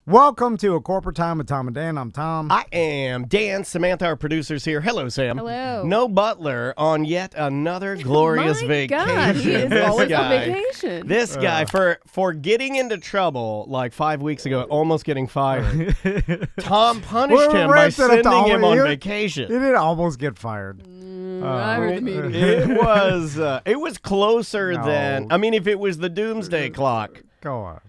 Welcome to A Corporate Time with Tom and Dan. I'm Tom. I am Dan. Samantha, our producer's here. Hello, Sam. Hello. No Butler on yet another glorious vacation. God, he is This always guy, on vacation. This guy, for getting into trouble like 5 weeks ago, almost getting fired, Tom punished him by sending him on vacation. He didn't almost get fired. I heard the meeting. It was closer than, I mean, if it was the doomsday clock. Go on.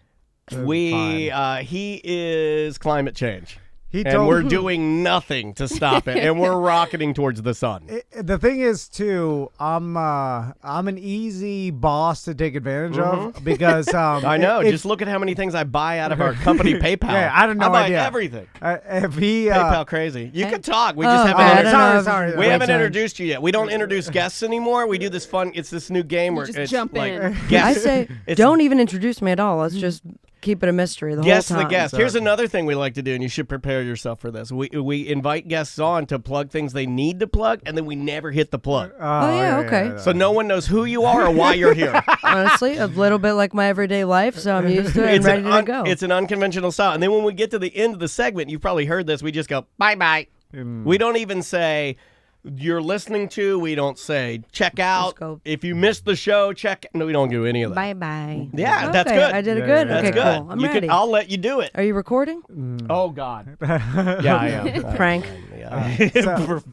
He is climate change. And we're doing nothing to stop it, and we're rocketing towards the sun. The thing is, too, I'm an easy boss to take advantage of because I know. Just look at how many things I buy out of our company PayPal. Yeah, I don't know. I buy everything. If he PayPal crazy. You can talk. We just haven't. Sorry. We haven't introduced you yet. We don't introduce guests anymore. We do this fun. It's this new game where just it's jump in. I say, don't even introduce me at all. Let's just keep it a mystery the whole time. The guest. Here's another thing we like to do, and you should prepare yourself for this. We invite guests on to plug things they need to plug, and then we never hit the plug. Okay. So no one knows who you are or why you're here. Honestly, a little bit like my everyday life, so I'm used to it and ready to go. It's an unconventional style. And then when we get to the end of the segment, you've probably heard this, we just go, bye-bye. We don't even say you're listening to. We don't say check out. If you missed the show, check. No, we don't do any of that. Bye-bye. Yeah, okay, that's good. I did it good? That's okay, good. cool. I'm ready. I'll let you do it. Are you recording? Oh, God. Yeah, I am. Prank.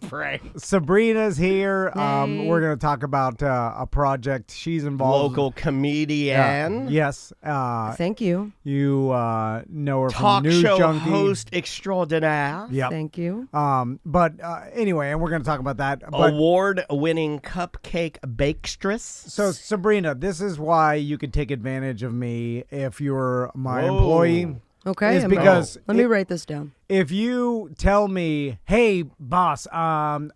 Prank. Sabrina's here. We're going to talk about a project she's involved Local comedian. Yes. Thank you. You know her Talk from News show Junkie. host extraordinaire. Yep. Thank you. But anyway, and we're going to talk about that. But, award-winning cupcake bakestress. So, Sabrina, this is why you could take advantage of me if you're my employee. Okay. It's because let me write this down. If you tell me, hey, boss, I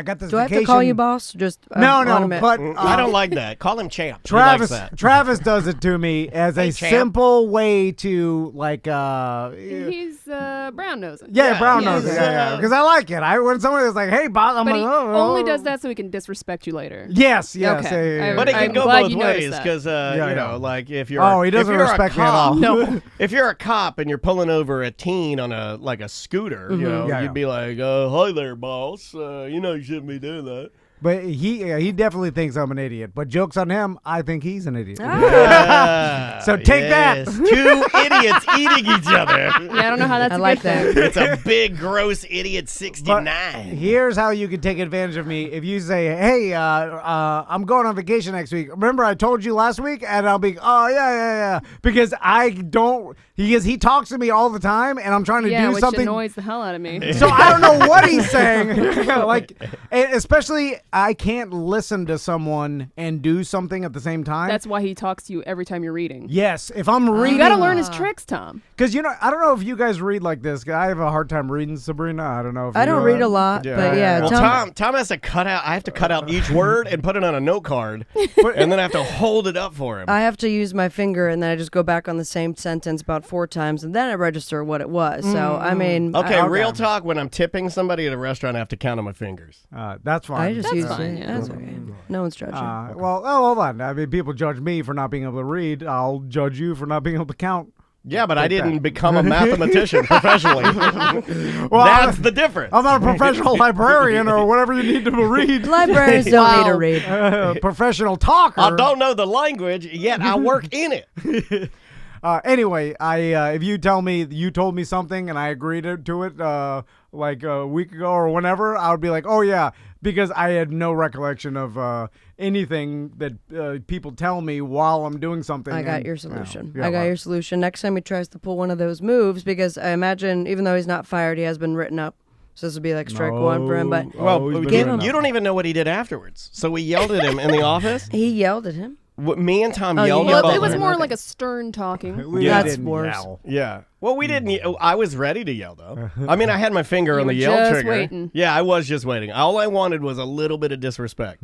got this Do vacation. I have to call you boss? Just No, but I don't like that. Call him champ. Travis does it to me as a simple way to He's brown nosing. Yeah, brown nosing. Yeah, because I like it. When someone is like, hey, boss, I'm but like, he oh. only does that so he can disrespect you later. Yes. Okay. But it can I'm go glad both you ways noticed because you know, like if you're he doesn't respect me at all. No. If you're a cop and you're pulling over a teen on a scooter, you know, you'd be like, hi there, boss. You know you shouldn't be doing that. But he definitely thinks I'm an idiot. But joke's on him. I think he's an idiot. So take that. 2 idiots eating each other. Yeah, I don't know how that's I a like good that. thing. It's a big, gross idiot 69. But here's how you can take advantage of me. If you say, hey, I'm going on vacation next week. Remember I told you last week? And I'll be, oh, yeah. Because he talks to me all the time, and I'm trying to do something. Which annoys the hell out of me. So I don't know what he's saying. Especially I can't listen to someone and do something at the same time. That's why he talks to you every time you're reading. Yes, if I'm reading. You got to learn his tricks, Tom. Because, I don't know if you guys read like this. I have a hard time reading, Sabrina. I don't know if I don't read a lot, but yeah. Well, Tom has to cut out. I have to cut out each word and put it on a note card, and then I have to hold it up for him. I have to use my finger, and then I just go back on the same sentence about 4 times, and then I register what it was. So, I mean. Okay, real talk. When I'm tipping somebody at a restaurant, I have to count on my fingers. That's fine. I just use fine, it. yeah. That's okay. No one's judging. Well, hold on. I mean, people judge me for not being able to read. I'll judge you for not being able to count. Yeah, but I didn't become a mathematician professionally. That's the difference. I'm not a professional librarian or whatever you need to read. Libraries don't need to read. Professional talker. I don't know the language, yet I work in it. Anyway, if you tell me you told me something and I agreed to it like a week ago or whenever, I would be like, oh, yeah, because I had no recollection of anything that people tell me while I'm doing something. I got your solution. I got your solution. Next time he tries to pull one of those moves, because I imagine even though he's not fired, he has been written up. So this would be like strike one for him. But you don't even know what he did afterwards. So we yelled at him in the office. He yelled at him. Me and Tom yelled at Well, Butler. it was more like a stern talking. That's worse. Yell. Yeah. Well, we didn't. I was ready to yell, though. I mean, I had my finger on the yell just trigger. waiting. Yeah, I was just waiting. All I wanted was a little bit of disrespect,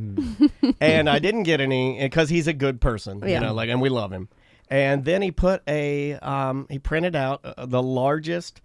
and I didn't get any because he's a good person, and we love him. And then he put he printed out the largest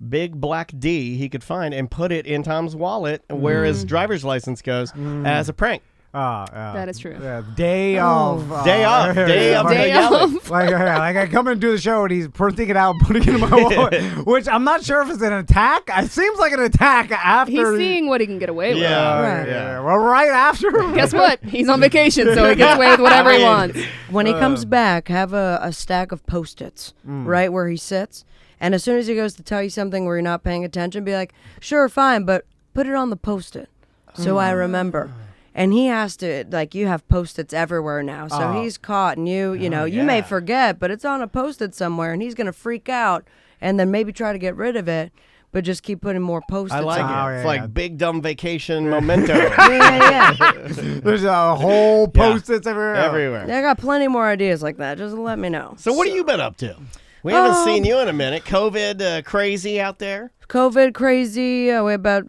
big black D he could find and put it in Tom's wallet where his driver's license goes as a prank. That is true. Yeah, day of. Day off. Day of. Day yelling. of. Like I come and do the show and he's printing it out, putting it in my wallet, which I'm not sure if it's an attack. It seems like an attack after. He's seeing what he can get away with. Yeah. Right. Yeah. Well, right after. Guess what? He's on vacation, so he gets away with whatever he wants. When he comes back, have a stack of Post-its right where he sits. And as soon as he goes to tell you something where you're not paying attention, be like, sure, fine, but put it on the Post-it so I remember. And he has to, like, you have Post-its everywhere now. So he's caught, and you know, you may forget, but it's on a Post-it somewhere, and he's going to freak out and then maybe try to get rid of it, but just keep putting more Post-its I like on. it. It's like big dumb vacation memento. Yeah. There's a whole Post-its everywhere. Everywhere. I got plenty more ideas like that. Just let me know. So what have you been up to? We haven't seen you in a minute. COVID crazy out there. COVID crazy. About,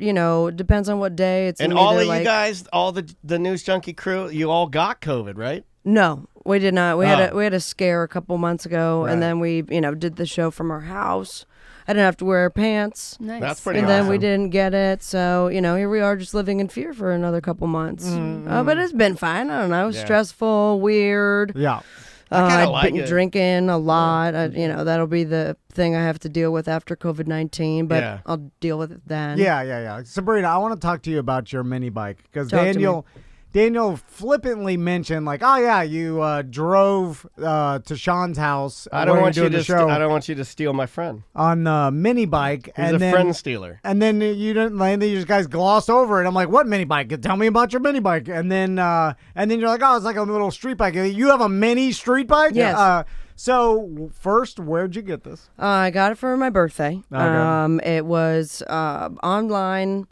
depends on what day. It's And either all of like, you guys, all the News Junkie crew, you all got COVID, right? No, we did not. We had a scare a couple months ago, and then we, did the show from our house. I didn't have to wear pants. Nice. That's pretty And awesome. then we didn't get it, so here we are, just living in fear for another couple months. But it's been fine. I don't know, stressful, weird. Yeah. kinda I've like been it. drinking a lot. That'll be the thing I have to deal with after COVID-19, but Yeah. I'll deal with it then. Yeah. Sabrina, I want to talk to you about your mini bike because Talk to me. Daniel flippantly mentioned like, oh yeah, you drove to Sean's house. I don't where want you're you doing to. the show I don't want you to steal my friend. on the mini bike. He's and a then, friend stealer. And then you didn't. And then you guys glossed over it. I'm like, what mini bike? Tell me about your mini bike. And then you're like, oh, it's like a little street bike. You have a mini street bike? Yes. So first, where'd you get this? I got it for my birthday. Okay. It was online.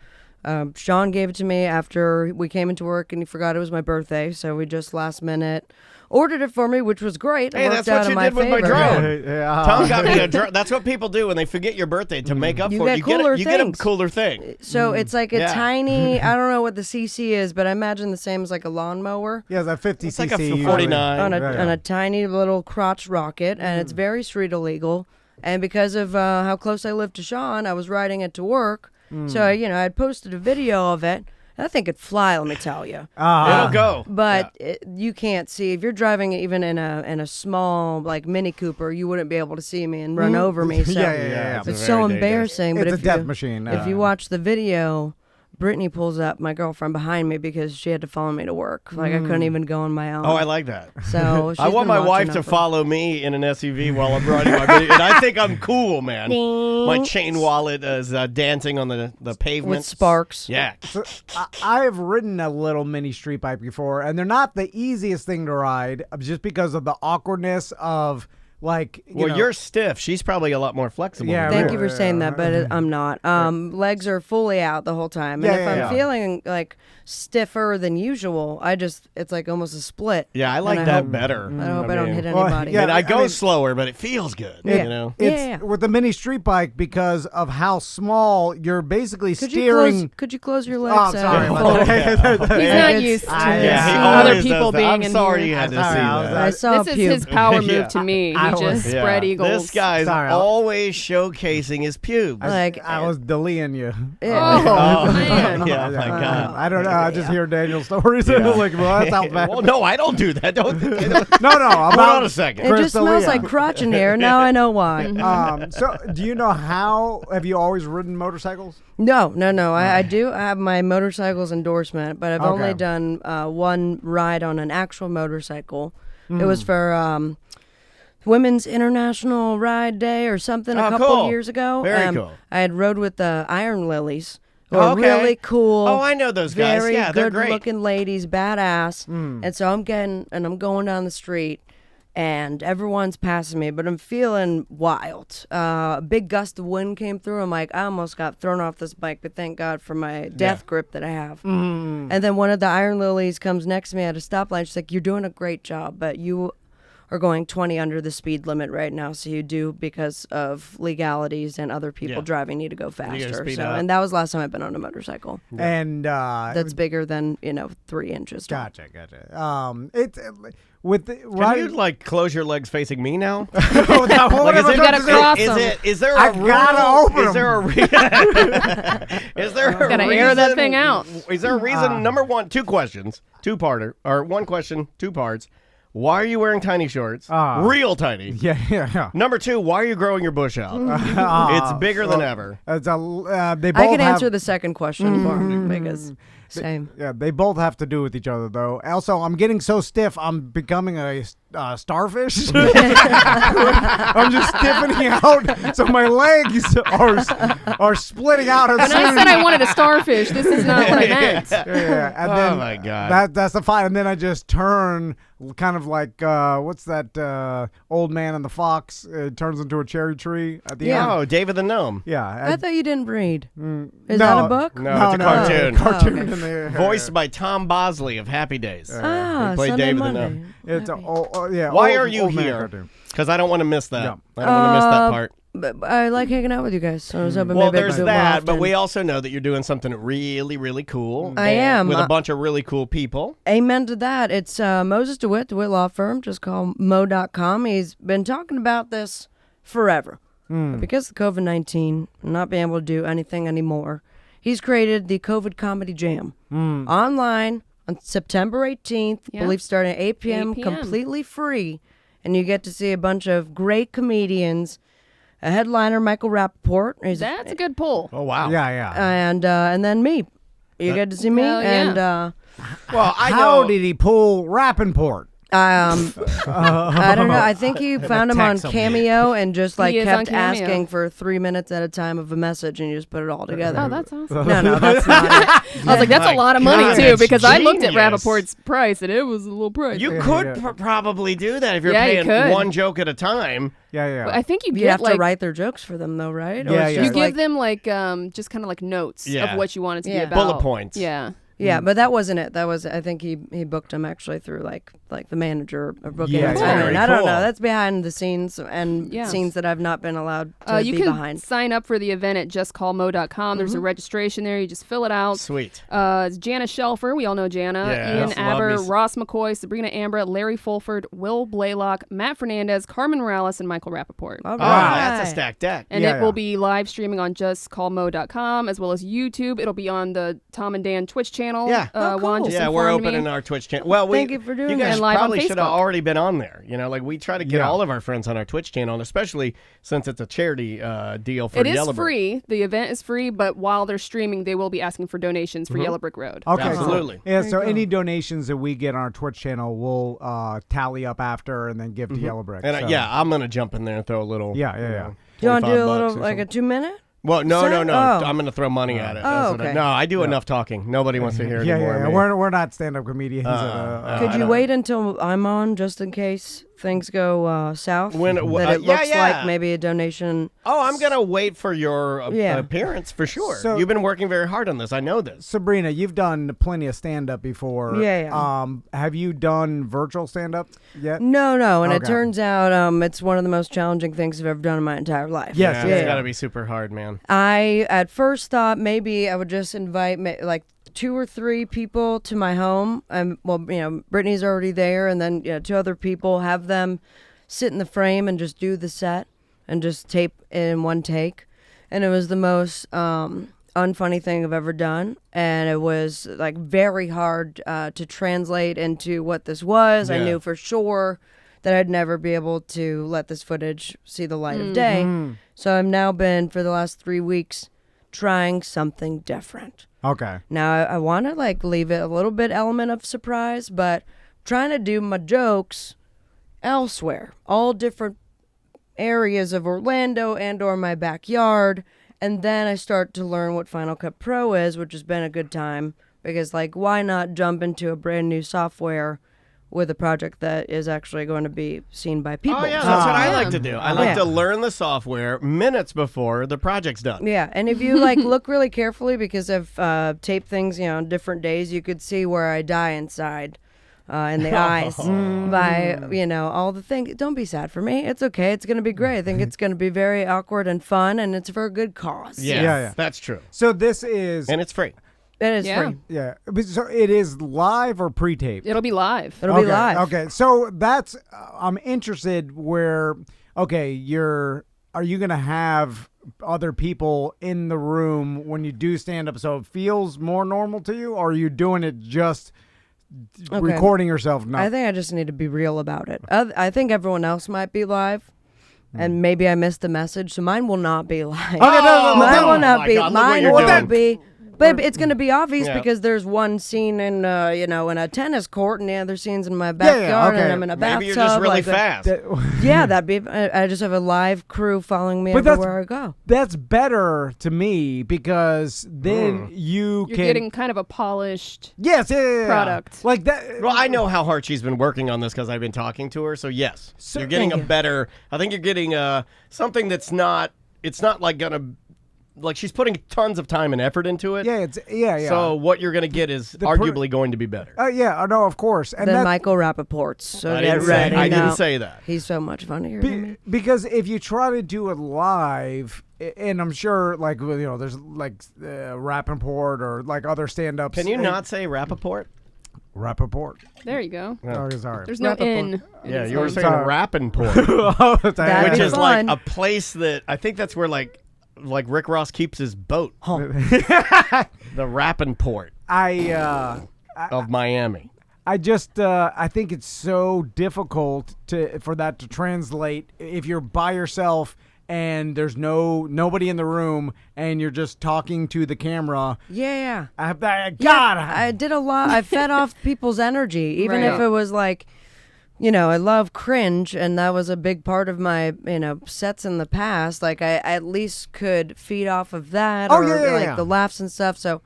Sean gave it to me after we came into work, and he forgot it was my birthday, so we just last minute ordered it for me, which was great. It Hey, worked that's what out in you my did with my favor. drone. Yeah. Tom got me a drone. That's what people do when they forget your birthday to make up You for it. get cooler You get a things. cooler thing. So it's like a Yeah. tiny, I don't know what the CC is, but I imagine the same as like a lawnmower Yeah, that 50 It's like cc. a usually. 49. on Yeah. a tiny little crotch rocket, and it's very street illegal. And because of how close I live to Sean, I was riding it to work. So, I had posted a video of it. That thing could fly, let me tell you. It'll go. But you can't see if you're driving even in a small like Mini Cooper. You wouldn't be able to see me and run over me. So Yeah. It's it's very so dangerous. embarrassing. But It's a if death you, machine. if you watch the video, Brittany pulls up, my girlfriend, behind me because she had to follow me to work. Like I couldn't even go on my own. Oh, I like that. So I she's want been my wife watching to out for- follow me in an SUV while I'm riding my video, and I think I'm cool, man. My chain wallet is dancing on the pavement with sparks. Yeah. So, I have ridden a little mini street bike before, and they're not the easiest thing to ride just because of the awkwardness of like. You're stiff. She's probably a lot more flexible. Yeah, than Thank you you for saying that, but I'm not. Legs are fully out the whole time, and Yeah, if yeah, I'm yeah. feeling like stiffer than usual, it's like almost a split. Yeah, I And like I that hope- better. I hope I don't hit Well, anybody. yeah, And I go I mean- slower, but it feels good. Yeah. You know. It's Yeah. with the mini street bike because of how small you're basically Could steering. you close your legs? Oh, I'm sorry. Fully? He's not It's- used to Yeah, he other always people does that. being I'm in sorry here. you had to Sorry, see I was- that. I saw This a is pube. his power move Yeah. to me. He I was- just spread eagles. This guy's Sorry, always showcasing his pubes. Like I was deleting you. Oh, man. yeah, my God. I don't know. I just hear Daniel's stories. like, well, that's how bad. Well, no, I don't do that. Don't. No, Hold about on a second. It just smells Crystalia. like crotch in here. Now I know why. So, do you know how? Have you always ridden motorcycles? No. I do. I have my motorcycle's endorsement, but I've Okay. only done one ride on an actual motorcycle. It was for Women's International Ride Day or something a Oh, couple cool. years ago. Very cool. I had rode with the Iron Lilies. Who Oh, are okay. really cool. Oh, I know those guys. Very Yeah, they're good great. looking ladies, badass. And so I'm going down the street, and everyone's passing me, but I'm feeling wild. A big gust of wind came through. I'm like, I almost got thrown off this bike, but thank God for my death grip that I have. And then one of the Iron Lilies comes next to me at a stoplight. She's like, "You're doing a great job, but you are going 20 under the speed limit right now, so you do, because of legalities and other people driving, need to go faster." speed So, up. and that was last time I've been on a motorcycle. And That's bigger than 3 inches tall. Gotcha. It's with the, Can you like close your legs facing me now? Like, is You gotta cross them. Is there I a rule? gotta open Is there a is there a Gotta reason? air that thing out. Is there a reason? Number one, two questions, two-parter, or one question, two parts. Why are you wearing tiny shorts? Real tiny. Yeah. Number two, why are you growing your bush out? It's bigger than ever. It's they both I can have, answer the second question for him because same. Yeah, they both have to do with each other, though. Also, I'm getting so stiff, I'm becoming a starfish. I'm just stiffening out, so my legs are splitting out. When I said I wanted a starfish, this is not what I meant. Yeah, and Oh then my God. that's the fight, and then I just turn, kind of like what's that old man and the fox? It turns into a cherry tree at the end. Oh, David the Gnome. Yeah, I thought you didn't read. Is no, that a book? No, it's a cartoon. Cartoon. Oh, okay. in there. Voiced by Tom Bosley of Happy Days. Uh, He played Sunday, David the Monday. Gnome. It's yeah. Why old- are you old man here? cartoon. Because I don't want to miss that. Yeah. I don't want to miss that part. But I like hanging out with you guys, so I was hoping Well, maybe I there's could do it more that, but often. we also know that you're doing something really, really cool. I and am. With a bunch of really cool people. Amen to that. It's Moses DeWitt Law Firm, just call Mo.com. He's been talking about this forever. But because of COVID-19, not being able to do anything anymore, he's created the COVID Comedy Jam online on September 18th, I Yeah. believe starting at 8 p.m., 8 p.m. completely free. And you get to see a bunch of great comedians. A headliner, Michael Rappaport. That's a good pull. Oh, wow. Yeah. And then me. You get to see me. Hell yeah. And Well, I How know. did he pull Rappaport? I don't know. I think you found him on text him. Cameo and just like He is on kept Cameo. asking for 3 minutes at a time of a message, and you just put it all together. Oh, that's awesome. No, that's not it. I was like, that's My a lot of God, money, too, that's because I looked at genius. Rappaport's price, and it was a little price. You Yeah, could yeah. probably do that if you're Yeah, you paying could. one joke at a time. Yeah. I think you You get have like to write their jokes for them, though, right? Yeah, it's yeah. you just give like- them like just kind of like notes Yeah. of what you want it to Yeah. be about. Bullet points. Yeah. Yeah, but that wasn't it. That was I think he booked him actually through like the manager of booking. Yeah, him. yeah. Very I don't cool. know. That's behind the scenes and Yeah. scenes that I've not been allowed to You be can behind. sign up for the event at justcallmo.com. There's a registration there. You just fill it out. Sweet. It's Jana Shelfer. We all know Jana. Yeah, Ian love Aber, me. Ross McCoy, Sabrina Ambra, Larry Fulford, Will Blaylock, Matt Fernandez, Carmen Morales, and Michael Rappaport. All Oh, right. that's a stacked deck. And Yeah, it will yeah. be live streaming on justcallmo.com as well as YouTube. It'll be on the Tom and Dan Twitch channel. Yeah. Juan just Yeah, we're informed me. opening our Twitch channel. Well, Thank you for doing you that. guys And live on probably should have Facebook. already been on there. You know, like we try to get Yeah. all of our friends on our Twitch channel, and especially since it's a charity deal for It is Yellow Brick. free. The event is free, but while they're streaming, they will be asking for donations for Yellow Brick Road. Okay, Absolutely. cool. Yeah, so any donations that we get on our Twitch channel, we'll tally up after and then give to Yellow Brick. And so. yeah, I'm gonna jump in there and throw a little. Yeah. Do you want to do a 25 little bucks or like a something. 2-minute? Well, no. Oh. I'm going to throw money at it. Oh, That's what I- okay. no, I do enough talking. Nobody wants to hear it Yeah, anymore. yeah. me. We're not stand-up comedians. Could I you don't- wait until I'm on just in case things go south? When- that yeah, it looks yeah. like maybe a donation. Oh, I'm going to wait for your Yeah. appearance for sure. So- You've been working very hard on this. I know this. Sabrina, you've done plenty of stand-up before. Yeah. Have you done virtual stand-up yet? No, and it Okay. turns out it's one of the most challenging things I've ever done in my entire life. Yes, It's yeah. got to be super hard, man. I at first thought maybe I would just invite like 2 or 3 people to my home. Brittany's already there, and then 2 other people, have them sit in the frame and just do the set and just tape it in one take. And it was the most unfunny thing I've ever done, and it was like very hard to translate into what this was. I Yeah. knew for sure that I'd never be able to let this footage see the light of day. So I've now been for the last 3 weeks trying something different. Okay. Now I want to like leave it a little bit element of surprise, but trying to do my jokes elsewhere, all different areas of Orlando and or my backyard, and then I start to learn what Final Cut Pro is, which has been a good time because like why not jump into a brand new software with a project that is actually going to be seen by people. Oh, yeah, that's what I Yeah. like to do. I like Yeah. to learn the software minutes before the project's done. Yeah, and if you like look really carefully, because I've taped things, on different days, you could see where I die inside, in the eyes by all the things. Don't be sad for me. It's okay. It's gonna be great. I think it's gonna be very awkward and fun, and it's for a good cause. Yeah, Yeah. that's true. So this is And it's free. It is Yeah. free. Yeah. But so it is live or pre-taped? It'll be live. It'll be live. Okay. So that's I'm interested where are you going to have other people in the room when you do stand up so it feels more normal to you, or are you doing it just recording yourself? No. I think I just need to be real about it. I think everyone else might be live. And maybe I missed the message, so mine will not be live. Okay, no, Mine will not my be. God, look what Mine you're will doing. be. But it's going to be obvious Yeah. because there's one scene in in a tennis court, and the other scene's in my backyard, okay. and I'm in a bathtub. Maybe you're just really like fast. Yeah, that'd be. I just have a live crew following me But that's- everywhere I go. That's better to me because then You're getting kind of a polished. yeah. product. Like that. Well, I know how hard she's been working on this because I've been talking to her. So yes, you're getting Thank a you. better. I think you're getting something that's not. It's not like gonna. Like she's putting tons of time and effort into it. Yeah. So what you're gonna get is arguably going to be better. No, of course. And Then that, Michael Rappaport's. So I get didn't ready. say. I now. didn't say that. He's so much funnier than me. because if you try to do it live, and I'm sure like there's like Rappaport or like other stand-ups. Can you not say Rappaport? Rappaport? There you go. Oh, sorry. There's no Rappaport. N. in Yeah, his you were name. saying Sorry. Rappaport, Oh, it's That'd which be is fun. like a place that I think that's where like Rick Ross keeps his boat. The Rappaport of Miami. I just I think it's so difficult for that to translate if you're by yourself and there's nobody in the room and you're just talking to the camera. Yeah. I I did a lot. I fed off people's energy, even Right. if it was like, I love cringe, and that was a big part of my, sets in the past. Like I at least could feed off of that, Oh, or yeah, like yeah. the laughs and stuff. So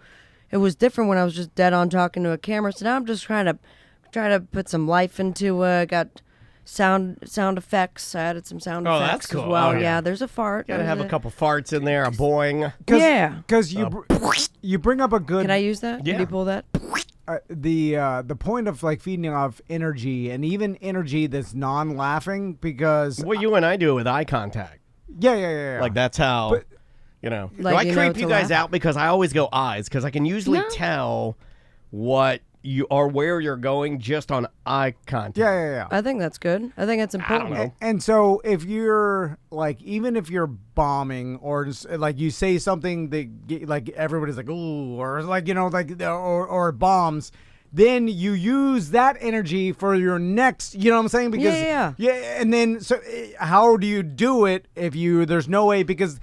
it was different when I was just dead on talking to a camera. So now I'm just trying to put some life into it. Got sound effects. I added some sound Oh, effects that's cool. as well. Oh, yeah. There's a fart. Gotta have a There's couple farts in there, a boing. Yeah. because you bring up a good. Can I use that? Yeah. Can you pull that? The point of like feeding off energy and even energy that's non-laughing because Well, you and I do it with eye contact. yeah. Like that's how, But- Do Like, I you know creep to you guys laugh? out because I always go eyes because I can usually No. tell what you or where you're going just on eye contact. Yeah. I think that's good. I think it's important. know. And so if you're like, even if you're bombing or just, like you say something that like everybody's like, ooh, or like, or bombs, then you use that energy for your next, you know what I'm saying? Because Yeah. and then so how do you do it if there's no way because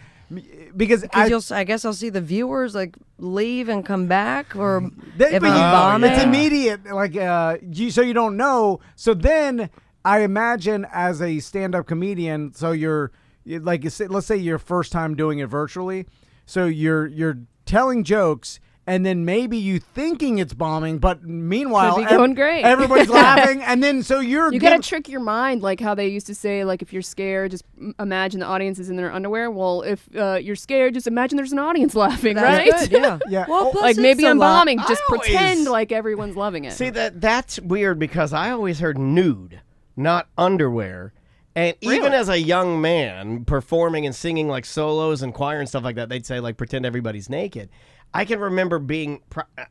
I guess I'll see the viewers like leave and come back, or if but I'm you- bombing. it's immediate. Like so you don't know. So then I imagine as a stand-up comedian, so you're like let's say your first time doing it virtually, so you're telling jokes. And then maybe you thinking it's bombing, but meanwhile, Could be going great. everybody's laughing, and then so You gotta trick your mind, like how they used to say, like if you're scared, just imagine the audience is in their underwear. Well, if you're scared, just imagine there's an audience laughing, That's right? good, yeah. Yeah. Well, Oh, plus Like it's maybe a I'm lot- bombing, just I always- pretend like everyone's loving it. See that's weird because I always heard nude, not underwear. And even Really? as a young man performing and singing like solos and choir and stuff like that, they'd say like pretend everybody's naked. I can remember being,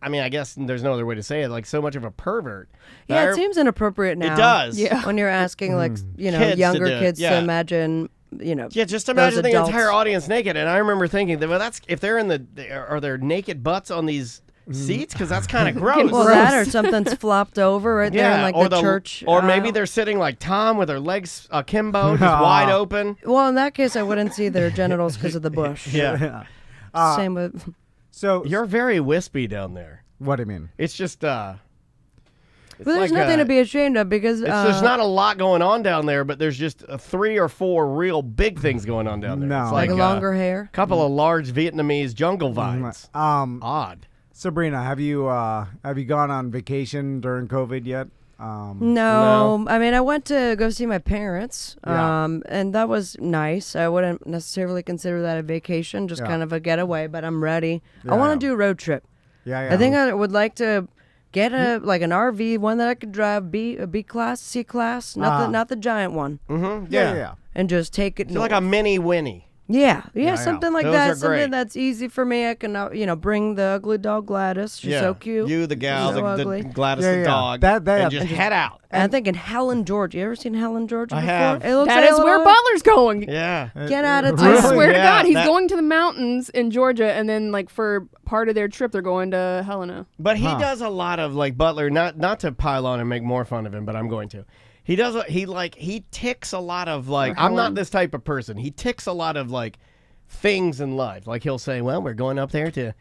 I guess there's no other way to say it, like so much of a pervert. Yeah, I- it seems inappropriate now. It does. Yeah. When you're asking like Kids to younger do it, kids to yeah. imagine, Yeah, just those imagine the adults. entire audience naked. And I remember thinking that, well, that's if they're are there naked butts on these seats? Because that's kind of gross. Well, that or something's flopped over right there in like or the church. or maybe aisle. they're sitting like Tom with their legs akimbo, just wide open. Well, in that case, I wouldn't see their genitals because of the bush. Yeah, Same with. So you're very wispy down there. what do you mean? It's just But there's nothing to be ashamed of because there's not a lot going on down there, but there's just 3 or 4 real big things going on down there. No. It's like like longer hair. a couple of large Vietnamese jungle vines. Odd. Sabrina, have you gone on vacation during COVID yet? No, I mean I went to go see my parents, Yeah. and that was nice. I wouldn't necessarily consider that a vacation, just Yeah. kind of a getaway. But I'm ready. Yeah, I want yeah. to do a road trip. Yeah. I think I would like to get like an RV, one that I could drive, a B class, C class, not the giant one, Mm-hmm. yeah. and just take it. You're like a mini Winnie. Yeah, yeah. something like Those that. are Something great. that's easy for me. I can, bring the ugly dog Gladys. She's so cute. You, the gal, So the ugly. Gladys Yeah, the yeah. dog. That- and just head out. And I'm thinking Helen George. You ever seen Helen George I before? have. It looks That like is a where little- Butler's going. Yeah. Get out of Really? I town. swear to Yeah, God, he's that- going to the mountains in Georgia, and then like for part of their trip, they're going to Helena. But he does a lot of like Butler. Not to pile on and make more fun of him, but I'm going to. He does. He ticks a lot of like. Or I'm not Helen. this type of person. He ticks a lot of like things in life. Like he'll say, "Well, we're going up there to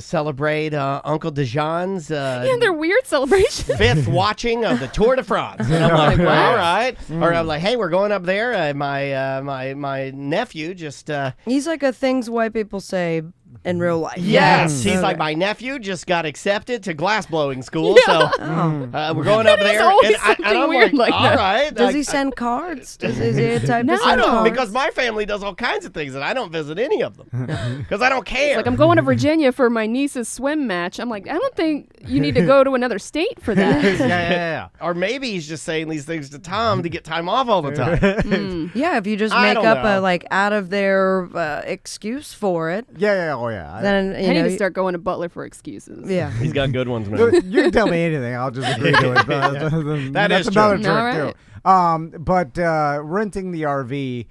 celebrate Uncle Dejan's Yeah, they're weird celebrations. 5th watching of the Tour de France." And I'm like, What? all right. Or I'm like, hey, we're going up there. My nephew just. He's like a things white people say in real life. Yes, he's Okay. like, my nephew just got accepted to glassblowing school, so we're going up There's there. always And something I'm weird like all that. right. Does he send cards? Is he a type No. to I send don't, cards? because my family does all kinds of things, and I don't visit any of them because I don't care. Like, I'm going to Virginia for my niece's swim match. I'm like, I don't think you need to go to another state for that. yeah. Or maybe he's just saying these things to Tom to get time off all the time. Yeah, if you just I make don't up know. a like out of their excuse for it, Yeah. Oh yeah. then I need to start going to Butler for excuses. Yeah. He's got good ones, man. You can tell me anything. I'll just agree to it. That That's is another true. trick All too. But renting the RV,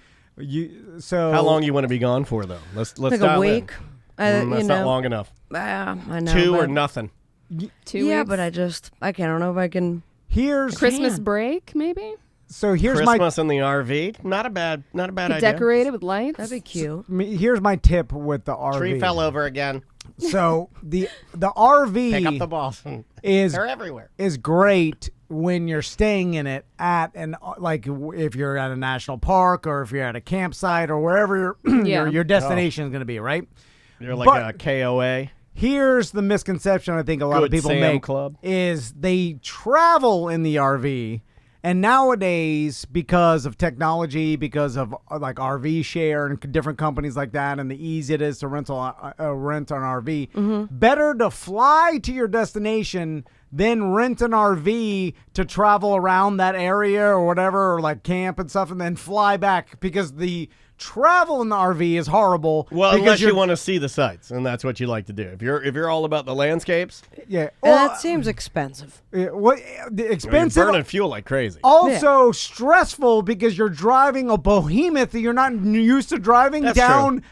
How long you want to be gone for, though? Let's Like dial a week. In. You That's know, not long enough. I know. 2 or but- nothing. 2 Yeah, weeks. but I don't know if I can. Here's Christmas Man. break, maybe? here's Christmas in the RV. Not a bad Could idea. decorate it with lights. That'd be cute. here's my tip with the RV. Tree fell over again. So the RV Pick up the balls. is They're everywhere. is great when you're staying in it at if you're at a national park or if you're at a campsite or wherever Yeah. your destination is going to be, right? You're like But- a KOA. Here's the misconception I think a lot of Good people Sam make Club. is they travel in the RV, and nowadays because of technology, because of like RV share and different companies like that, and the easy it is to rent an RV, better to fly to your destination than rent an RV to travel around that area or whatever, or like camp and stuff, and then fly back because the travel in the RV is horrible. Well, because unless you you're- want to see the sights, and that's what you like to do. If you're all about the landscapes, yeah, And that seems expensive. the you're expensive. burning fuel like crazy. Also stressful because you're driving a behemoth that you're not used to driving That's down.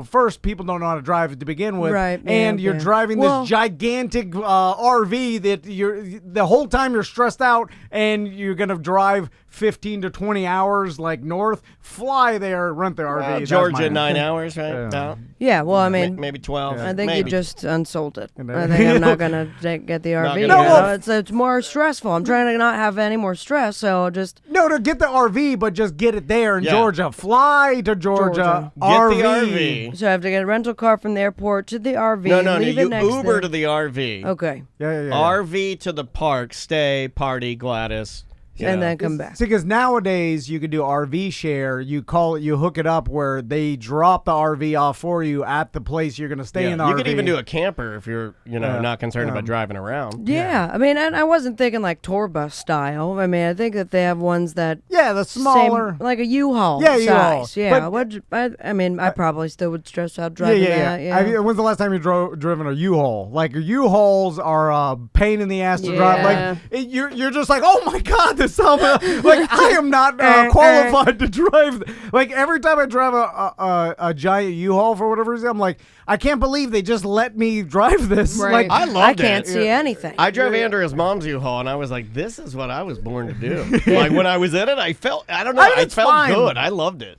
First people don't know how to drive to begin with, Right, yeah, and you're yeah. driving Well- this gigantic RV that the whole time you're stressed out, and you're gonna drive 15 to 20 hours like north. Fly there, rent the RV. That's Georgia, my- 9 hours, right? Yeah. No? Yeah, well, I mean, Maybe 12. I think maybe. you just unsold it. And I then- think I'm not gonna get the RV. gonna you do know? It's more stressful. I'm trying to not have any more stress, so I'll just No, to get the RV, but just get it there in Yeah. Georgia. Fly to Georgia. Get the RV. so I have to get a rental car from the airport to the RV. No, leave you it next Uber day. to the RV. Okay, Yeah. RV to the park, stay, party, Gladys. you and know. then come back. See, because nowadays you could do RV share. You hook it up where they drop the RV off for you at the place you're going to stay Yeah, in the you RV. could even do a camper if you're, not concerned about driving around. Yeah, I mean, and I wasn't thinking like tour bus style. I mean, I think that they have ones that Yeah, the smaller. like a U-Haul. Yeah, U-Haul. size. Yeah, But- I probably still would stress out Yeah, driving yeah. that. Yeah. I mean, when's the last time you driven a U-Haul? Like U-Hauls are a pain in the ass to drive. Yeah. Like you're just like, oh my god, this like I am not qualified to drive. Like every time I drive a giant U-Haul for whatever reason, I'm like, I can't believe they just let me drive this. Right. Like I loved I it. can't see anything. I drove Andrea's mom's U-Haul, and I was like, "This is what I was born to do." Like when I was in it, I felt I don't know, I mean, I it's felt fine. good. I loved it.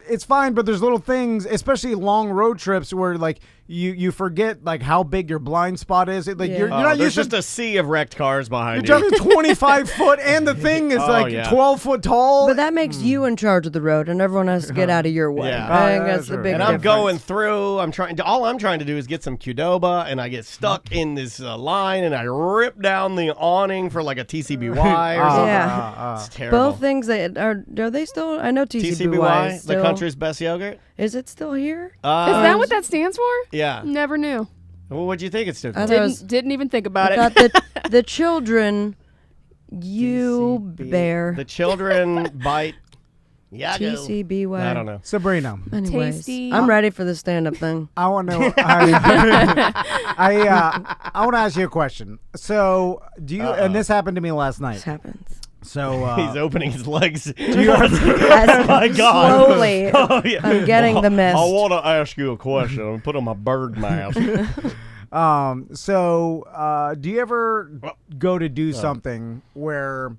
It's fine, but there's little things, especially long road trips, where like you forget like how big your blind spot is. Like Yeah. you're not There's used just to. a sea of wrecked cars behind You're you. driving 25 foot, and the thing is like yeah. 12 foot tall. But that makes you in charge of the road, and everyone has to get out of your way. Yeah. I think Oh, yeah, that's the sure. big And I'm difference. going through. All I'm trying to do is get some Qdoba, and I get stuck in this line, and I rip down the awning for like a TCBY or something. Yeah. It's terrible. Both things that are they still? I know TCBY, TCBY, is the still, country's best yogurt. Is it still here? Is that what that stands for? Yeah. Never knew. Well, what'd you think it stood I for? thought it was- Didn't even think about I it. thought that the children, you TCB. bear. The children bite Yago. TCBY. I don't know. Sabrina, Anyways, Tasty. I'm ready for the stand-up thing. I want to. I want to ask you a question. So, do you? And this happened to me last This night. happens. So He's opening his legs. Oh my God. Slowly, Oh, yeah. I'm getting the mist. I want to ask you a question. I'm put on my bird mask. do you ever go to do something where?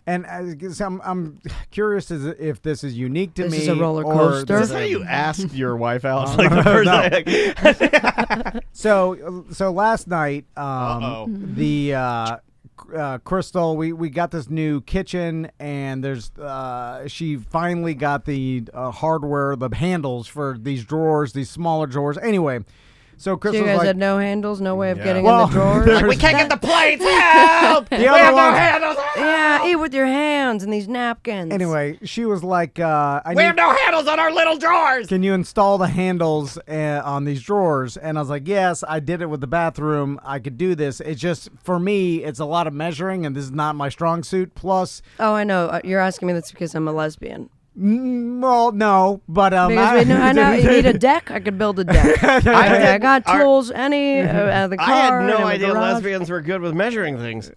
And I guess I'm curious as if this is unique to me. This is a roller or coaster. Is this how you asked your wife out? Like the first So last night, Uh-oh. the Crystal, we got this new kitchen, and there's she finally got the hardware, the handles for these drawers, these smaller drawers. Anyway, so So Crystal's you guys like, had no handles, no way of Yeah. getting Well, in the drawers. there's- we can't get the plates. Help! We other have no ones- handles. Yeah, eat with your hands and these napkins. anyway, she was like, We have no handles on our little drawers. can you install the handles on these drawers? And I was like, yes, I did it with the bathroom. I could do this. It's just, for me, it's a lot of measuring, and this is not my strong suit. Plus, Oh, I know. You're asking me this because I'm a lesbian. well, no, but Because I know you need a deck. I could build a deck. I got tools. The I car. had and no the idea garage. lesbians were good with measuring things.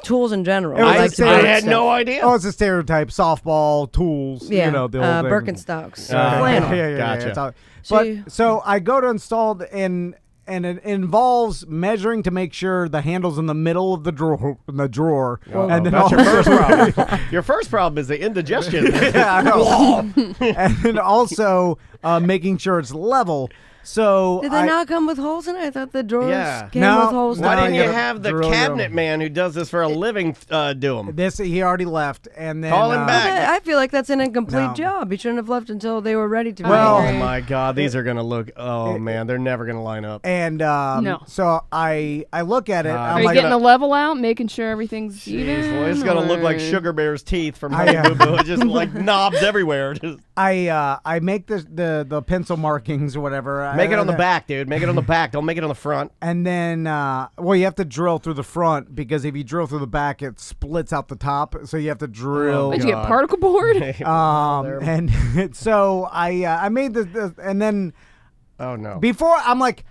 Tools in general. It was I like like to saying- I build had stuff. no idea. Oh, it's a stereotype. Softball, tools, Yeah, you know, the old thing. Birkenstocks, Uh, flannel. Yeah, Gotcha. it's all- She- But so I go to install and it involves measuring to make sure the handle's in the middle of the drawer, and then That's your also- first problem. Your first problem is the indigestion. Yeah, I know. And then also making sure it's level. So Did they not come with holes in it? I thought the drawers Yeah. came No, with holes. Why No, didn't you you gotta have the drill cabinet them. man who does this for a living do them? This he already left, and then Call him back. I feel like that's an incomplete No. job. You shouldn't have left until they were ready to be. Well- Oh my God, these are gonna look. Oh man, they're never gonna line up. And No. so I look at it. Are I'm Are you like, getting the level out, making sure everything's even? Jeez, well, it's gonna look like or- Sugar Bear's teeth from I, Honey Boo Boo. Just like knobs everywhere. Just I make the pencil markings or whatever. make it on the back, dude. Make it on the back. Don't make it on the front. And then, well, you have to drill through the front because if you drill through the back, it splits out the top. So you have to drill. What'd you God. get, particle board? And so I made this, and then Oh no. before I'm like,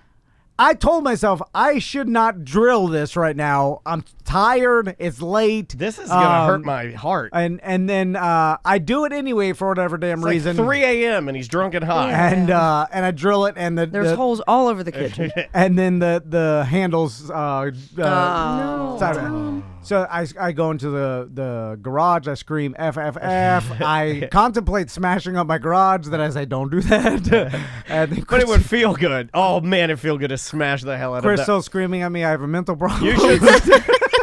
I told myself I should not drill this right now. I'm tired. It's late. This is gonna hurt my heart. And then I do it anyway for whatever damn It's like reason. 3 a.m. and he's drunk and high. And I drill it, and There's holes all over the kitchen. and then the handles. No. So I go into the garage. I scream F F F. I contemplate smashing up my garage. Then I say, "Don't do that." And then But it would feel good. Oh man, it feel good to smash the hell out of that. Crystal's screaming at me. I have a mental problem. You should.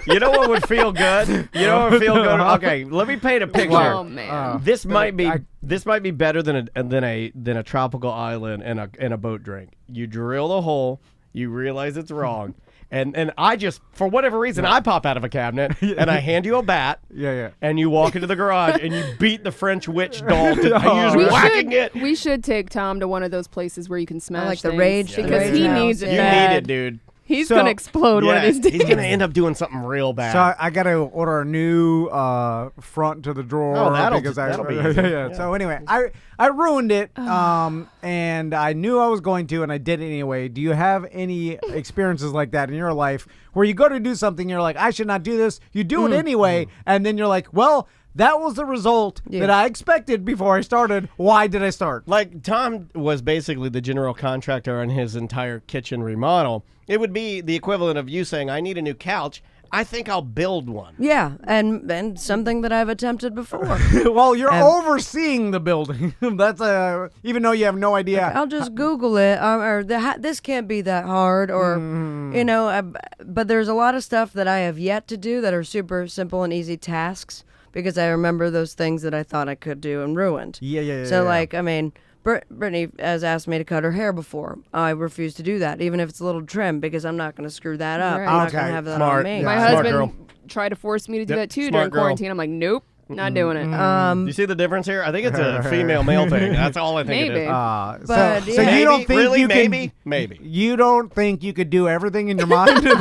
You know what would feel good? You know what would feel good? Okay, let me paint a picture. Oh man. This might be better than a tropical island and a boat drink. You drill the hole, you realize it's wrong, and I just for whatever reason I pop out of a cabinet and I hand you a bat. Yeah. And you walk into the garage and you beat the French witch doll to Oh, we whacking it. we should take Tom to one of those places where you can smash like the things, rage- because rage he house, needs it You yeah. need bad. it, dude. He's So- gonna explode one of these days. he's gonna end up doing something real bad. So I got to order a new front to the drawer. Oh, that'll be be easy. Yeah. So anyway, I ruined it, and I knew I was going to, and I did it anyway. Do you have any experiences like that in your life where you go to do something, you're like, I should not do this. You do it anyway, and then you're like, well, that was the result that I expected before I started. Why did I start? Like Tom was basically the general contractor on his entire kitchen remodel. It would be the equivalent of you saying, I need a new couch. I think I'll build one. Yeah, and something that I've attempted before. Well, you're And- overseeing the building. That's even though you have no idea. I'll just Google it, or this can't be that hard, or you know. But there's a lot of stuff that I have yet to do that are super simple and easy tasks because I remember those things that I thought I could do and ruined. Yeah. So like, I mean, Brittany has asked me to cut her hair before. I refuse to do that, even if it's a little trim, because I'm not going to screw that up. Right. I'm not Okay, going to have that smart. on me. My Yeah. Smart husband girl. tried to force me to do Yep, that too smart during girl. quarantine. I'm like, nope, not doing it. Do you see the difference here? I think it's a female-male thing. That's all I think it Maybe. is. But, so yeah. you don't Maybe, think really? you can? Maybe? Maybe. You don't think you could do everything in your mind? No,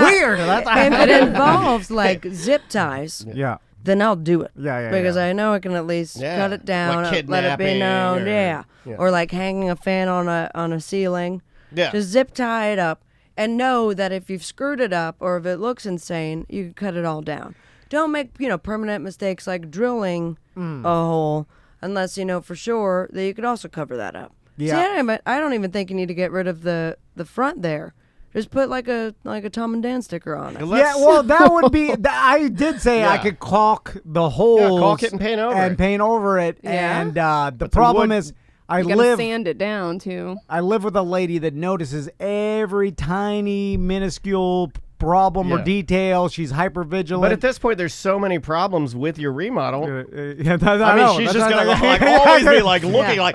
Weird. That's if it involves like zip ties, yeah. then I'll do it. Yeah, Because I know I can at least cut it down, Like let it be kidnapping known. or- Or like hanging a fan on a ceiling. Yeah. Just zip tie it up and know that if you've screwed it up or if it looks insane, you can cut it all down. Don't make, permanent mistakes like drilling a hole unless you know for sure that you could also cover that up. Yeah. See, I don't even think you need to get rid of the front there. Just put like a Tom and Dan sticker on it. Yeah, well, that would be. I did say I could caulk the holes, caulk it and paint over it. Yeah. And the problem is, You gotta sand it down too. I live with a lady that notices every tiny, minuscule problem or detail. She's hyper vigilant. But at this point, there's so many problems with your remodel. I I mean, she's just gonna always be like looking like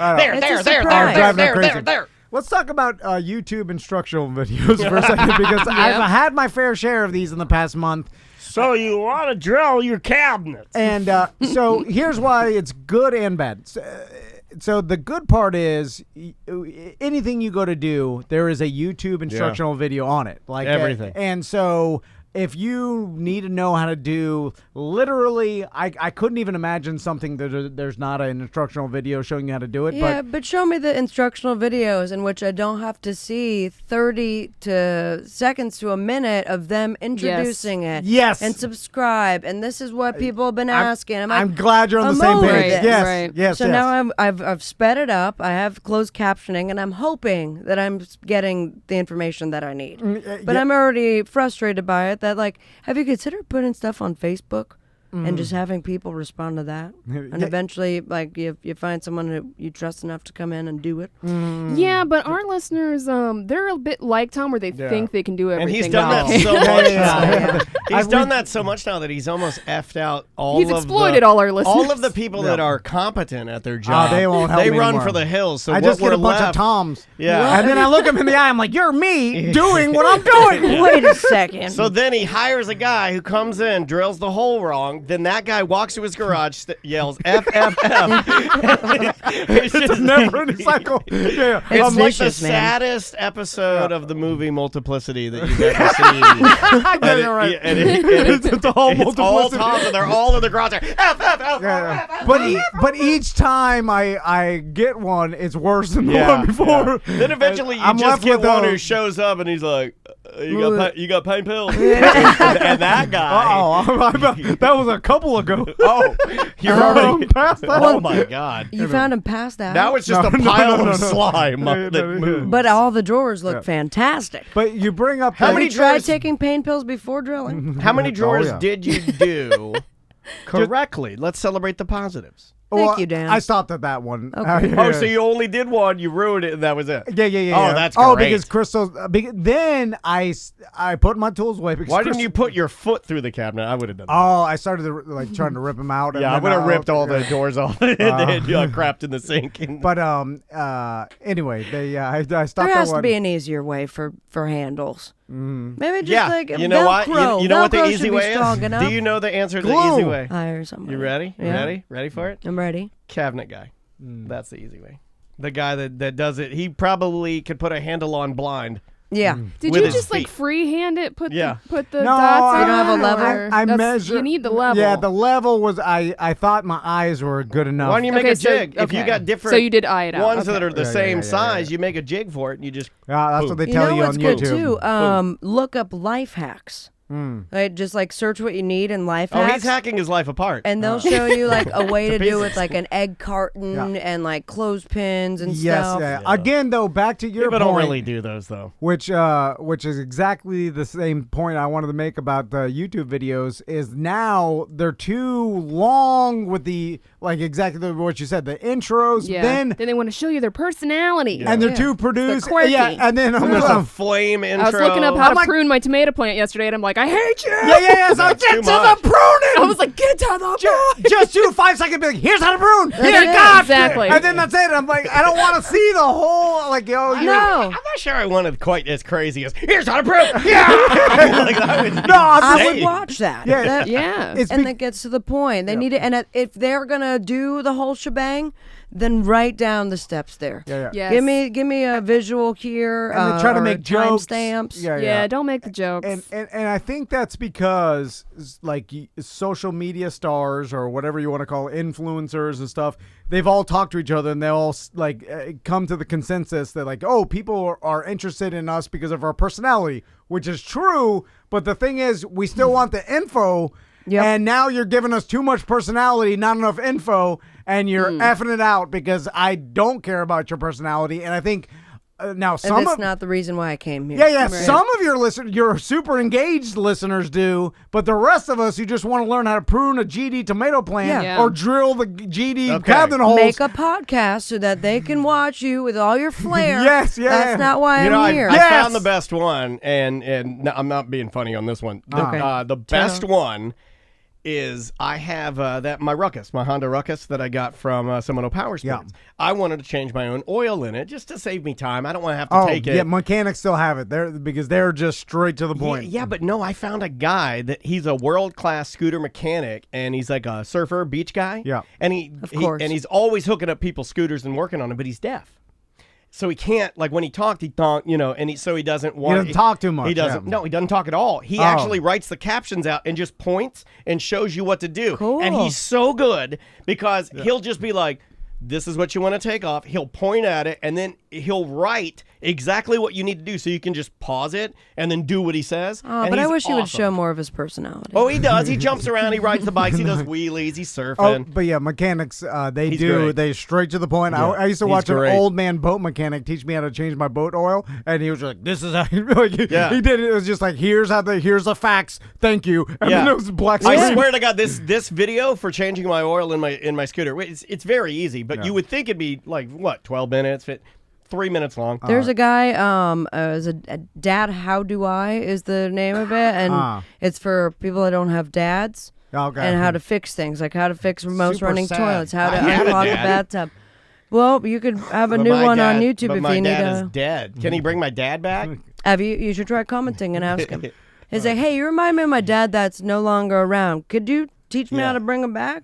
there. Let's talk about YouTube instructional videos for a second because I've had my fair share of these in the past month. So you want to drill your cabinets. And so here's why it's good and bad. So the good part is anything you go to do, there is a YouTube instructional video on it. Like everything. And so if you need to know how to do literally, I couldn't even imagine something that there's not an instructional video showing you how to do it. Yeah, but show me the instructional videos in which I don't have to see 30 seconds to a minute of them introducing it. Yes. And subscribe. And this is what people have been asking. I'm glad you're on the same over page. this. Yes, Right. yes, So yes. now I've sped it up. I have closed captioning, and I'm hoping that I'm getting the information that I need. But I'm already frustrated by it. That have you considered putting stuff on Facebook and just having people respond to that? And eventually, you find someone who you trust enough to come in and do it. Yeah, but our listeners, they're a bit like Tom, where they think they can do everything. And he's done that now. so much now. Yeah. He's done that so much now that he's almost effed out all He's of exploited the, all our listeners. all of the people that are competent at their job. they won't help They me run anymore. for the hills. So I what just get we're a bunch left, of Toms. Yeah. And then I look him in the eye. I'm like, you're me doing what I'm doing. Wait a second. So then he hires a guy who comes in, drills the hole wrong. Then that guy walks to his garage, yells F F F. It's just Never-ending cycle. Yeah. It's like the vicious, man. saddest episode of the movie Multiplicity that you've ever seen. Yeah, you're right. It's a whole all multiplicity. Toms, and they're all in the garage. F F F. Yeah. But each time I get one, it's worse than the Yeah, one before. Then eventually you I'm just left get with one a- who shows up and he's like, you got pain pills? And that guy. That was a couple ago. Oh, you're already past that. Oh my God. You found him past that. Now it's just a pile of slime that moves. But all the drawers look fantastic. But you bring up How that- many Have you tried drawers- taking pain pills before drilling? How many drawers yeah. did you do correctly? Let's celebrate the positives. Thank you, Dan. I stopped at that one. Okay. Oh, so you only did one, you ruined it, and that was it. Yeah. Oh, that's Oh, great. because Crystal. Then I put my tools away. Because Why didn't Crystal- you put your foot through the cabinet? I would have done that. Oh, I started trying to rip them out. Yeah, I and would then have ripped all the doors off and then crapped in the sink. But anyway, I stopped There at has to one. be an easier way for handles. Maybe just Yeah, like you know what? Velcro. You know what the Velcro easy should be way strong is? enough. Do you know the answer to Glue. the easy way? Hire somebody. You ready? Yeah. Ready for it? I'm ready. Cabinet guy. That's the easy way. The guy that does it, he probably could put a handle on blind. Yeah. Did with you his just feet. freehand it? Put Yeah. the No, dots. You don't have a level? I That's- measure. You need the level. Yeah, the level was. I thought my eyes were good enough. Why don't you make Okay, a so- jig? If you okay. got different So you did eye it out. ones Okay. that are the Yeah, same yeah, size, you make a jig for it and you just That's what they You tell know you what's on good YouTube. too? Look up life hacks. Right, just search what you need in life Oh, hacks. he's hacking his life apart. And they'll show you a way to do pieces. with an egg carton and clothespins and Yes. stuff. Yeah. Again, though, back to your People point. don't really do those though. Which is exactly the same point I wanted to make about the YouTube videos is now they're too long with the exactly what you said, the intros. Yeah. Then they want to show you their personality. and they're too produced. quirky. Yeah, and then I'm There's a like, flame intro. I was looking up how to like- prune my tomato plant yesterday, and I'm like, I hate you. yeah. So That's get too to much. the pruning. I was like, get to the point. Just do a 5-second be like, here's how to prune. Here, it. God. Exactly. And then that's it. I'm like, I don't want to see the whole No. I'm not sure I wanted quite as crazy as here's how to prove. Yeah. Like, that would be No, I'm I just would insane. watch that. Yeah. That- Yeah. It's and be- that gets to the point. They need it. And if they're going to do the whole shebang, then write down the steps there. Yeah. Yes. Give me a visual here. And they try to or make jokes. timestamps. Yeah, don't make the jokes. And I think that's because like social media stars or whatever you want to call influencers and stuff, they've all talked to each other and they all like come to the consensus that like, oh, people are interested in us because of our personality, which is true. But the thing is, we still want the info. Yep. And now you're giving us too much personality, not enough info, and you're effing it out because I don't care about your personality. And I think now some And that's of not the reason why I came here. yeah, some of your super engaged listeners do, but the rest of us who just want to learn how to prune a GD tomato plant Yeah. or drill the GD cabinet holes. Make a podcast so that they can watch you with all your flair. Yes, That's not why You I'm know, here. I Yes. found the best one, and no, I'm not being funny on this one. The best one is I have my Honda Ruckus that I got from Seminole Power Sports. Yeah. I wanted to change my own oil in it just to save me time. I don't want to have to take it. Yeah, mechanics still have it there because they're just straight to the point. Yeah, but no, I found a guy that he's a world-class scooter mechanic, and he's like a surfer, beach guy. Yeah. And Of course. he's always hooking up people's scooters and working on them, but he's deaf. So he can't, like when he talked, he so he doesn't want. He doesn't talk too much. He doesn't. yeah. No, he doesn't talk at all. He actually writes the captions out and just points and shows you what to do. Cool. And he's so good because he'll just be like, "This is what you want to take off." He'll point at it and then he'll write exactly what you need to do, so you can just pause it and then do what he says. Oh, And but I he's wish he would awesome. show more of his personality. Oh, he does. He jumps around. He rides the bikes. He does wheelies. He's Oh, surfing. but yeah, mechanics, He's great. they straight to the point. Yeah, I used to he's watch great. an old man boat mechanic teach me how to change my boat oil, and he was like, "This is how," like, Yeah. he did it. It was just like, here's the facts. Thank you. And then it was black I screen. swear to God, this video for changing my oil in my scooter, it's very easy. But you would think it'd be like what, 12 minutes, 3 minutes long. There's a guy, is a Dad How Do I is the name of it, and it's for people that don't have dads, Okay. and how to fix things, like how to fix remotes Super running sad. toilets, how to I had a unclog the dad. bathtub. Well, you could have a But new my one on dad- YouTube but if my you need dad is a. dead. Can he bring my dad back? You should try commenting and ask him. He's like, hey, you remind me of my dad that's no longer around. Could you teach me how to bring him back?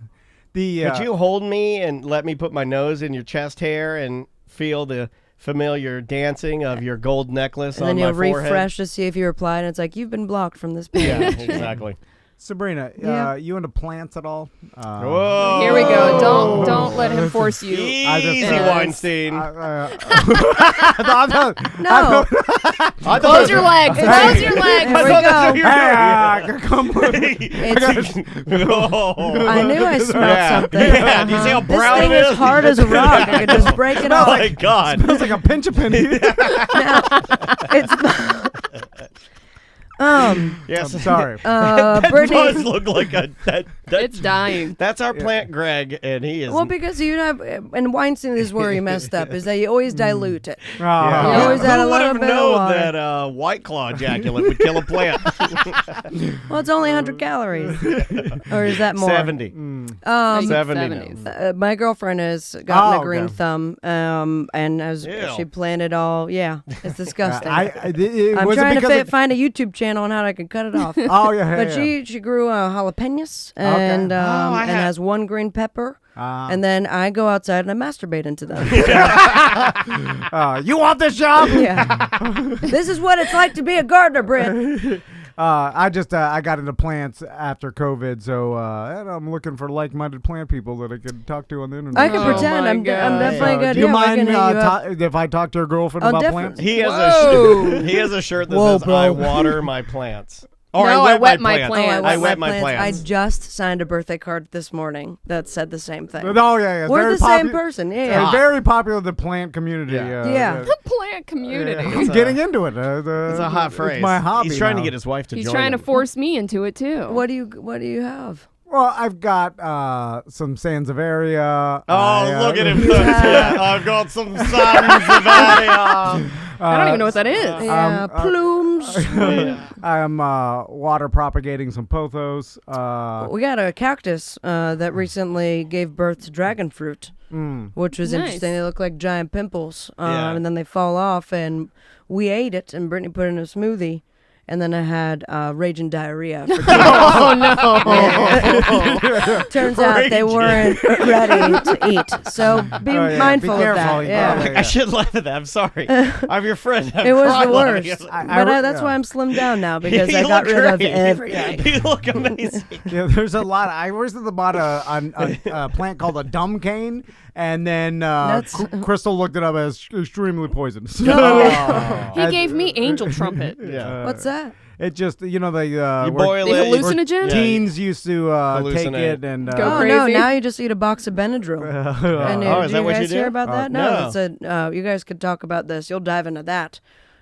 Could you hold me and let me put my nose in your chest hair and feel the familiar dancing of your gold necklace And on then my you'll forehead? refresh to see if you reply, and it's like, you've been blocked from this page. Yeah, exactly. Sabrina, Yeah. you into plants at all? Whoa. Here we go. Don't let him force you. Easy, into this. Weinstein. No. Close your legs. Close your legs. There we go. Come on. I knew I smelled Yeah. something. Yeah, do you see how This brown thing it is hard as a rock. I could just break it Oh off. my God. It's like a pinch a penny. Yes. I'm sorry. That Brittany. does look like It's dying. That's our plant, Greg, and he is. Well, because you have, and Weinstein is where he messed up, is that you always dilute it. Oh. You always add a Who would little have bit of known water. that White Claw ejaculate would kill a plant? Well, it's only 100 calories. Or is that more? 70. 70 now. My girlfriend has gotten Oh, a green okay. thumb, and as Ew. she planted all, it's disgusting. I'm I'm trying to find a YouTube channel on how I can cut it off. Oh yeah, But she grew jalapenos and has one green pepper. And then I go outside and I masturbate into them. you want this job? Yeah. This is what it's like to be a gardener, Britt. I got into plants after COVID, so and I'm looking for like-minded plant people that I could talk to on the internet. I can Oh pretend. my I'm God. definitely good. Do you Yeah, I mind can hit you up. if I talk to a girlfriend Oh, about definitely. plants? He has Whoa. he has a shirt that Whoa, says bro. "I water my plants." Or No, I wet my plants. I wet my plants. I just signed a birthday card this morning that said the same thing. Oh yeah, it's We're very the same popu- person. Yeah. It's very popular in the plant community. Yeah. The plant community. I'm getting into it. It's a hot phrase. It's my hobby. He's trying now. to get his wife to He's join trying him. to force me into it too. What do you have? Well, I've got some Sansevieria. Oh, look at him! Yeah, I've got some Sansevieria. I don't even know what that is. Yeah, plumes. I'm water propagating some pothos. We got a cactus that recently gave birth to dragon fruit, which was Nice. interesting. They look like giant pimples, Yeah. and then they fall off. And we ate it, and Brittany put it in a smoothie. and then I had raging diarrhea. For 2 days. Oh no! Turns out they weren't ready to eat. So be mindful of careful, that. Yeah. I should laugh at that. I'm sorry. I'm your friend. I'm It was crying the worst. laughing. That's why I'm slimmed down now, because I You got look rid of great. everything. You look amazing. Yeah, there's a lot. I recently bought a plant called a dumb cane, and then Crystal looked it up as extremely poisonous. He gave me angel trumpet. Yeah. What's that? It just, the You where boil The it. hallucinogen? Yeah. teens used to take Hallucinate. it and Go Oh crazy. no! Now you just eat a box of Benadryl. And Oh, is do that you what you guys do? hear about that? no. It's you guys could talk about this. You'll dive into that.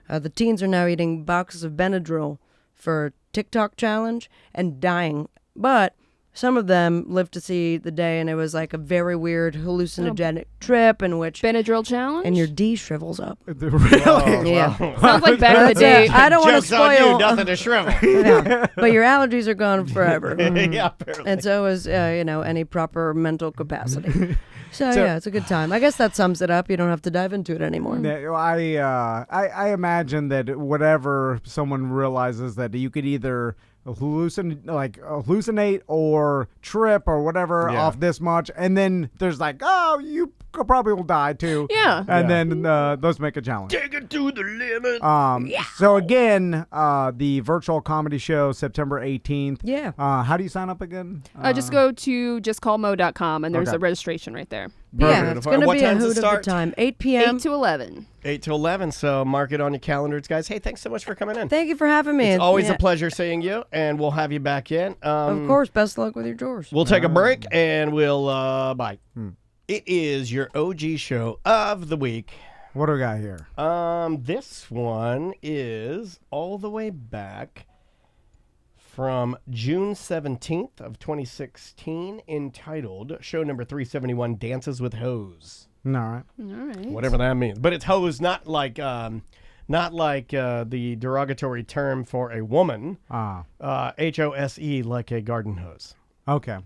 The teens are now eating boxes of Benadryl for TikTok challenge and dying, but some of them lived to see the day, and it was like a very weird hallucinogenic trip in which Benadryl challenge. and your D shrivels up. really. Yeah. Sounds like back in the That's day. it. I don't want to Joke's on you, spoil. nothing to shrivel. Yeah. But your allergies are gone forever. Yeah, apparently. And so is any proper mental capacity. So yeah, it's a good time. I guess that sums it up. You don't have to dive into it anymore. Yeah, I imagine that whatever someone realizes that you could either hallucinate or trip or whatever Yeah. off this much, and then there's like, oh, you probably will die too. Yeah. And then let's make a challenge. Take it to the limit. So again, the virtual comedy show September 18th. Yeah. How do you sign up again? Just go to justcallmo.com and there's Okay. a registration right there. Yeah, Perfect. it's going to What be a time's it hoot of a start? time. 8 p.m. 8 to 11. 8 to 11, so mark it on your calendars, guys. Hey, thanks so much for coming in. Thank you for having me. It's always Yeah. a pleasure seeing you, and we'll have you back in. Of course, best luck with your drawers. We'll take a break, and we'll bye. It is your OG show of the week. What do we got here? This one is all the way back from June 17th of 2016, entitled show number 371, Dances with Hoes. All right. All right. Whatever that means. But it's hose, not like the derogatory term for a woman. HOSE, like a garden hose. Okay.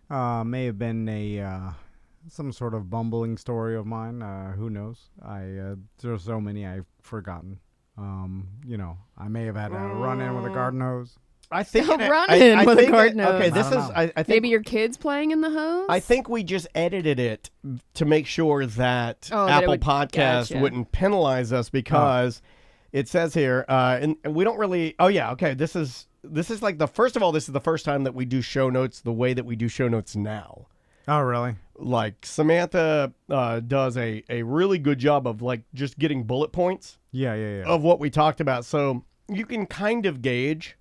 May have been a some sort of bumbling story of mine. Who knows? There's so many I've forgotten. I may have had a run-in with a garden hose. I think A run-in with a garden hose. Okay, this I don't is. know. I think Maybe your kids playing in the hose? I think we just edited it to make sure that Oh, that it Apple would- Podcast gotcha. wouldn't penalize us because it says here, and we don't really. Oh yeah, okay. This is like first of all, this is the first time that we do show notes the way that we do show notes now. Oh, really? Like Samantha does a really good job of like just getting bullet points Yeah. of what we talked about, so you can kind of gauge.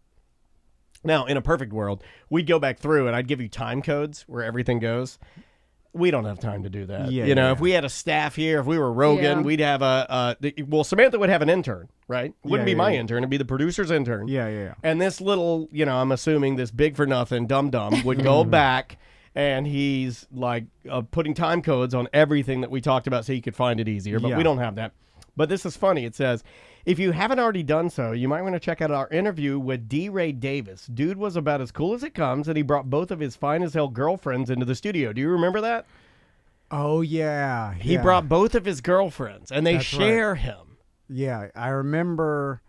Now, in a perfect world, we'd go back through and I'd give you time codes where everything goes. We don't have time to do that. Yeah, If we had a staff here, if we were Rogan, Yeah. we'd have Samantha would have an intern, right? Wouldn't be my yeah. intern, it'd be the producer's intern. Yeah. And this little, I'm assuming this big for nothing dum-dum would go back and he's like putting time codes on everything that we talked about so you could find it easier. But Yeah. we don't have that. But this is funny. It says, if you haven't already done so, you might want to check out our interview with D. Ray Davis. Dude was about as cool as it comes, and he brought both of his fine as hell girlfriends into the studio. Do you remember that? Oh, yeah. He brought both of his girlfriends, and they That's share him. Yeah, I remember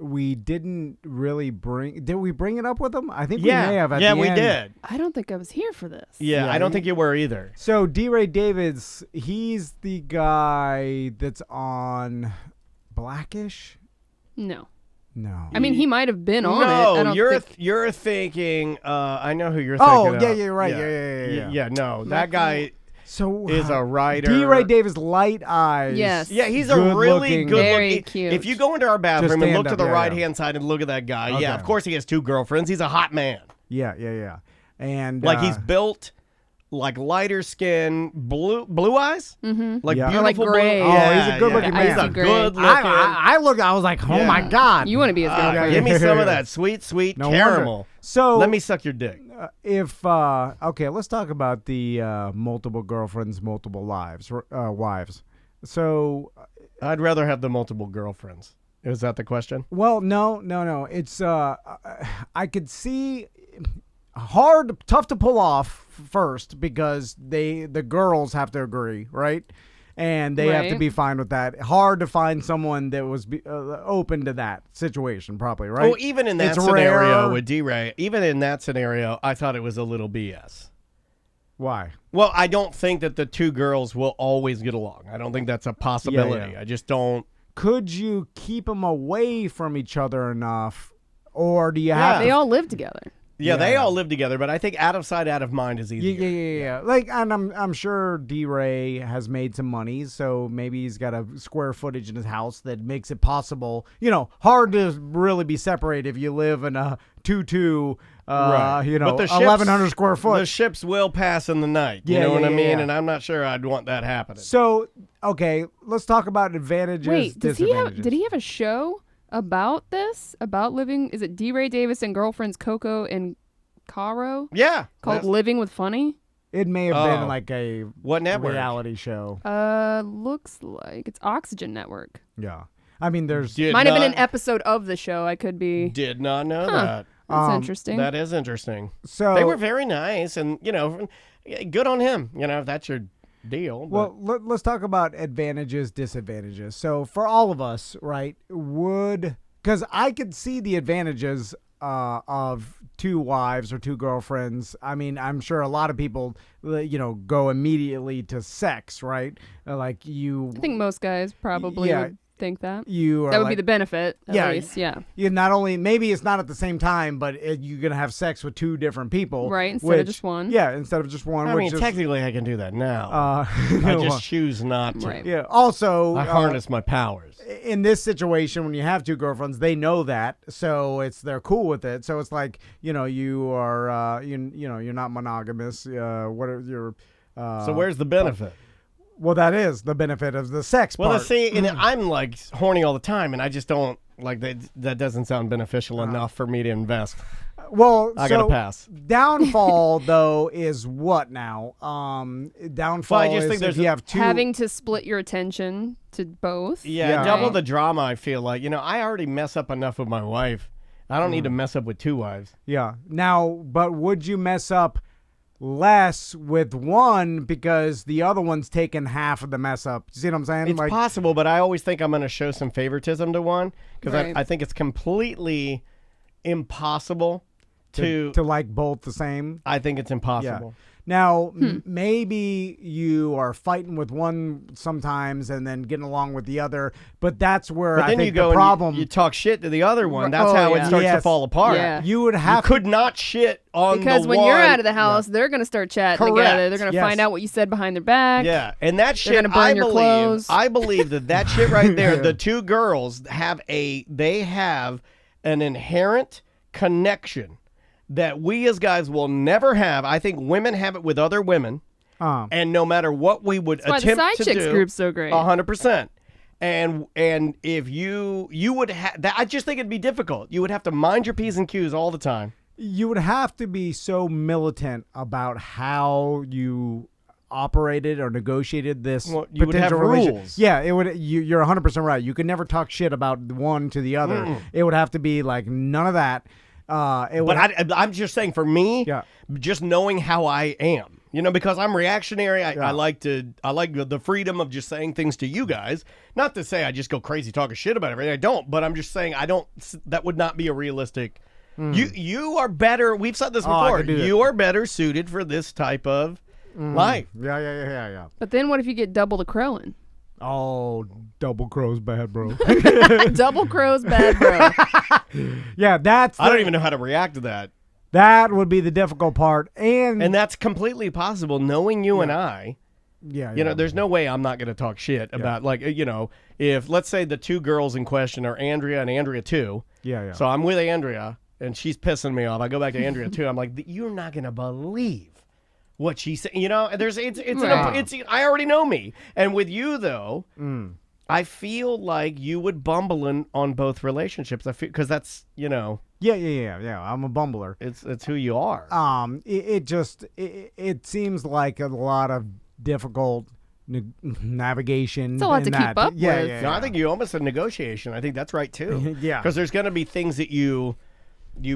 we didn't really did we bring it up with him? I think we may have at yeah, the we end. did. I don't think I was here for this. Yeah, Yeah, I don't think you were either. So D. Ray Davids, he's the guy that's on Blackish? No. No. I mean, he might have been on it. I No, don't you're think... you're thinking. I know who you're Oh, thinking. yeah, of. you're right. Yeah. Yeah, no, that guy So is a writer. D. Ray Davis, light eyes. Yes. Yeah, he's a Good really looking. good Very looking. cute. If you go into our bathroom and stand look to up, the yeah, right yeah. hand side and look at that guy, Okay. yeah, of course he has two girlfriends. He's a hot man. Yeah. And Like he's built like lighter skin, blue eyes, like Yeah. beautiful Or like gray. blue. Oh, he's a good-looking He's man. a Icy gray. good looking. I looked. I was like, oh Yeah. my god. You want to be his girlfriend. Give me some of that sweet No wonder. caramel. So Let me suck your dick. okay, let's talk about the multiple girlfriends, multiple wives. So, I'd rather have the multiple girlfriends. Is that the question? well, no. It's I could see tough to pull off first because the girls have to agree, right? and they have to Right. be fine with that. Hard to find someone that was open to that situation, probably, right? Oh, even in that It's scenario rare. with D-Ray, even in that scenario, I thought it was a little BS. Why? Well, I don't think that the two girls will always get along. I don't think that's a possibility. yeah. I just don't. Could you keep them away from each other enough, or do you have They to all live together. Yeah, Yeah. they all live together, but I think out of sight, out of mind is easier. Yeah. Like, and I'm sure D-Ray has made some money, so maybe he's got a square footage in his house that makes it possible. Hard to really be separated if you live in a 2-2, Right. But the ships- 1,100 square foot. The ships will pass in the night. You Yeah, know what I yeah, mean? yeah. And I'm not sure I'd want that happening. So, okay, let's talk about advantages. Wait, did disadvantages. he have a show about this? About living? Is it D. Ray Davis and girlfriends Coco and Caro? Yeah. Called that's- Living with Funny? It may have been Oh. like a What network? reality show. Looks like it's Oxygen Network. Yeah. I mean, there's Did Might have been not- an episode of the show. I could be. Did not know Huh. that. That's interesting. That is interesting. so They were very nice, and good on him. If that's your deal. But Well, let's talk about advantages, disadvantages. So for all of us, right, because I could see the advantages of two wives or two girlfriends. I mean, I'm sure a lot of people, go immediately to sex, right? Like you, I think most guys probably Yeah. would think that. you are That would like, be the benefit, at Yeah, least. Yeah. you not only maybe it's not at the same time, but you're gonna have sex with two different people, Right, instead of which- just one. Yeah, instead of just one. I which mean, is, technically, I can do that now. I I just choose not to. Right. yeah. Also, I harness my powers. in this situation, when you have two girlfriends, they know that, so they're cool with it. So it's like you are you're not monogamous. What are your So where's the benefit? well, that is the benefit of the sex Well, part. see, and I'm like horny all the time, and I just don't like that. That doesn't sound beneficial enough for me to invest. Well, I so gotta pass. Downfall though is what now? Downfall Well, I just is think if there's you have two. Having to split your attention to both. Yeah, Yeah. double Right. the drama. I feel like I already mess up enough with my wife. I don't need to mess up with two wives. Yeah. Now, but would you mess up less with one because the other one's taking half of the mess up? You see what I'm saying? It's possible, but I always think I'm going to show some favoritism to one because Right. I think it's completely impossible to. to like both the same. I think it's impossible. Now, maybe you are fighting with one sometimes and then getting along with the other, but that's where But I then think you go the and problem. you talk shit to the other one. That's Oh, how yeah. it starts to Yes. fall apart. Yeah. you would You have could not shit on Because the when one. you're out of the house, they're going to start chatting Correct. together. They're going to Yes. find out what you said behind their back. Yeah, and that shit, gonna burn I your believe, clothes. I believe that shit right there, the two girls have an inherent connection that we as guys will never have. I think women have it with other women, and no matter what we would That's why the attempt side to chicks do, group's so great. 100%. And if you would have that, I just think it'd be difficult. You would have to mind your P's and Q's all the time. you would have to be so militant about how you operated or negotiated this Well, you would potential have relation. rules. Yeah, it would. You're 100% right. You could never talk shit about one to the other. It would have to be like none of that. It would. But I'm just saying, for me, Yeah. just knowing how I am, because I'm reactionary. I like the freedom of just saying things to you guys. Not to say I just go crazy talking shit about everything. I don't. But I'm just saying I don't. That would not be a realistic. You are better. We've said this I before. could do that. You are better suited for this type of life. Yeah. But then what if you get double the crowing? Oh, double crow's bad, bro. Double crow's bad, bro. Yeah, I don't even know how to react to that. That would be the difficult part, and that's completely possible. Knowing you and I. yeah, There's no way I'm not going to talk shit about, if, let's say, the two girls in question are Andrea and Andrea too. Yeah. So I'm with Andrea, and she's pissing me off. I go back to Andrea too. I'm like, you're not going to believe what she said. I already know me. And with you, though, I feel like you would bumble on both relationships. I feel, because that's, Yeah. I'm a bumbler. it's who you are. It seems like a lot of difficult navigation. It's a lot in to keep that. up yeah, with. Yeah, No, yeah. I think you almost said negotiation. I think that's right too. Yeah. Because there's going to be things that you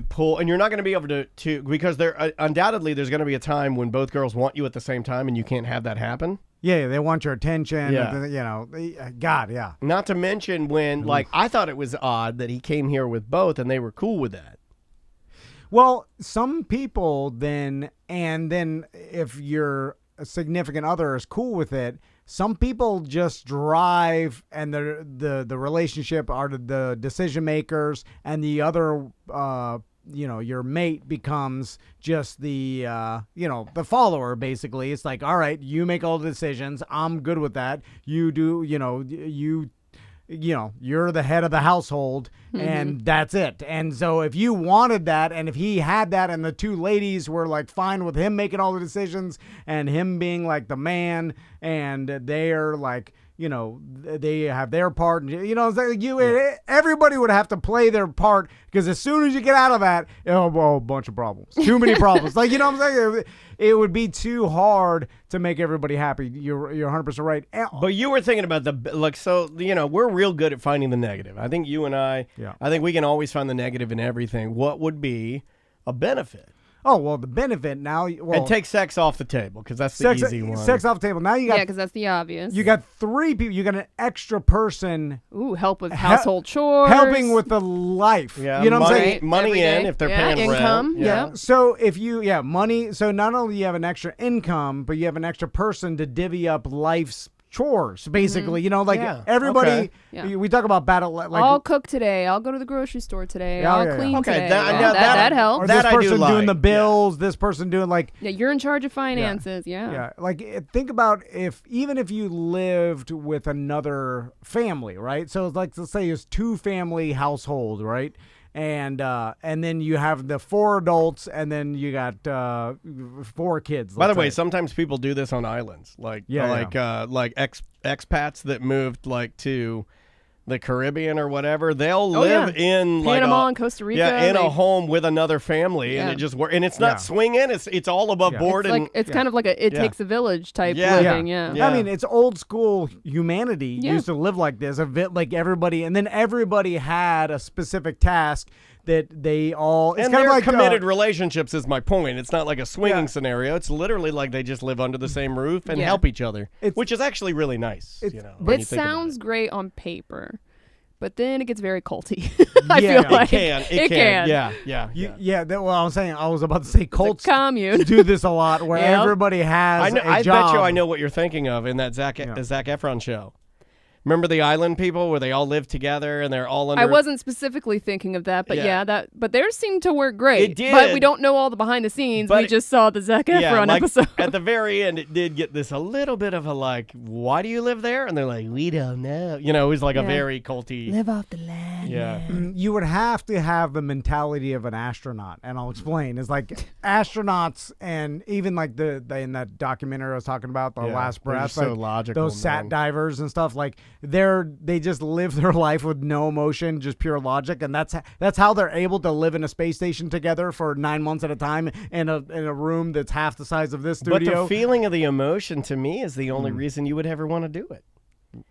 pull, and you're not going to be able to because there undoubtedly there's going to be a time when both girls want you at the same time, and you can't have that happen. Yeah, they want your attention. Yeah. You know, God, yeah. Not to mention when, like, I thought it was odd that he came here with both and they were cool with that. Well, some people then if your significant other is cool with it, some people just drive and the relationship are the decision makers, and the other your mate becomes just the the follower. Basically, it's like, all right, you make all the decisions, I'm good with that, you do, you're the head of the household, and that's it. And so if you wanted that, and if he had that, and the two ladies were like fine with him making all the decisions and him being like the man, and they're like, they have their part, and everybody would have to play their part, because as soon as you get out of that, a bunch of problems, too many problems. Like, what I'm saying? It would be too hard to make everybody happy. You're 100% right. But you were thinking about we're real good at finding the negative. I think you and I think we can always find the negative in everything. What would be a benefit? Oh, well, the benefit now... Well, and take sex off the table, because that's the easy one. Sex off the table. Now you got... Yeah, because that's the obvious. You got 3 people. You got an extra person... Ooh, help with household chores. Helping with the life. Yeah, you know what I'm saying? Money in if they're paying income, rent. yeah. So if you... Yeah, money... So not only you have an extra income, but you have an extra person to divvy up life's chores, basically. Everybody... Okay. We talk about battle... Like, I'll cook today. I'll go to the grocery store today. Yeah, I'll clean okay, today. that helps. Or That this I do person like. doing the bills, this person doing like... Yeah, you're in charge of finances. Yeah. Like, think about even if you lived with another family, right? So it's like, let's say it's 2-family household, right? And then you have the 4 adults, and then you got 4 kids. By the way, sometimes people do this on islands, like expats that moved like to the Caribbean or whatever. They'll live in Panama and Costa Rica. in a home with another family, and it just works. And it's not swinging; it's all above board. It's kind of like it takes a village type living. Yeah. I mean, it's old school humanity used to live like this. Like everybody, and then everybody had a specific task that they all... It's and kind they're of like committed relationships is my point. It's not like a swinging scenario. It's literally like they just live under the same roof and help each other, which is actually really nice. It sounds great on paper, but then it gets very culty. I feel like it can. Well, I was about to say cults commune do this a lot, where everybody has I a job. bet you I know what you're thinking of in that Zac Efron show. Remember the island people where they all live together and they're all under... I wasn't specifically thinking of that, but but theirs seemed to work great. It did. But we don't know all the behind the scenes. We just saw the Zac Efron episode. At the very end, it did get this a little bit of a like, why do you live there? And they're like, we don't know. It was like a very culty... Live off the land. Yeah. You would have to have the mentality of an astronaut, and I'll explain. It's like astronauts, and even like the in that documentary I was talking about, The Last Breath, so logical, those sat divers and stuff, like they just live their life with no emotion, just pure logic, and that's how they're able to live in a space station together for 9 months at a time in a room that's half the size of this studio. But the feeling of the emotion to me is the only reason you would ever want to do it.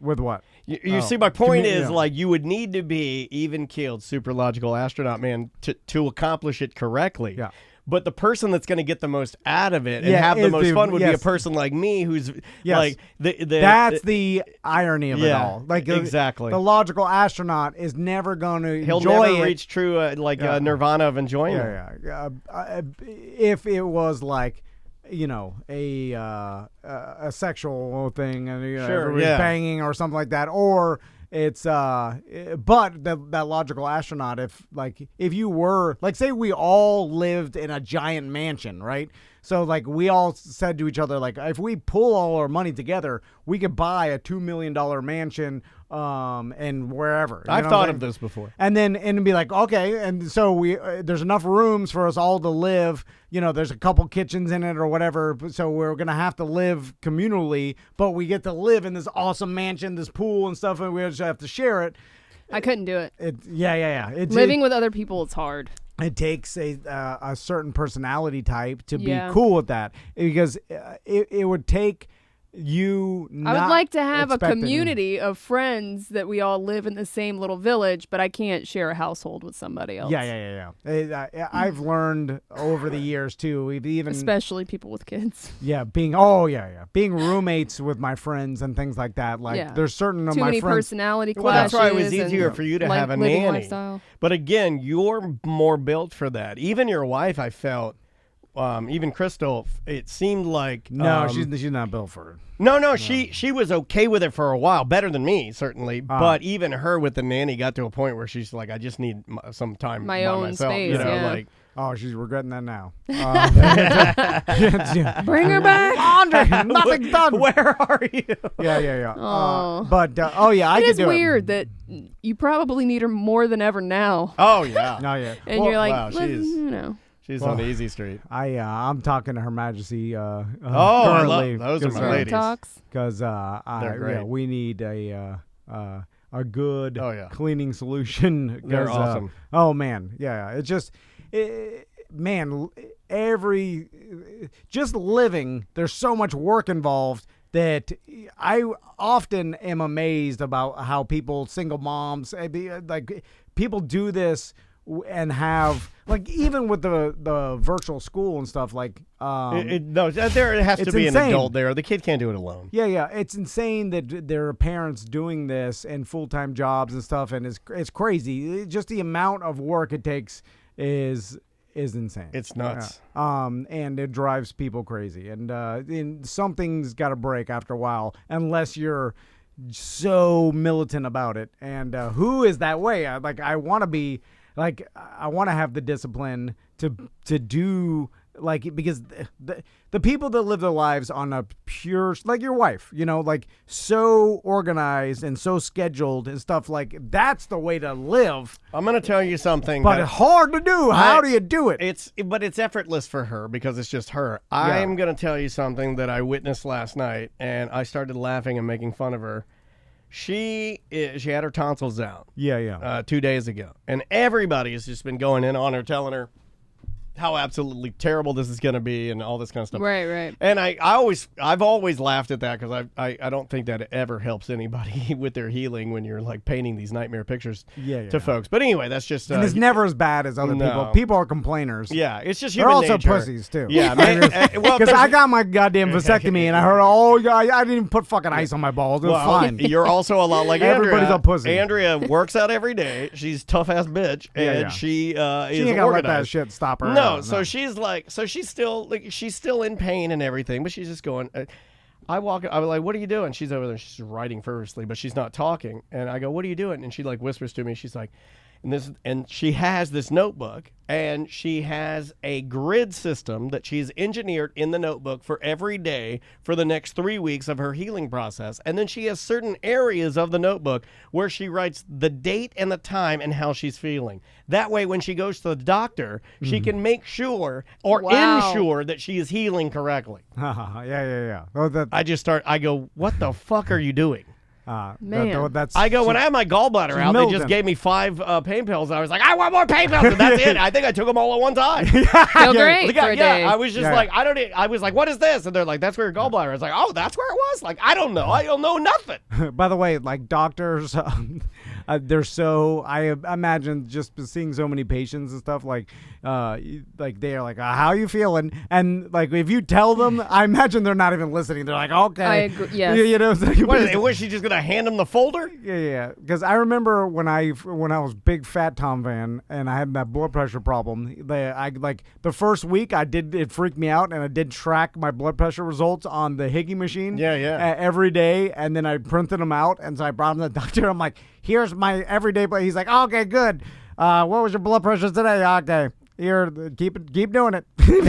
With what? You see, my point is like you would need to be even-keeled, super logical astronaut man to accomplish it correctly. Yeah. But the person that's going to get the most out of it and have the most fun would be a person like me who's like that's the irony of it all. Like exactly, the logical astronaut is never going to He'll enjoy never reach true nirvana of enjoyment. If it was like a sexual thing and everybody's banging or something like that, or it's but that logical astronaut, if you were like, say we all lived in a giant mansion, right? So like we all said to each other, like, if we pull all our money together, we could buy a $2 million mansion and wherever. I've thought of this before. And then be like, okay, and so we there's enough rooms for us all to live. There's a couple kitchens in it or whatever. So we're gonna have to live communally, but we get to live in this awesome mansion, this pool and stuff, and we just have to share it. I couldn't do it. Living with other people, it's hard. It takes a certain personality type to be cool with that, because it would take you I would like to have a expecting- community of friends that we all live in the same little village, but I can't share a household with somebody else. Yeah. I've learned over the years too, even Especially people with kids. being roommates with my friends and things like that. Like Yeah. there's certain of Too my many friends. personality Well, clashes. that's why it was and, easier for you to have a living nanny. lifestyle. But again, you're more built for that. Even your wife, I felt, even Crystal, it seemed like No, she's not built for it. No, she was okay with it for a while, better than me certainly. But even her with the nanny got to a point where she's like, I just need some time My by own myself. space, You know, yeah. like Oh, she's regretting that now. Bring her back. Andre, nothing's done. where are you? Yeah. Oh. I It could is do weird that you probably need her more than ever now. Oh yeah, No, yeah. And you're like, wow, she's- you know. she's on the easy street. I'm talking to Her Majesty. Oh, I love currently, those are my Girl ladies. talks. because They're great. we need a good Oh, yeah. cleaning solution. They're 'cause, awesome. Oh man, yeah. It's just, man, just living. There's so much work involved that I often am amazed about how people, single moms, like people do this and have like even with the virtual school and stuff like No, there has to it's be insane. an adult there. The kid can't do it alone. yeah, it's insane that there are parents doing this and full-time jobs and stuff, and it's crazy. Just the amount of work it takes is insane. It's nuts. And it drives people crazy, and something's got to break after a while, unless you're so militant about it. And who is that way? I want to be like, I want to have the discipline to do. Like, because the people that live their lives on a pure, like your wife, like so organized and so scheduled and stuff, like that's the way to live. I'm going to tell you something. But that- it's hard to do. How do you do it? But it's effortless for her because it's just her. Yeah. I'm going to tell you something that I witnessed last night, and I started laughing and making fun of her. She had her tonsils out Yeah. 2 days ago, and everybody has just been going in on her, telling her how absolutely terrible this is going to be and all this kind of stuff. Right. And I've always laughed at that because I don't think that it ever helps anybody with their healing when you're like painting these nightmare pictures Yeah. to folks. But anyway, that's just And it's never as bad as other people. No. People are complainers. yeah, it's just They're human also nature. pussies too. Yeah, well, Because I there's- got my goddamn vasectomy and I heard, I didn't even put fucking ice on my balls. It was fine. You're also a lot like Everybody's Andrea. a pussy. Andrea works out every day. She's a tough ass bitch, and Yeah. she is She ain't gonna organized. let that shit stop her. No, so she's still in pain and everything, but she's just going. I was like, "What are you doing?" She's over there. She's writing furiously, but she's not talking. And I go, "What are you doing?" And she like whispers to me. She's like, and she has this notebook, and she has a grid system that she's engineered in the notebook for every day for the next 3 weeks of her healing process. And then she has certain areas of the notebook where she writes the date and the time and how she's feeling. That way, when she goes to the doctor, she can make sure or Wow. ensure that she is healing correctly. yeah. Oh, I go, what the fuck are you doing? Man. That's. I go, when I had my gallbladder out, they militant. just gave me 5 pain pills. I was like, I want more pain pills. And that's it. I think I took them all at one time. Feel great for a day. I was just Yeah. like, I was like, what is this? And they're like, that's where your gallbladder. I was like, oh, that's where it was? Like, I don't know. I don't know nothing. By the way, like doctors, they're so. I imagine just seeing so many patients and stuff. Like they're like, how you feeling? And like if you tell them, I imagine they're not even listening. They're like, okay, I agree, yes. It's like, Was she just going to hand him the folder? Yeah. Because I remember when I was big fat Tom Van and I had that blood pressure problem. The first week it freaked me out, and I did track my blood pressure results on the Higgy machine. Yeah. Every day, and then I printed them out, and so I brought them to the doctor. I'm like, here's my everyday blood. He's like, okay, good. What was your blood pressure today? Okay. Here, keep doing it. He's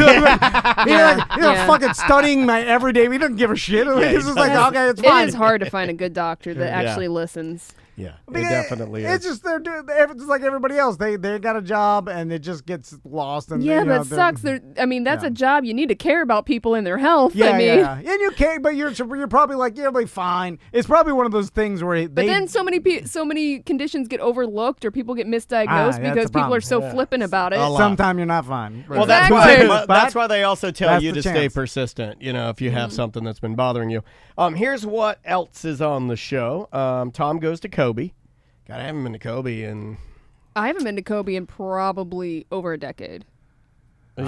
fucking studying my everyday. He doesn't give a shit. He's just like, okay, it's fine. It is hard to find a good doctor that actually listens. Yeah, it Because definitely it's is. just it's just like everybody else. They got a job and it just gets lost. And Yeah, you know, that sucks. I mean, that's yeah. a job. You need to care about people and their health. Yeah, I mean, yeah, and you can't. But you're probably like, yeah, they'll be fine. It's probably one of those things where but then so many conditions get overlooked or people get misdiagnosed that's the because people problem. are so flippant about it. A lot. Sometimes you're not fine. Well, Exactly. that's why they also tell That's you the to stay chance. persistent. You know, if you have something that's been bothering you. Here's what else is on the show. Tom goes to Kobe. God, I haven't been to Kobe in. I haven't been to Kobe in probably over a decade. Yeah,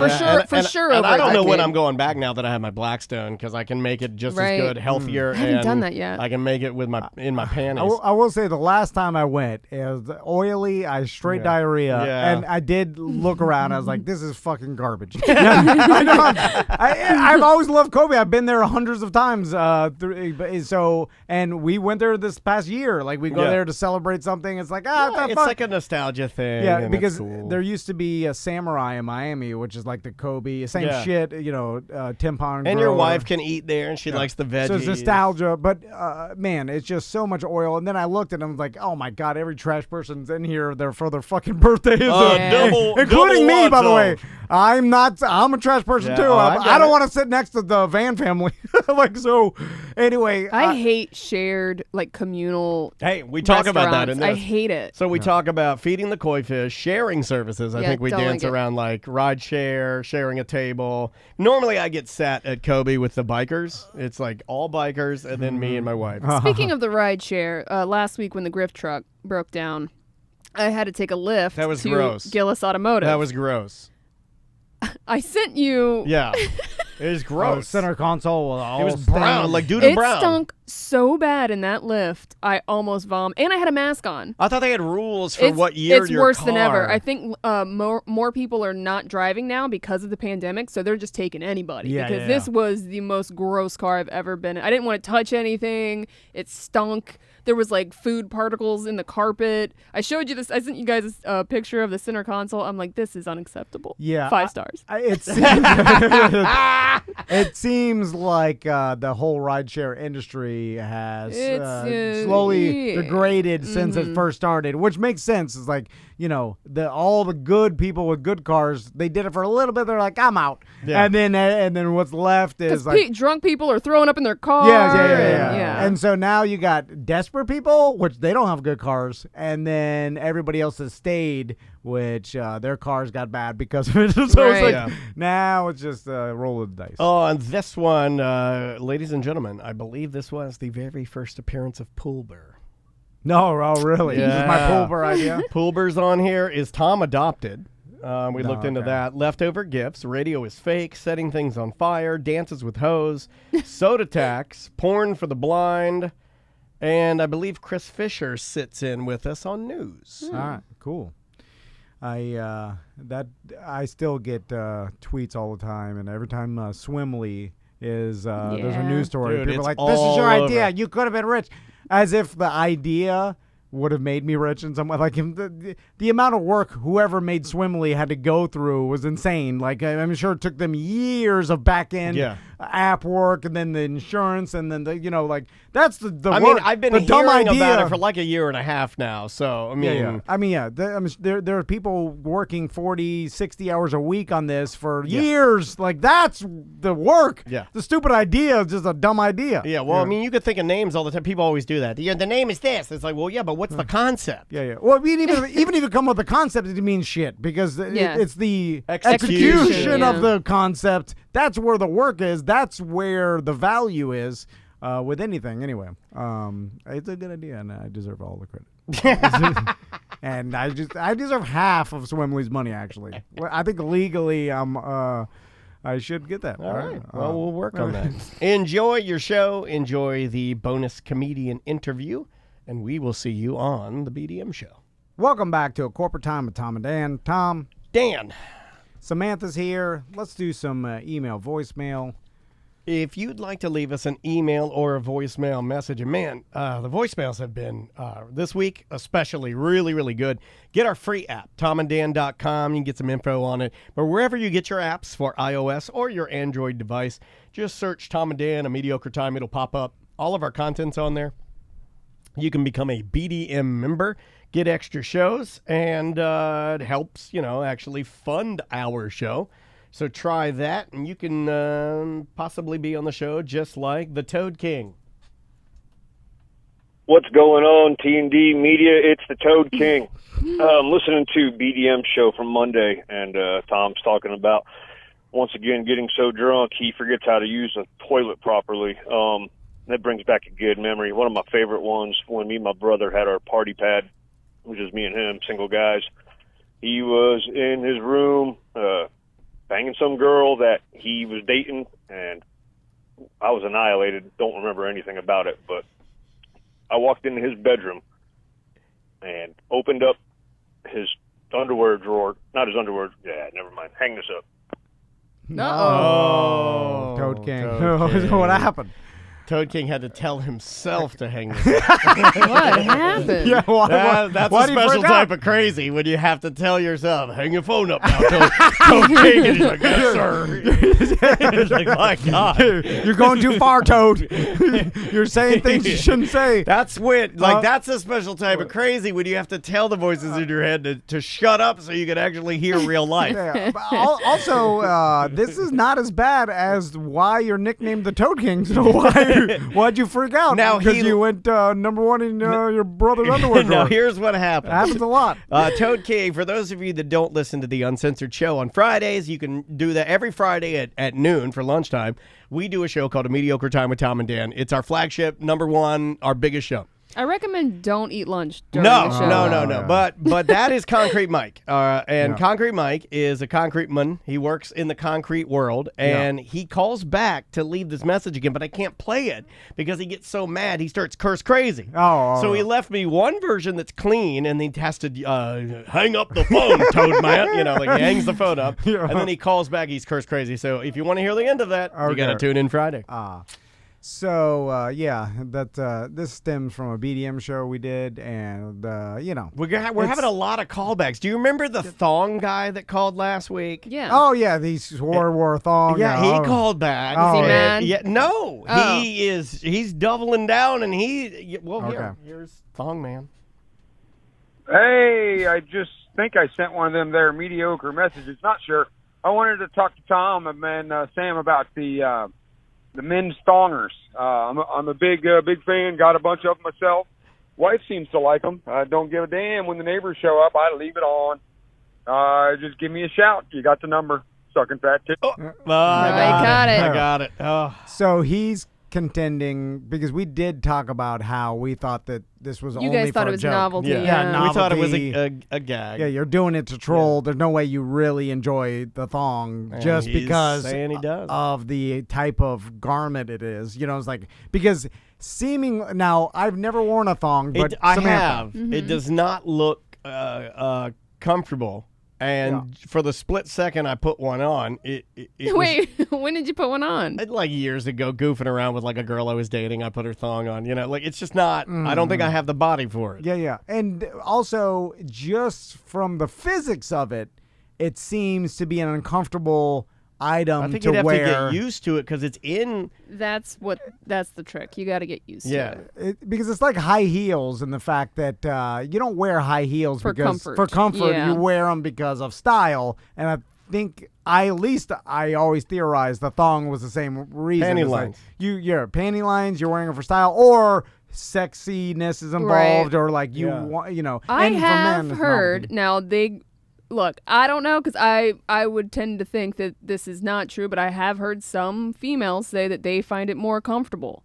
For sure. And over I don't a know when decade. I'm going back now that I have my Blackstone because I can make it just Right. as good, healthier. I haven't and done that yet. I can make it with in my panties. I will say the last time I went, it was oily. I straight diarrhea, Yeah. and I did look around. I was like, "This is fucking garbage." I know. I've always loved Kobe. I've been there hundreds of times. And we went there this past year. Like we go Yeah. there to celebrate something. It's like it's fun. like a nostalgia thing. Yeah, and because it's cool. there used to be a Samurai in Miami, which is like the Kobe, same Yeah. shit, Tim Pond. And your wife can eat there, and she likes the veggies. So it's nostalgia, but man, it's just so much oil. And then I looked and I was like, oh my god, every trash person's in here there for their fucking birthdays, including me, by the way. I'm a trash person Yeah, too. I've done I don't it. want to sit next to the Van family. Like so. Anyway, I hate shared like communal. Hey, we talk about that in restaurants. this. I hate it. So we talk about feeding the koi fish, sharing services. I Yeah, think we don't dance like it. around like ride share, sharing a table. Normally I get sat at Kobe with the bikers. It's like all bikers and then me and my wife. Speaking of the ride share, last week when the Griff truck broke down, I had to take a lift That was to gross. Gillis Automotive. That was gross. I sent you. Yeah. It was gross. center console was all It was stained. brown, like doodle It brown. stunk so bad in that lift. I almost vomited, and I had a mask on. I thought they had rules for what year It's your worse car. than ever. I think more people are not driving now because of the pandemic, so they're just taking anybody. Yeah, because yeah, this yeah. was the most gross car I've ever been in. I didn't want to touch anything. It stunk. There was like food particles in the carpet. I showed you this. I sent you guys a picture of the center console. I'm like, this is unacceptable. Yeah, 5 stars. It seems like the whole rideshare industry has It's, slowly yeah. degraded since it first started, which makes sense. It's like, all the good people with good cars, they did it for a little bit. They're like, I'm out. Yeah. And then what's left is Because like, drunk people are throwing up in their car. yeah. And so now you got desperate people, which they don't have good cars, and then everybody else has stayed, which their cars got bad because of it. So it's Right. like, Yeah. now it's just roll of the dice. Oh, and this one, ladies and gentlemen, I believe this was the very first appearance of Poolber. No, oh really? This is my Yeah. Pulver idea. Poolber's on here. Is Tom adopted? We looked into okay. that. Leftover gifts. Radio is fake. Setting things on fire. Dances with hose. Soda tax. Porn for the blind. And I believe Chris Fisher sits in with us on news. All right, cool. I still get tweets all the time, and every time Swimly is there's a Yeah. news story, Dude, people are it's like, "This is your all idea. over. You could have been rich," as if the idea would have made me rich in some way. Like the amount of work whoever made Swimly had to go through was insane. Like I'm sure it took them years of back end app work, and then the insurance, and then that's the I work. mean, I've been the dumb hearing idea. about it for like a year and a half now. So, I mean, there are people working 40, 60 hours a week on this for years. Like, that's the work. Yeah. The stupid idea is just a dumb idea. yeah, well, I mean, you could think of names all the time. People always do that. The name is this. It's like, well, yeah, but what's the concept? Yeah. Well, even if you come up with the concept, it means shit because it's the Execution. execution Yeah. of the concept. That's where the work is. That's where the value is with anything. Anyway, it's a good idea, and I deserve all the credit. And I deserve half of Swimley's money. Actually, well, I think legally I should get that. All right. Well, we'll work on that. Enjoy your show. Enjoy the bonus comedian interview. And we will see you on the BDM show. Welcome back to A Corporate Time with Tom and Dan. Tom, Dan, Samantha's here. Let's do some email, voicemail. if you'd like to leave us an email or a voicemail message, and man, the voicemails have been, this week especially, really, really good. Get our free app, tomanddan.com. You can get some info on it. But wherever you get your apps for iOS or your Android device, just search Tom and Dan, A Mediocre Time. It'll pop up. All of our content's on there. You can become a BDM member, get extra shows, and it helps, actually fund our show. So try that, and you can possibly be on the show just like the Toad King. What's going on, T&D Media? It's the Toad King. I'm listening to BDM show from Monday, and Tom's talking about, once again, getting so drunk he forgets how to use a toilet properly. That brings back a good memory. One of my favorite ones, when me and my brother had our party pad, which is me and him, single guys. He was in his room banging some girl that he was dating, and I was annihilated. Don't remember anything about it, but I walked into his bedroom and opened up his underwear drawer. Not his underwear. Yeah, never mind. Hang this up. Uh-oh. Toad King. Toad King. What happened? Toad King had to tell himself to hang this. What happened? Yeah, That's why a do you special freak type out? of crazy when you have to tell yourself, hang your phone up now, Toad King. And he's like, yes, sir. It's like, my God. You're going too far, Toad. You're saying things you shouldn't say. That's that's a special type of crazy when you have to tell the voices in your head to shut up so you can actually hear real life. Yeah. But also, this is not as bad as why you're nicknamed the Toad King. So why'd you freak out? Now because you went number one in your brother's underwear drawer. Now, here's what happened. It happens a lot. Toad King, for those of you that don't listen to the Uncensored Show on Fridays, you can do that every Friday at noon for lunchtime. We do a show called A Mediocre Time with Tom and Dan. It's our flagship, number one, our biggest show. I recommend don't eat lunch during No, the show. no. Yeah. But that is Concrete Mike. And Yeah. Concrete Mike is a concrete man. He works in the concrete world, and he calls back to leave this message again, but I can't play it because he gets so mad he starts curse crazy. So he left me one version that's clean, and he has to hang up the phone, Toad man. Like he hangs the phone up, Yeah. and then he calls back. He's curse crazy. So if you want to hear the end of that, you got to tune in Friday. So that this stems from a BDM show we did, and We're having a lot of callbacks. Do you remember the thong guy that called last week? Yeah. Oh yeah, the swore war thong. Yeah, he called back. Oh. Is he mad? Yeah, no, Oh. he's doubling down, and here's Thong Man. Hey, I just think I sent one of them there mediocre messages. Not sure. I wanted to talk to Tom and Sam about the men's thongers. I'm a big fan. Got a bunch of them myself. Wife seems to like them. I don't give a damn when the neighbors show up. I leave it on. Just give me a shout. You got the number. Sucking fat too. I got it. I got it. Oh. So he's contending because we did talk about how we thought that this was You only guys thought for it a was joke. novelty. Yeah, Yeah. We thought it was novelty. a gag. Yeah, you're doing it to troll. There's no way you really enjoy the thong And just he's because saying he does. of the type of garment it is. It's like because now I've never worn a thong, but I Samantha, have. Mm-hmm. It does not look comfortable. And for the split second I put one on, it was, Wait, when did you put one on? like years ago, goofing around with like a girl I was dating, I put her thong on. It's just not. I don't think I have the body for it. Yeah. And also, just from the physics of it, it seems to be an uncomfortable item I think to you'd have wear. to get used to it because it's in. That's the trick. You got to get used Yeah. to it. Because it's like high heels, and the fact that you don't wear high heels For because comfort. for comfort. Yeah. You wear them because of style, and I think I always theorized the thong was the same reason. Panty It's like, lines. you're panty lines. You're wearing them for style, or sexiness is involved, or like you want, I and for have men, it's heard. novelty. Now look. I don't know because I would tend to think that this is not true, but I have heard some females say that they find it more comfortable.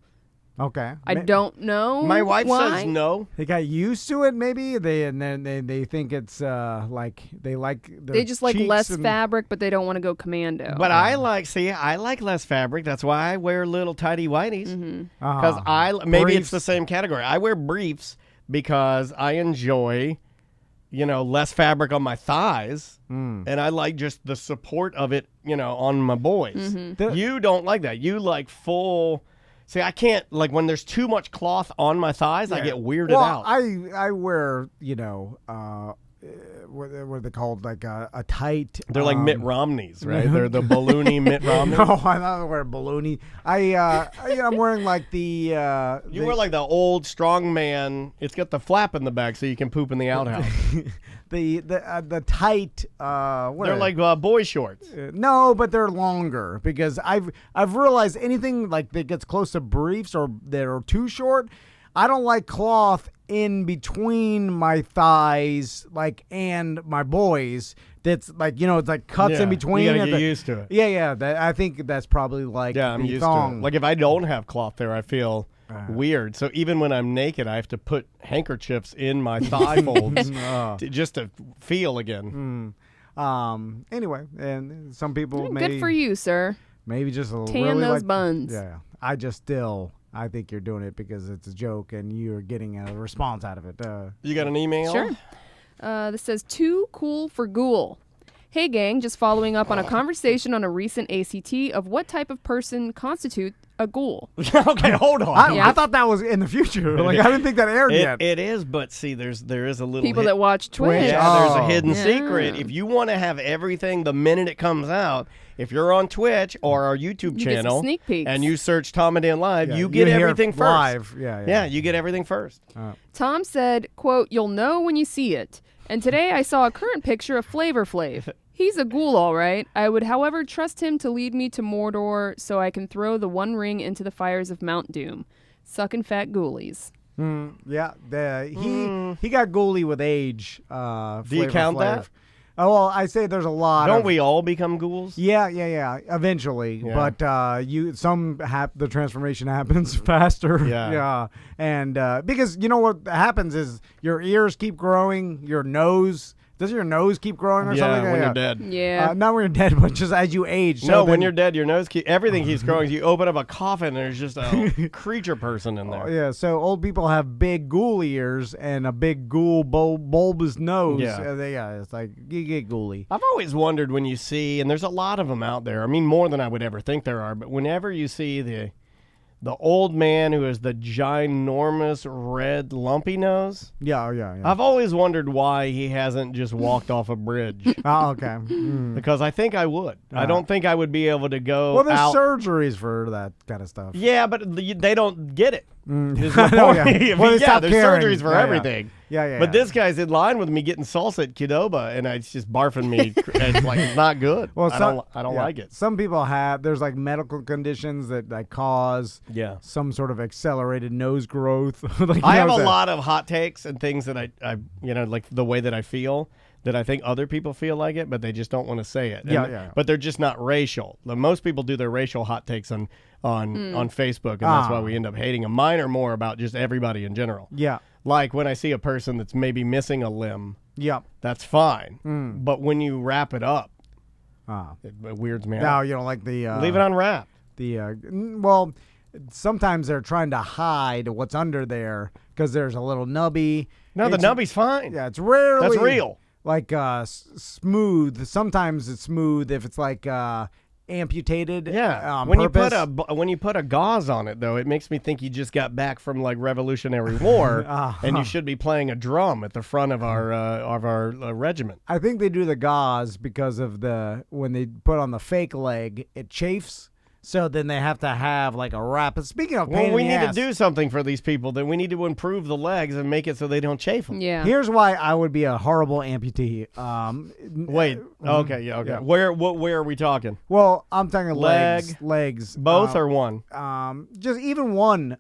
Okay, I don't know. My wife why. says no. They got used to it, maybe. They think it's like they like their They just like cheeks less and- fabric, but they don't want to go commando. But I like less fabric. That's why I wear little tidy whities. Mm-hmm. Because maybe it's Briefs. the same category. I wear briefs because I enjoy, less fabric on my thighs, and I like just the support of it, on my boys. Mm-hmm. You don't like that. You like full. See, I can't when there's too much cloth on my thighs. I get weirded well, out. I wear what are they called? Like a tight. They're like Mitt Romneys, right? They're the balloony Mitt Romney. No, I'm not wearing balloony. I'm wearing like the. You wear like the old strong man. It's got the flap in the back so you can poop in the outhouse. the tight. They're like boy shorts. No, but they're longer because I've realized anything like that gets close to briefs or that are too short. I don't like cloth in between my thighs, like, and my boys. That's like, it's like cuts in between. You gotta get used to it. Yeah. I think that's probably like I'm the used thong. to it. Like if I don't have cloth there, I feel weird. So even when I'm naked, I have to put handkerchiefs in my thigh folds just to feel again. Anyway, and some people Good for you, sir. maybe just a little Tan really those like, buns. Yeah, I think you're doing it because it's a joke and you're getting a response out of it. You got an email? Sure. This says, too cool for ghoul. Hey, gang, just following up on a conversation on a recent ACT of what type of person constitute a ghoul. Okay, hold on. I thought that was in the future. Like, I didn't think that aired yet. It is, but see, there is a little People that watch Twitch. Yeah, there's a Oh. hidden Yeah. secret. If you want to have everything the minute it comes out, if you're on Twitch or our YouTube You get some channel sneak peeks. and you search Tom and Dan Live, Yeah, you get hear everything it first. live. Yeah. You get everything first. Tom said, quote, you'll know when you see it. And today I saw a current picture of Flavor Flav. He's a ghoul, all right. I would, however, trust him to lead me to Mordor so I can throw the One Ring into the fires of Mount Doom. Sucking fat ghoulies. Yeah. He got ghouly with age. Do you count that? Oh, well, I say there's a lot. Don't we all become ghouls? Yeah. Eventually, Yeah. but the transformation happens faster. Yeah. And because you know what happens is your ears keep growing, your nose. Does your nose keep growing or something? when you're dead. Yeah. Not when you're dead, but just as you age. No, when you're dead, your nose everything keeps growing. You open up a coffin, and there's just a creature person in there. Yeah, so old people have big ghoul ears and a big ghoul bulbous nose. Yeah. It's like you get ghouly. I've always wondered when you see, and there's a lot of them out there. I mean, more than I would ever think there are. But whenever you see the old man who has the ginormous red lumpy nose, Yeah. I've always wondered why he hasn't just walked off a bridge. Oh, okay. Because I think I would. I don't think I would be able to go Well, there's out. surgeries for that kind of stuff. Yeah, but they don't get it. Is the I know, point. yeah. Well, they yeah, stopped there's caring. surgeries for Yeah. everything. Yeah. But this guy's in line with me getting salsa at Qdoba, and it's just barfing me. It's like it's not good. Well, I don't yeah. like it. Some people there's like medical conditions that cause some sort of accelerated nose growth. Like, I have a lot of hot takes and things that I like the way that I feel that I think other people feel like it, but they just don't want to say it. Yeah. But they're just not racial. Most people do their racial hot takes on Facebook, and that's why we end up hating them. Mine are more about just everybody in general. Yeah. Like when I see a person that's maybe missing a limb, Yeah. that's fine. But when you wrap it up, Ah. it weirds me No, out. you don't like the Leave it unwrapped. Well, sometimes they're trying to hide what's under there because there's a little nubby. No, the nubby's fine. Yeah, it's rarely That's real. Like smooth. Sometimes it's smooth if it's like amputated. Yeah, on when purpose. you put a gauze on it, though, it makes me think you just got back from like Revolutionary War, and you should be playing a drum at the front of our regiment. I think they do the gauze because of when they put on the fake leg, it chafes. So then they have to have like a wrap. And speaking of pain Well, we in the need ass, to do something for these people. Then we need to improve the legs and make it so they don't chafe them. Yeah. Here's why I would be a horrible amputee. Wait. Okay. Yeah. Okay. Yeah. Where are we talking? Well, I'm talking Leg, legs. Both or one? Just even one.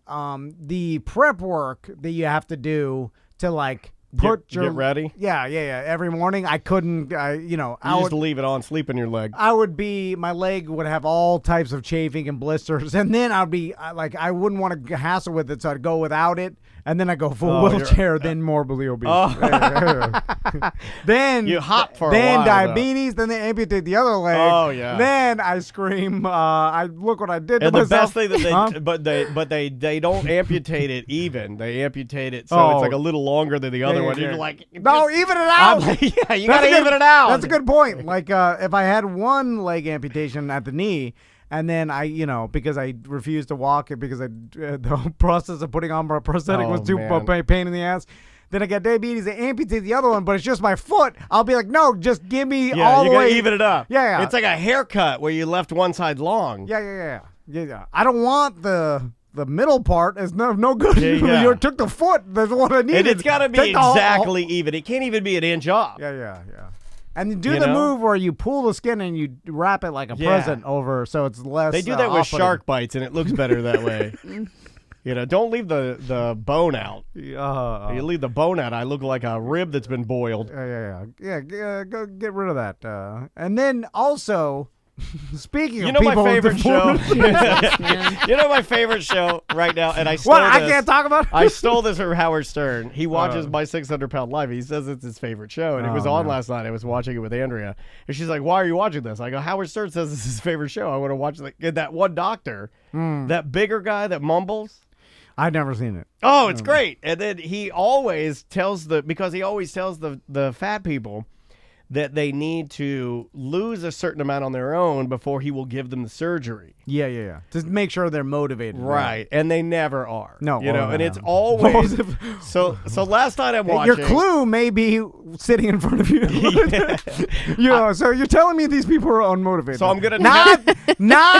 The prep work that you have to do to like Get ready. Yeah. Every morning I couldn't. You just leave it on, sleep in your leg. My leg would have all types of chafing and blisters, and then I'd be like, I wouldn't want to hassle with it, so I'd go without it, and then I go full wheelchair, then morbidly obese. Then You hop for a then while, diabetes, then they amputate the other leg. Oh, yeah. Then I scream, I look what I did to And the myself. best thing that they Huh? but they don't amputate it even. They amputate it so it's like a little longer than the other one. You're like, no, even it out. yeah, you That's gotta a good- even it out. That's a good point. Like if I had one leg amputation at the knee, and then because I refused to walk it because the process of putting on my prosthetic Oh, was too man. pain in the ass. then I get diabetes, they amputate the other one, but it's just my foot. I'll be like, no, just give me Yeah, all you the gotta way. even it up. Yeah. It's like a haircut where you left one side long. Yeah. I don't want the middle part. It's no good. Yeah. You took the foot. That's what I needed. And it's got to be Take the whole- exactly even. It can't even be an inch off. Yeah. And you do You the know? move where you pull the skin and you wrap it like a Yeah. present over, so it's less. They do that with off-putting. shark bites, and it looks better that way. Don't leave the bone out. You leave the bone out, I look like a rib that's been boiled. Yeah. Go get rid of that. And then also, speaking of My people with favorite show? deformities- My favorite show right now, and I stole What? I this. can't talk about. I stole this from Howard Stern. He watches My 600-Pound Life. He says it's his favorite show, and it was on last night. I was watching it with Andrea, and she's like, "Why are you watching this?" I go, "Howard Stern says it's his favorite show. I want to watch that one doctor, that bigger guy that mumbles." I've never seen it. Oh, it's great. And then he always tells the fat people that they need to lose a certain amount on their own before he will give them the surgery. Yeah. Just make sure they're motivated. Right. And they never are. No. And it's always so last night I'm watching. Your clue may be sitting in front of you. So you're telling me these people are unmotivated. So I'm gonna not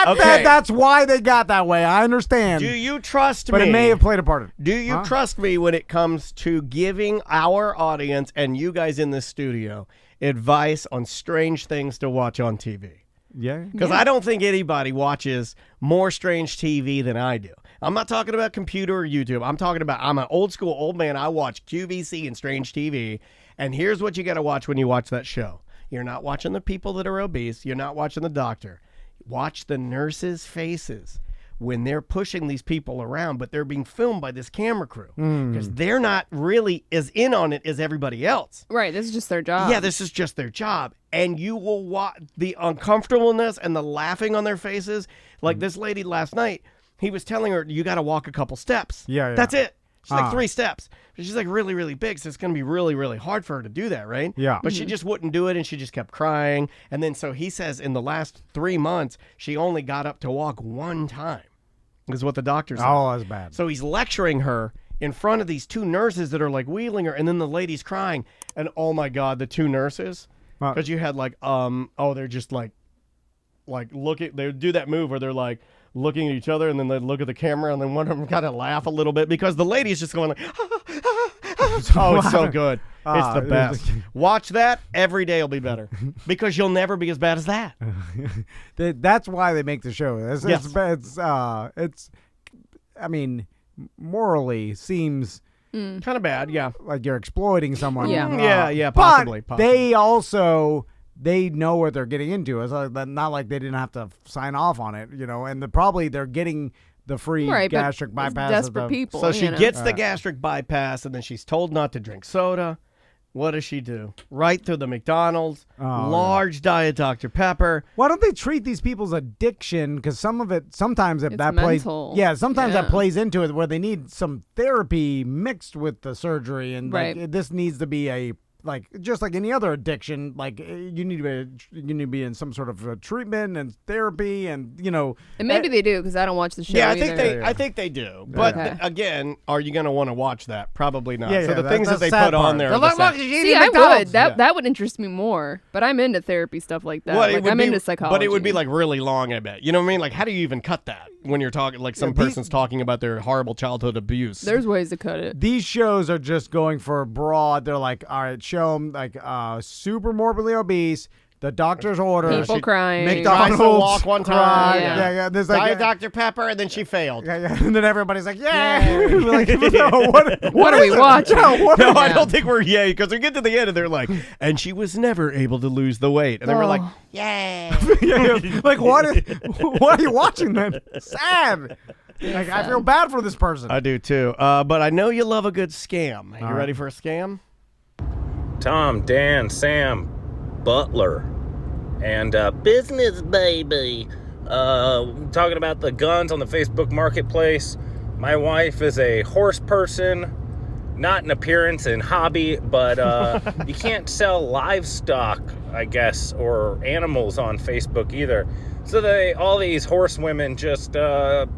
Okay. that that's why they got that way. I understand. Do you trust but me? it may have played a part. Do you trust me when it comes to giving our audience and you guys in this studio advice on strange things to watch on TV? Yeah. Because I don't think anybody watches more strange TV than I do. I'm not talking about computer or YouTube. I'm an old school old man. I watch QVC and strange TV. And here's what you got to watch when you watch that show. You're not watching the people that are obese. You're not watching the doctor. Watch the nurses' faces when they're pushing these people around, but they're being filmed by this camera crew because they're not really as in on it as everybody else. Right, this is just their job. Yeah, this is just their job. And you will watch the uncomfortableness and the laughing on their faces. Like this lady last night, he was telling her, you got to walk a couple steps. Yeah. That's it. She's like 3 steps. But she's like really, really big, so it's going to be really, really hard for her to do that, right? Yeah. But she just wouldn't do it, and she just kept crying. And then so he says in the last 3 months, she only got up to walk 1 time, is what the doctor said. Oh, that's bad. So he's lecturing her in front of these 2 nurses that are like wheeling her, and then the lady's crying. And oh my God, the 2 nurses, because you had like, they're just like looking, they do that move where they're like looking at each other, and then they look at the camera, and then one of them kind of laugh a little bit because the lady's just going like, oh, it's so good. It's the best. Watch that. Every day will be better because you'll never be as bad as that. That's why they make the show. It's I mean, morally seems kind of bad, yeah. like you're exploiting someone. Yeah. Possibly. But they know what they're getting into. It's not like they didn't have to sign off on it, and they're getting the free gastric bypass. Desperate people. So she gets the gastric bypass, and then she's told not to drink soda. What does she do? Right through the McDonald's, large Diet Dr. Pepper. Why don't they treat these people's addiction? Because sometimes It's that mental. plays. Yeah, sometimes that Yeah. plays into it where they need some therapy mixed with the surgery, and Right. this needs to be just like any other addiction. Like you need to be in some sort of treatment and therapy, and And maybe they do because I don't watch the show. Yeah, either. I think they do. But Okay. again, are you going to want to watch that? Probably not. Yeah, so yeah, the things that's that they the sad put on part. there. They're are the like, sad- look, you See, eat I McDonald's. would. That Yeah. that would interest me more. But I'm into therapy stuff like that. Well, it Like, would I'm be- into psychology. But it would be like really long, I bet. You know what I mean? Like, how do you even cut that when you're talking, like some person's talking about their horrible childhood abuse? There's ways to cut it. These shows are just going for broad. They're like, all right, show them like super morbidly obese. The doctor's orders. People crying. McDonald's. Tries to walk one time. cry. Yeah. Yeah. There's Diet like, Dr. Pepper, and then she failed. yeah. And then everybody's like, yeah. Like, what are we is it? watching? Yeah, what No, is I it? don't think we're yay, because we get to the end and they're like, and she was never able to lose the weight. And then we're like, Oh. yay. Yeah. Like, what are you watching then? Sad. Like, I feel bad for this person. I do too. But I know you love a good scam. You ready for a scam? Tom, Dan, Sam, Butler, and Business Baby. Talking about the guns on the Facebook Marketplace. My wife is a horse person, not in appearance and hobby, but you can't sell livestock, I guess, or animals on Facebook either. So all these horse women just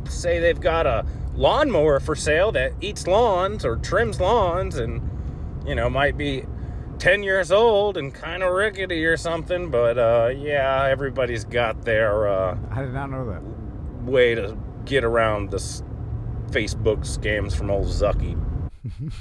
say they've got a lawnmower for sale that eats lawns or trims lawns, and might be 10 years old and kind of rickety or something, but yeah, everybody's got their I did not know that. way to get around the Facebook scams from old Zucky.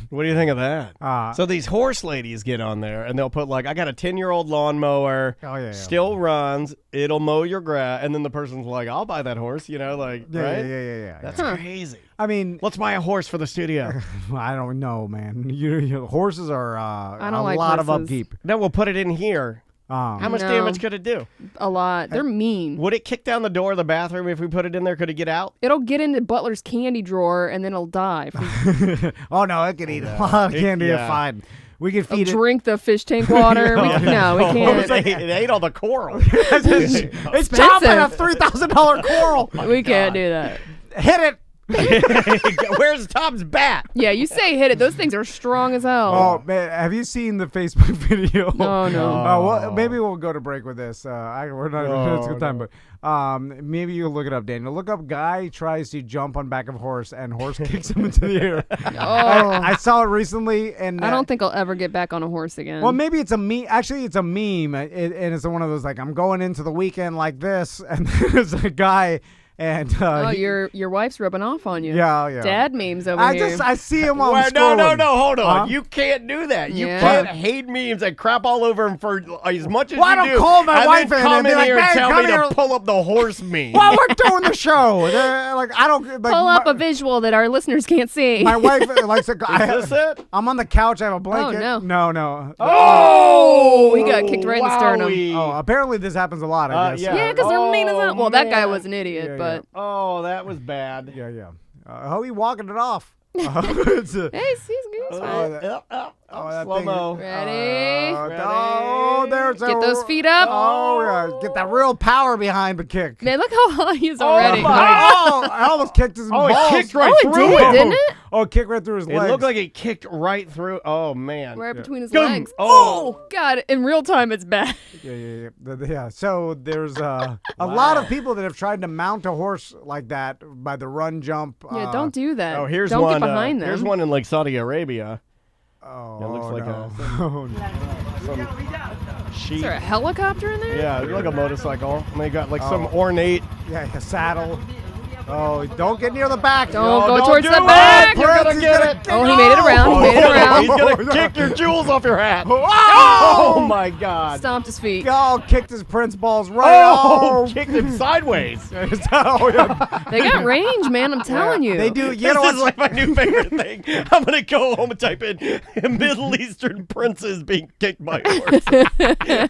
What do you think of that? Uh, So these horse ladies get on there and they'll put like, I got a 10-year-old lawnmower, still runs, it'll mow your grass, and then the person's like, I'll buy that horse, right? Yeah. That's crazy. I mean, Let's buy a horse for the studio. I don't know, man. Horses are I a don't like lot of horses. upkeep. Then we'll put it in here. How much No. damage could it do? A lot. They're mean. Would it kick down the door of the bathroom if we put it in there? Could it get out? It'll get into Butler's candy drawer and then it'll die. Oh no, it can eat a lot of candy. Yeah. Fine. We can It'll feed it. drink the fish tank water. No, we can't. It ate all the coral. It's chopping a $3,000 coral. We can't do that. Hit it. Where's Tom's bat? Yeah, you say hit it. Those things are strong as hell. Oh man, have you seen the Facebook video? Oh, no. Well, maybe we'll go to break with this. We're not. It's a good time, but maybe you look it up, Daniel. Look up guy tries to jump on back of horse and horse kicks him into the air. I saw it recently, and I don't think I'll ever get back on a horse again. Well, maybe it's a meme. Actually, it's a meme, and it's one of those like I'm going into the weekend like this, and there's a guy. And your wife's rubbing off on you. Yeah. Dad memes over here. I see him on No, scrolling. hold on. Huh? You can't do that. You Yeah. can't hate memes and crap all over them for as much as Well, I you don't do. call my and wife then in come and be in like, here and "Babe, tell come me here." to pull up the horse meme. Well, we're doing the show. Like I don't like, Pull up a visual that our listeners can't see. My wife likes to. Is this it? I'm on the couch. I have a blanket. no. Oh, We got kicked right in the sternum. wowie. Oh, apparently this happens a lot. I guess. Yeah, because they're mean as hell. Well, that guy man. was an idiot, Yeah, but Oh, that was bad. Yeah. How he walking it off? It's a- hey, he's good. It's fine. that Slow mo. thing- Ready? Oh, there's Get those feet up. Oh, yeah. Get that real power behind the kick. Man, look how high he is already. I almost kicked his balls. it kicked right Oh, it through did, him. didn't it? Oh, kick right through his It legs. looked like it kicked right through. Oh man. Right between his Boom. legs. Oh. God. In real time, it's bad. Yeah. So there's a lot of people that have tried to mount a horse like that by the run jump. Yeah, don't do that. Oh, here's don't one. get behind them. Here's one in like Saudi Arabia. Oh, It looks like no. some sheep. Is there a helicopter in there? Yeah, it's like a motorcycle. And they got like some ornate. Yeah, a saddle. Oh, don't get near the back. Don't No, go towards do the it. back. You're gonna He's get gonna it. Oh, he made it around. He made it around. He's gonna kick your jewels off your hat. Oh! Oh my God. Stomped his feet. Oh, kicked his Prince balls right. Oh, kicked him sideways. Oh, yeah. They got range, man. I'm telling you. They do. You This know is what's like my new favorite thing. I'm gonna go home and type in Middle Eastern princes being kicked by horses.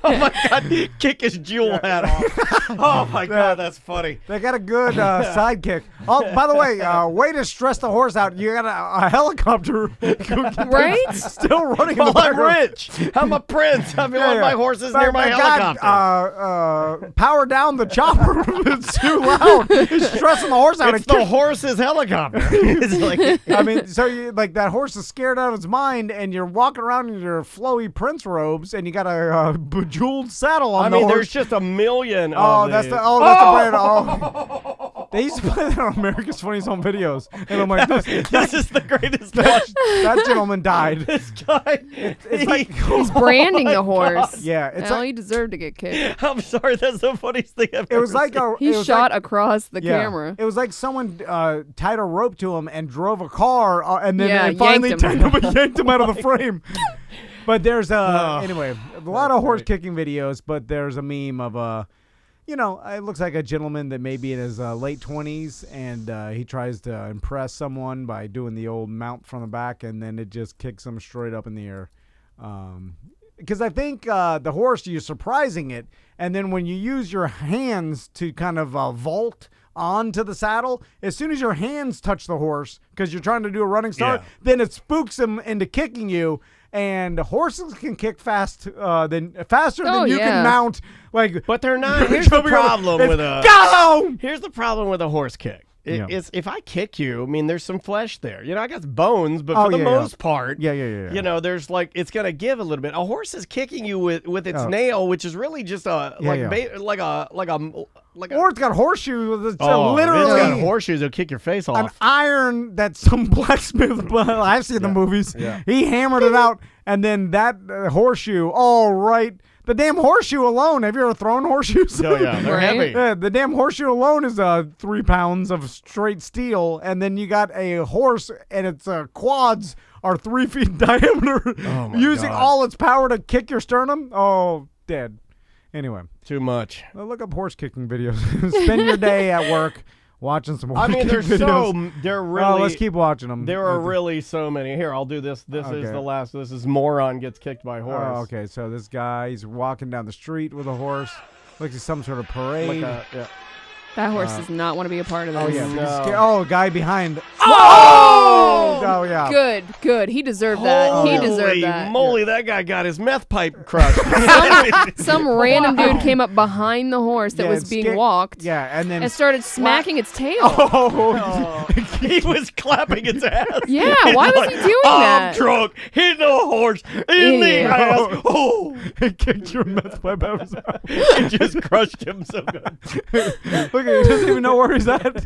Oh my God, kick his jewel hat off. Oh my God, that's funny. They got a good sidekick. Oh, by the way, way to stress the horse out. You got a helicopter. Right? Still running in the Well, I'm background. rich. I'm a prince. I want my horses near my God, helicopter. power down the chopper. It's too loud. It's stressing the horse out. It's the horse's helicopter. It's like, I mean, so you like that horse is scared out of its mind, and you're walking around in your flowy prince robes, and you got a bejeweled saddle on I the mean, horse. there's just a million. Oh, of that's these. the brand. Oh, they used to play that on America's Funniest Home Videos, and I'm like, This is the greatest one. that gentleman died. This guy. It's like, He's branding the horse. yeah, it's Well, like he deserved to get kicked. I'm sorry, that's the funniest thing I've it was ever like seen. a. He it was shot like, across the yeah, camera. It was like someone tied a rope to him and drove a car, and then Yeah, and finally yanked him. tied him and yanked him out of the frame. But there's anyway a lot of horse kicking videos, but there's a meme of it looks like a gentleman that may be in his late 20s, and he tries to impress someone by doing the old mount from the back, and then it just kicks him straight up in the air. Because I think the horse, you're surprising it, and then when you use your hands to kind of vault onto the saddle, as soon as your hands touch the horse, because you're trying to do a running start, then it spooks him into kicking you. And horses can kick faster than you can mount. Like, But they're not. Here's the problem with a. Go! Here's the problem with a horse kick. Yeah. It's if I kick you, I mean, there's some flesh there. I got bones, but for the most part, yeah. there's like it's gonna give a little bit. A horse is kicking you with its nail, which is really just a Or it's got horseshoes with literally literally got horseshoes that'll kick your face off. an iron that some blacksmith. I've seen the movies. Yeah. He hammered it out, and then that horseshoe. All right. The damn horseshoe alone. Have you ever thrown horseshoes? Oh yeah, they're Right? heavy. Yeah, the damn horseshoe alone is 3 pounds of straight steel, and then you got a horse, and its quads are 3 feet in diameter, using God. all its power to kick your sternum. Oh, dead. Anyway, Too much. look up horse kicking videos. Spend your day at work watching some horse I mean, kicking there's videos. they're really. Let's keep watching them. There are really so many. Here, I'll do this. This is Okay. the last. This is moron gets kicked by horse. Oh, okay, so this guy, he's walking down the street with a horse. Looks like some sort of parade. That horse does not want to be a part of this. Oh, yeah. No. Guy behind. Oh! Oh, yeah. Good. He deserved that. He deserved Holy that. moly, that guy got his meth pipe crushed. Some random dude came up behind the horse that Yeah, was and being walked Yeah, and then. and started smacking its tail. Oh, He was clapping its ass. Yeah, why was he doing I'm that? drunk. Hit the horse in the Idiot. ass. Oh, he kicked your meth pipe out of his mouth. it just crushed him so good. Look, he doesn't even know where he's at.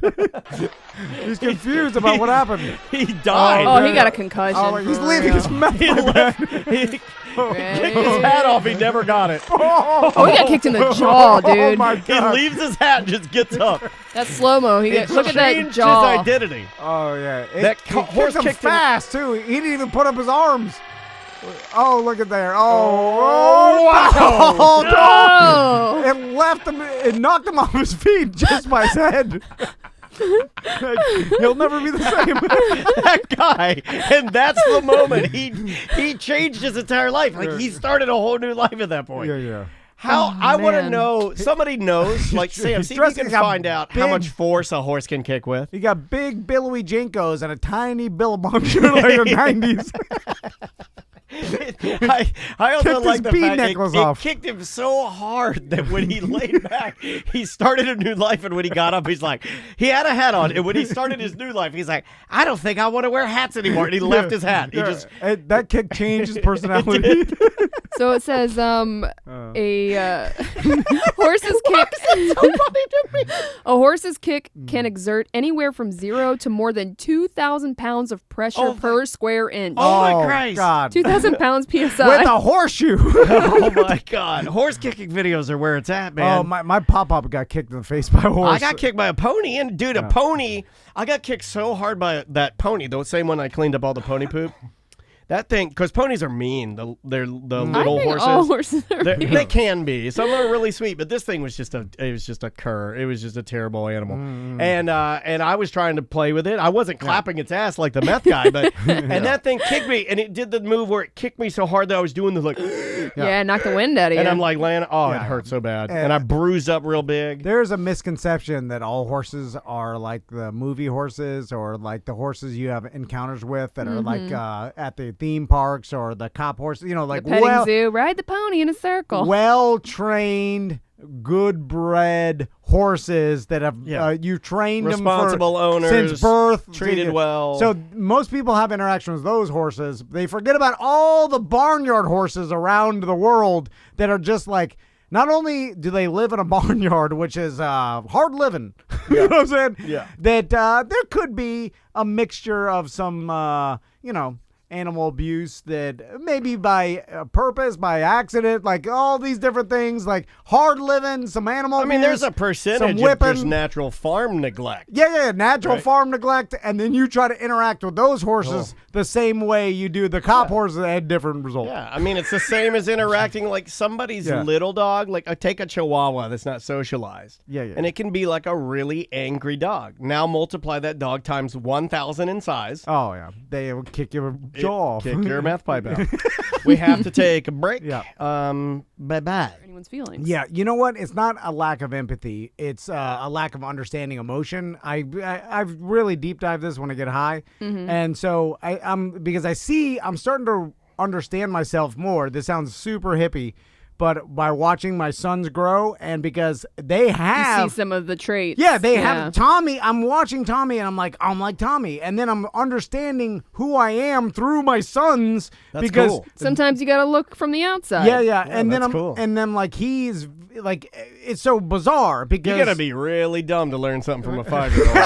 He's confused about what happened. He died. Oh, he got a concussion. Oh, he's for leaving real. his meth He pipe. left. He kicked his hat off. He never got it. Oh, he got kicked in the jaw, dude. Oh my He god. leaves his hat and just gets up. That's slow-mo. Look at that Changed jaw. his identity. Oh yeah. That He horse kicked him kicked him- fast too. He didn't even put up his arms. Oh, look at there. Oh, wow. Oh, Oh. no. It left him. It knocked him off his feet just by his head. He'll never be the same. That guy, and that's the moment he changed his entire life. Like he started a whole new life at that point. yeah. How Oh, I want to man. know. Somebody knows, like Sam. He's See if you can dressed like a find out how big- much force a horse can kick with. He got big billowy jinkos and a tiny billabong shirt like the 90s. I also Kicked like his the bead fact necklace it off. kicked him so hard that when he laid back, he started a new life. And when he got up, he's like, he had a hat on. And when he started his new life, he's like, I don't think I want to wear hats anymore. And he left his hat. He just That kick changed his personality. So it says a horse's kick. A horse's kick can exert anywhere from 0 to more than 2,000 pounds of pressure per square inch. Oh, my Christ. God. 2,000 pounds psi. With a horseshoe. oh my God. Horse kicking videos are where it's at, man. Oh, my pop-up got kicked in the face by a horse. I got kicked by a pony, and dude, a pony. I got kicked so hard by that pony, the same one I cleaned up all the pony poop. That thing, because ponies are mean. They're the I little think horses. all horses are mean. They can be. Some are really sweet, but this thing was just a cur. It was just a terrible animal. And I was trying to play with it. I wasn't clapping its ass like the meth guy, but and that thing kicked me, and it did the move where it kicked me so hard that I was doing the like, Yeah, knock the wind out of you. and I'm like laying. Oh, Yeah. it hurt so bad, And- and I bruised up real big. There's a misconception that all horses are like the movie horses or like the horses you have encounters with that are like at the theme parks or the cop horses, like the petting zoo, ride the pony in a circle. well-trained, good-bred horses that have you trained Responsible them owners, since birth, treated well. So most people have interaction with those horses. They forget about all the barnyard horses around the world that are just like. Not only do they live in a barnyard, which is hard living, you know what I'm saying? Yeah. That there could be a mixture of some, animal abuse that maybe by purpose, by accident, like all these different things, like hard living, some animal abuse. there's a some percentage of whipping. just natural farm neglect. Yeah, natural Right. farm neglect, and then you try to interact with those horses the same way you do the cop horses that had different results. Yeah, it's the same as interacting like somebody's little dog. Like take a Chihuahua that's not socialized. Yeah. And it can be like a really angry dog. Now multiply that dog times 1,000 in size. Oh, yeah. They will kick your jaw off. Kick your mouth pipe out. We have to take a break. Yeah. Bye-bye. Anyone's feelings. Yeah, you know what? It's not a lack of empathy. It's a lack of understanding emotion. I've really deep dived this when I get high, and so I'm starting to understand myself more. This sounds super hippie, but by watching my sons grow, and because they have You see some of the traits. yeah, they have Tommy. I'm watching Tommy, and I'm like Tommy, and then I'm understanding who I am through my sons. That's because cool. Sometimes you gotta look from the outside. yeah, and then that's cool. and then like he's like it's so bizarre because You gotta be really dumb to learn something from a 5-year-old.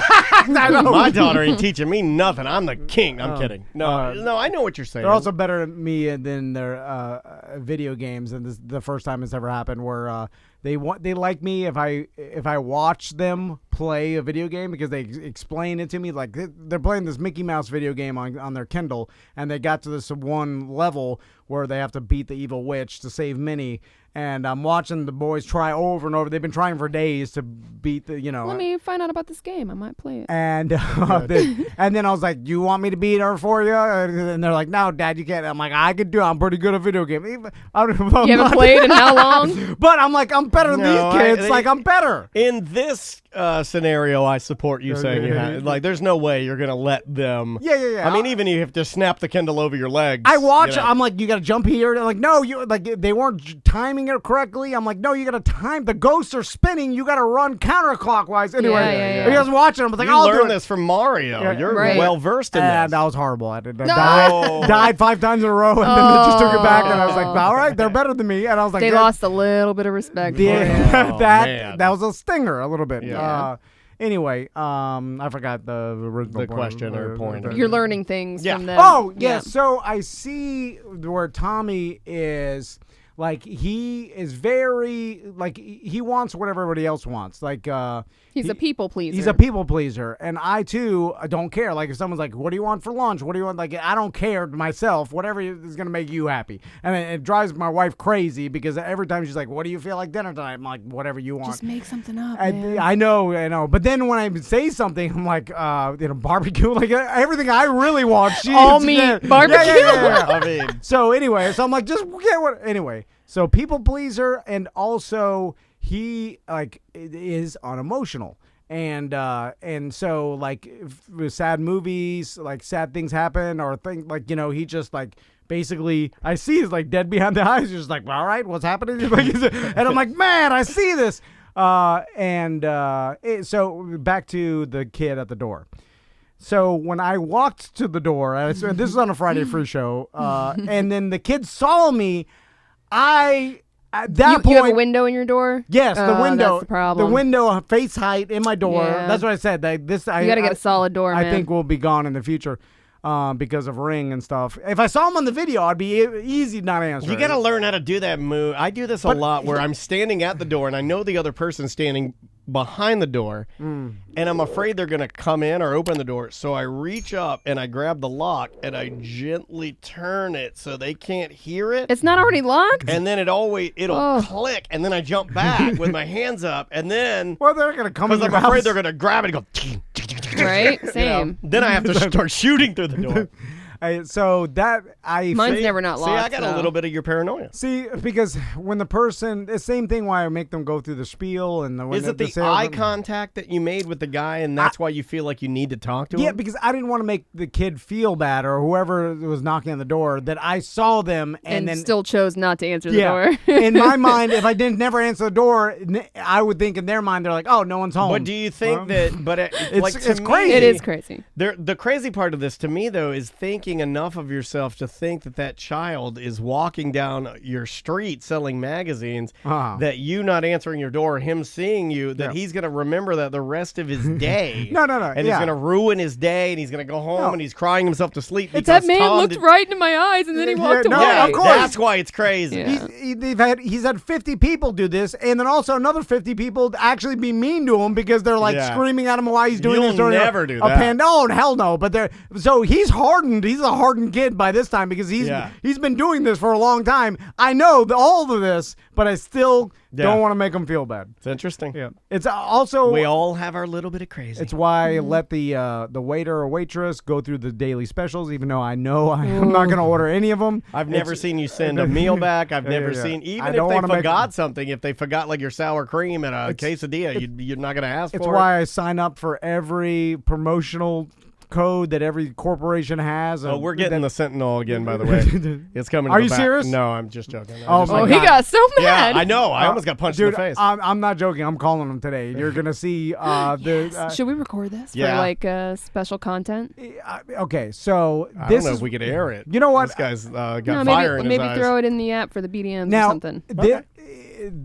I know. My daughter ain't teaching me nothing. I'm the king. I'm kidding. No, I know what you're saying. They're also better at me than their video games, and this is the first time it's ever happened where they like me if I watch them play a video game because they explain it to me. Like they're playing this Mickey Mouse video game on their Kindle, and they got to this one level where they have to beat the evil witch to save Minnie. And I'm watching the boys try over and over. They've been trying for days to beat the, Let me find out about this game. I might play it. And and then I was like, "Do you want me to beat her for you?" And they're like, "No, Dad, you can't." I'm like, "I could do it. I'm pretty good at video games." You haven't played in how long? But I'm like, I'm better than these kids. I'm better. In this scenario, I support you saying you have. Like, there's no way you're gonna let them. Yeah. I mean, even if you have to snap the Kindle over your legs. I watch. I'm like, you got to jump here. They're like, no, you like they weren't timing it correctly. I'm like, no, you got to time. The ghosts are spinning. You got to run counterclockwise. Anyway, Yeah. I was watching. I was like, You I'll do learned it. this from Mario. Yeah, You're right. well versed in And this. that was horrible. I No. died 5 times in a row, and then they just took it back. And I was like, all right, they're better than me. And I was like, They lost a little bit of respect for you. man. that was a stinger a little bit. Yeah. Anyway, I forgot the original question or point. You're learning things Yeah. from them. Oh, yeah. So I see where Tommy is. Like, he is very, like, he wants what everybody else wants. Like, He's a people pleaser. He's a people pleaser. And I, too, don't care. Like, if someone's like, what do you want for lunch? What do you want? Like, I don't care myself. Whatever is going to make you happy. And it drives my wife crazy because every time she's like, what do you feel like dinner tonight? I'm like, whatever you want. Just make something up, I know. But then when I say something, I'm like, barbecue. Like, everything I really want. She All meat barbecue. Yeah. I mean, So anyway, so I'm like, just get what. Anyway, so people pleaser, and also he like is unemotional, and so like with sad movies, like sad things happen, or things like he just like basically I see he's like dead behind the eyes, just like all right, what's happening? And I'm like, man, I see this, so back to the kid at the door. So when I walked to the door, and this is on a Friday free show, and then the kid saw me, at that point, you have a window in your door? Yes, the window. That's the problem. The window face height in my door. Yeah. That's what I said. You You got to get a solid door, man. I think will be gone in the future. Because of Ring and stuff. If I saw him on the video, I'd be easy not answer. you got to learn how to do that move. I do this a lot where I'm standing at the door and I know the other person's standing behind the door and I'm afraid they're going to come in or open the door. So I reach up and I grab the lock and I gently turn it so they can't hear it. It's not already locked? And then it'll click and then I jump back with my hands up and then Well, they're gonna come in because your I'm afraid house. they're going to grab it and go Right? Same. Then I have to start shooting through the door. So that I Mine's never not locked. See, I got a so. little bit of your paranoia. See, because when the person, the same thing why I make them go through the spiel and Is it the eye contact that you made with the guy and that's why you feel like you need to talk to him? Yeah, because I didn't want to make the kid feel bad or whoever was knocking on the door that I saw them and then still chose not to answer the door. In my mind, if I didn't never answer the door, I would think in their mind they're like, oh, no one's home. But do you think that? But it's crazy. It is crazy. The crazy part of this to me though is thinking enough of yourself to think that child is walking down your street selling magazines, that you not answering your door, him seeing you, that he's going to remember that the rest of his day. No. And he's going to ruin his day and he's going to go home and he's crying himself to sleep. It's that man looked right into my eyes and then he walked away. Yeah, of course. That's why it's crazy. Yeah. He's had 50 people do this, and then also another 50 people actually be mean to him because they're like screaming at him while he's doing this. You'll never do that. Oh, hell no. But so he's hardened. He's a hardened kid by this time because he's been doing this for a long time. I know all of this, but I still don't want to make him feel bad. It's interesting. Yeah. It's also we all have our little bit of crazy. It's why I let the waiter or waitress go through the daily specials, even though I know I'm not going to order any of them. I've never seen you send a meal back. I've never seen, even if they forgot something, if they forgot like your sour cream and a quesadilla, you're not going to ask for it. It's why I sign up for every promotional code that every corporation has. Oh, we're getting the Sentinel again, by the way. It's coming. Are to the you back. serious? No, I'm just joking. Oh, just my he God. got so yeah, mad. I know. I almost got punched in Dude, the face. I'm not joking. I'm calling him today. You're gonna see Should we record this for yeah. like special content? okay, so I this don't know is if we could air it. You know what? This guy's got No, fire in his maybe eyes. throw it in the app for the BDMs now. or something.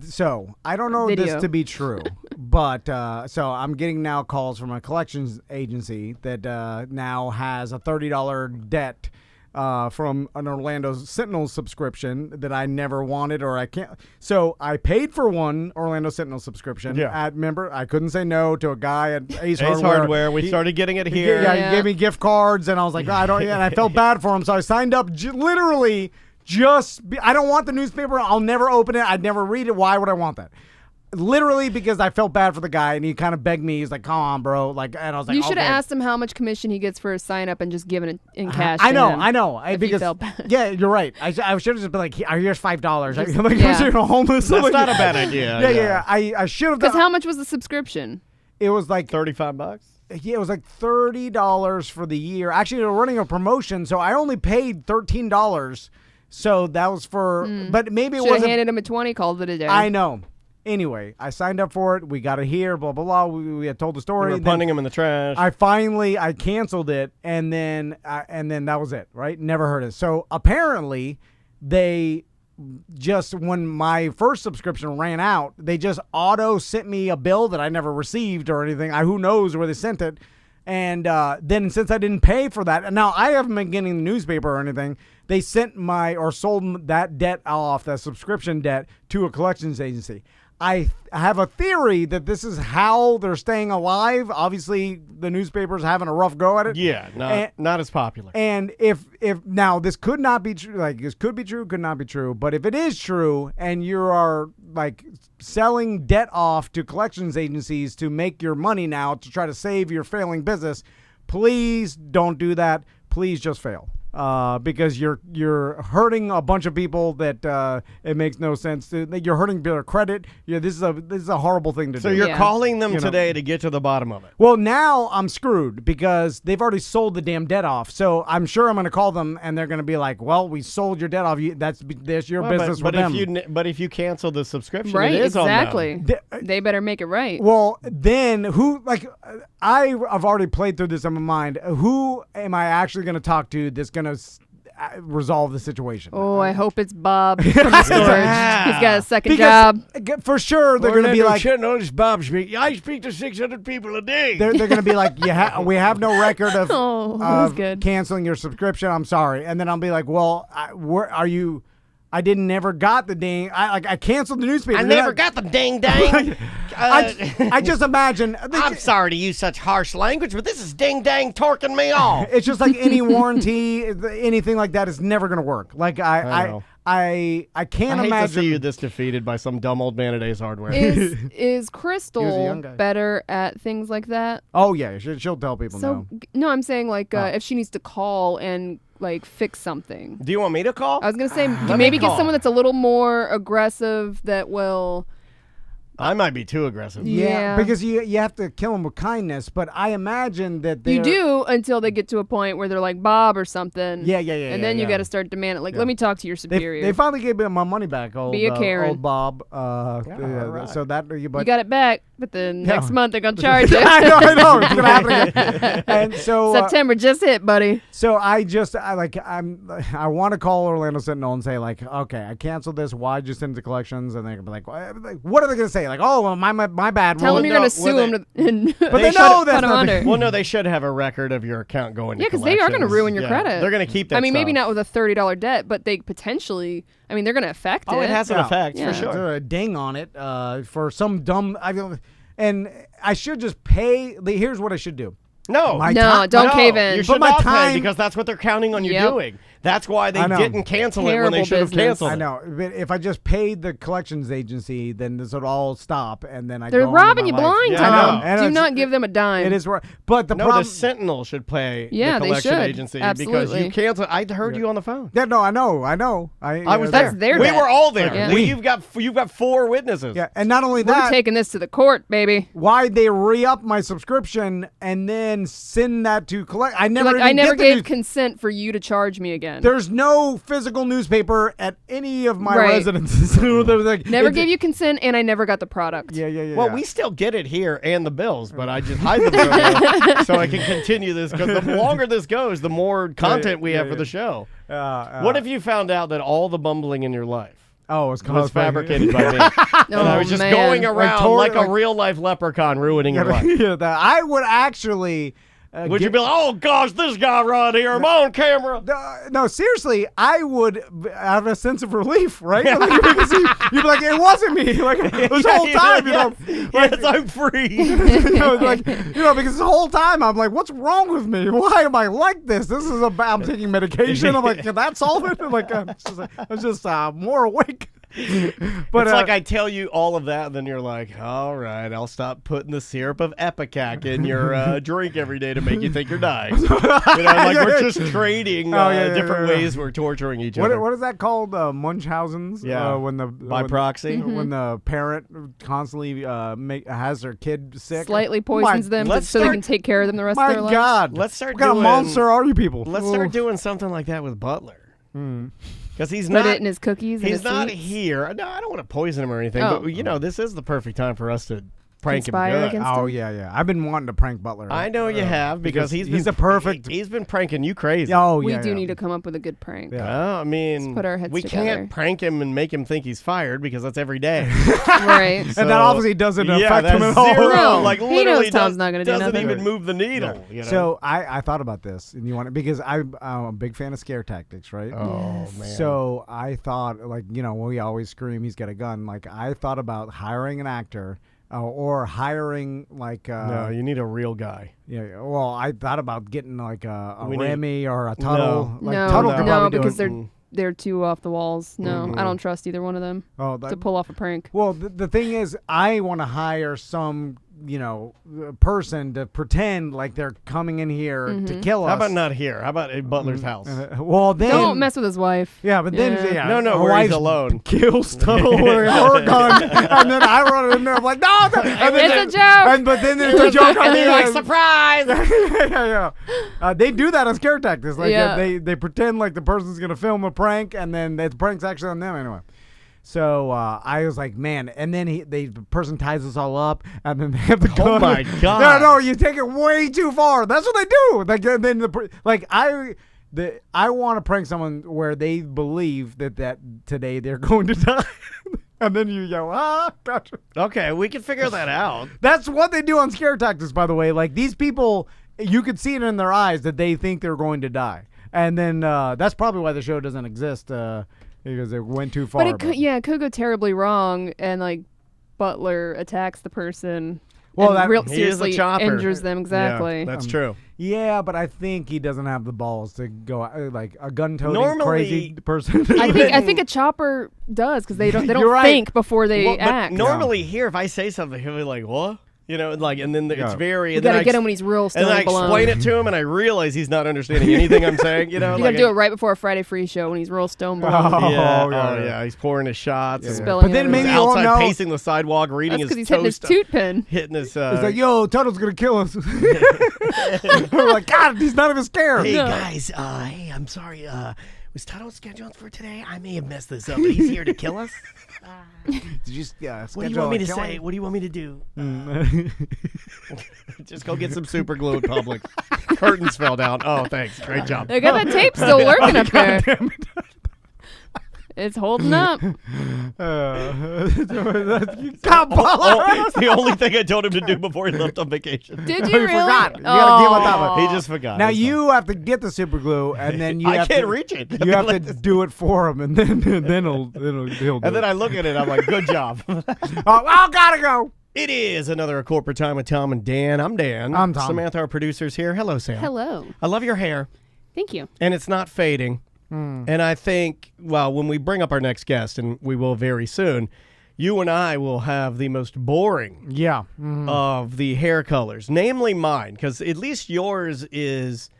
So I don't know Video. this to be true, but so I'm getting now calls from a collections agency that now has a $30 debt from an Orlando Sentinel subscription that I never wanted or I can't. So I paid for one Orlando Sentinel subscription. Yeah. Remember, I couldn't say no to a guy at Ace Ace Hardware. Hardware. We started getting it here. Yeah, he gave me gift cards, and I was like, I don't. Yeah, and I felt bad for him, so I signed up. Literally, I don't want the newspaper. I'll never open it. I'd never read it. Why would I want that? Literally because I felt bad for the guy, and he kind of begged me. He's like, "Come on, bro!" Like, and I was like, You should have okay. asked him how much commission he gets for his sign up and just given it in cash. I to know, him I know. if Because you felt bad. yeah, you're right. I should have just been like, here's $5. Just- Like, yeah. you're homeless. That's Like, not a bad idea. Yeah. I should have Because done. how much was the subscription? It was like $35. Yeah, it was like $30 for the year. Actually, they were running a promotion, so I only paid $13. So that was for, but maybe it Should have wasn't. handed him a 20, called it a day. I know. Anyway, I signed up for it. We got it here. Blah blah blah. We had told the We story. were and then punting him in the trash. I canceled it, and then that was it. Right? Never heard it. So apparently, they just when my first subscription ran out, they just auto sent me a bill that I never received or anything. Who knows where they sent it. And then since I didn't pay for that, and now I haven't been getting the newspaper or anything, they sent sold that debt off, that subscription debt, to a collections agency. I have a theory that this is how they're staying alive. Obviously, the newspaper's having a rough go at it. yeah, not as popular. And if now this could not be true, like this could be true, could not be true, but if it is true and you are like selling debt off to collections agencies to make your money now to try to save your failing business, please don't do that. Please just fail. Because you're hurting a bunch of people that it makes no sense to. You're hurting their credit. Yeah, this is a horrible thing to So do. you're Yeah. calling them You know. today to get to the bottom of it. Well, now I'm screwed because they've already sold the damn debt off. So I'm sure I'm going to call them and they're going to be like, "Well, we sold your debt off. That's your Well, business but with if them." but if you cancel the subscription, Right, it is exactly. on them. They better make it right. Well, then who? Like, I've already played through this in my mind. Who am I actually going to talk to that's going to resolve the situation? Oh, I hope it's Bob from the storage. He's got a second Because job. for sure they're going to be like, Bob speak. I speak to 600 people a day. they're going to be like, we have no record of, Oh, that was of good. canceling your subscription. I'm sorry. And then I'll be like, well, where are you? I never got the dang. I canceled the newspaper. I never got the ding dang. I just imagine. I'm sorry to use such harsh language, but this is ding dang torquing me off. It's just like any warranty, anything like that is never going to work. Like I know. I can't I hate imagine. to see you this defeated by some dumb old man at Ace Hardware. Is He was a Crystal young guy. better at things like that? Oh yeah, she'll tell people So no. no, I'm saying like if she needs to call and like fix something. Do you want me to call? I was gonna say me maybe get call. someone that's a little more aggressive that will. I might be too aggressive. Yeah. Because you have to kill them with kindness. But I imagine that You do until they get to a point where they're like Bob or something. Yeah. And then you got to start demanding like, let me talk to your superior. They finally gave me my money back. Old, Be a Karen. old Bob. right. So that you got it back, but then next month they're gonna charge you. I know. It's gonna happen again. And so September just hit, buddy. So I want to call Orlando Sentinel and say like, okay, I canceled this. Why'd you send it to collections? And they're gonna be like, what are they gonna say? Like, oh, well, my bad. Tell Well, them you're gonna no, sue well, them, and But they put know that's them not under. Well, no, they should have a record of your account going to Yeah, because they are going to collections. ruin your Yeah, credit. They're going to keep that I mean, maybe stuff. not with a $30 debt, but they potentially. I mean, they're going to affect Oh, it. it has an Yeah. effect Yeah. for sure. There's a ding on it for some dumb. And I should just pay. Here's what I should do. No. My No, time- don't no, cave in. You But should my not time- pay because that's what they're counting on you Yep. doing. That's why they I know. didn't cancel it when they Terrible should have business. canceled I it. know. But if I just paid the collections agency, then this would all stop, and then I They're go on with robbing my you life. blind, Yeah, I Tom. know. And Do it's- not give them a dime. It is right. But the No, problem. the Sentinel should pay Yeah, the they collection should. agency because Absolutely. you canceled. I heard you on the phone. Yeah, no, I know. I was That's there. their We bet. were all there. Yeah. You've got 4 witnesses. Yeah, and not only We're that, taking this to the court, baby. why'd they re-up my subscription and then send that to collect? I never. Like, even I never get the gave news- consent for you to charge me again. There's no physical newspaper at any of my Right. residences. So there was like, Never gave you consent, and I never got the product. Yeah. Well, we still get it here and the bills, but I just hide them from you so I can continue this because the longer this goes, the more content we have for the show. What if you found out that all the bumbling in your life Oh, it's was fabricated by me? And I was just man. going around like a like- real life leprechaun ruining your life. Yeah, that I would actually. Would you be like, oh gosh, this guy right here, I'm on camera? No, seriously, I would have a sense of relief, right? Like, because you'd be like, it wasn't me, like this whole time, you know. Like, Yes, I'm free. Because the whole time I'm like, what's wrong with me? Why am I like this? This is I'm taking medication. I'm like, can that solve it? Like, I'm just more awake. But It's like I tell you all of that, and then you're like, all right, I'll stop putting the syrup of Epicac in your drink every day to make you think you're dying. Like we're just trading different ways we're torturing each other. What is that called? Munchausen's? Yeah. By proxy? When the parent constantly has their kid sick. Slightly poisons them let's so they start- can take care of them the rest My of their lives. God. Let's start What kind of doing- monster are you people? Let's start doing something like that with Butler. Because he's Put not it in his cookies. and He's his not sweets. here. No, I don't want to poison him or anything. Oh. But this is the perfect time for us to prank Conspire him good. against Oh him? yeah. I've been wanting to prank Butler. I know you have because he's a perfect. He's been pranking you crazy. Oh We yeah. do yeah. need to come up with a good prank. Yeah. Well, I mean, Let's put our heads we together. can't prank him and make him think he's fired because that's every day. Right. And that obviously doesn't affect him at that's all. zero. No, Like he literally knows Tom's not gonna do doesn't nothing. even move the needle. You know? So I thought about this, and you want it because I'm a big fan of scare tactics, right? oh man. So I thought, like, we always scream, he's got a gun. Like, I thought about hiring an actor or hiring, like... no, you need a real guy. Yeah, well, I thought about getting, like, a We need- Remy or a Tuttle. No. Like, No, Tuttle could no, probably do because it. they're too off the walls. No, I don't trust either one of them Oh, to pull off a prank. Well, the thing is, I want to hire some, person to pretend like they're coming in here to kill us. How about not here? How about at Butler's house? Well, then... Don't mess with his wife. Yeah, but then... Yeah. Yeah, No, her where he's wife alone. kills Tuttle with her gun, and then I run in there, I'm like, no! And then, It's a joke! But then there's a joke on And me. they're like, surprise! yeah. They do that on scare tactics. Like, Yeah. they pretend like the person's going to film a prank, and then the prank's actually on them anyway. So I was like, man, and then the person ties us all up, and then they have the gun. Oh my God. No, you take it way too far. That's what they do. Like, and then I want to prank someone where they believe that today they're going to die, and then you yell, gotcha. Okay, we can figure that out. That's what they do on scare tactics, by the way. Like, these people, you could see it in their eyes that they think they're going to die, and then that's probably why the show doesn't exist. Because it went too far. But it could go terribly wrong, and like Butler attacks the person. Well, and he is a seriously chopper. injures them exactly. Yeah, that's true. Yeah, but I think he doesn't have the balls to go like a gun-toting Normally- crazy person. I think a chopper does because they don't You're right. think before they Well, but act. normally here, if I say something, he'll be like, "What?" And then it's very. You and then gotta I get ex- him when he's real And stoned then I blown. explain it to him, and I realize he's not understanding anything I'm saying. You gotta do it right before a Friday Free Show when he's real stone blown. Yeah, he's pouring his shots. and Spilling But then everywhere. maybe he's you won't outside know. pacing the sidewalk, reading That's his because he's hitting his toast, toot pin. hitting his. It's like, yo, Tuttle's gonna kill us. We're like, God, he's not even scared. Hey guys, hey, I'm sorry. Was Tuttle scheduled for today? I may have messed this up, but he's here to kill us. Did you What do you want me to say? What do you want me to do? Just go get some super glue in public. Curtains fell down. Oh, thanks. Great job. They got that tape still working up there. It's holding up. The only thing I told him to do before he left on vacation. Did You you really? forgot. You gotta deal with that one. He just forgot. Now It's you have to get the super glue, and then you I have can't to reach it. You have to Like this. do it for him, and then he'll do And then it. I look at it. I'm like, good job. Oh, gotta go. It is another corporate time with Tom and Dan. I'm Dan. I'm Tom. Samantha, our producer's here. Hello, Sam. Hello. I love your hair, Thank you. and it's not fading. And I think, well, when we bring up our next guest, and we will very soon, you and I will have the most boring of the hair colors, namely mine, because at least yours is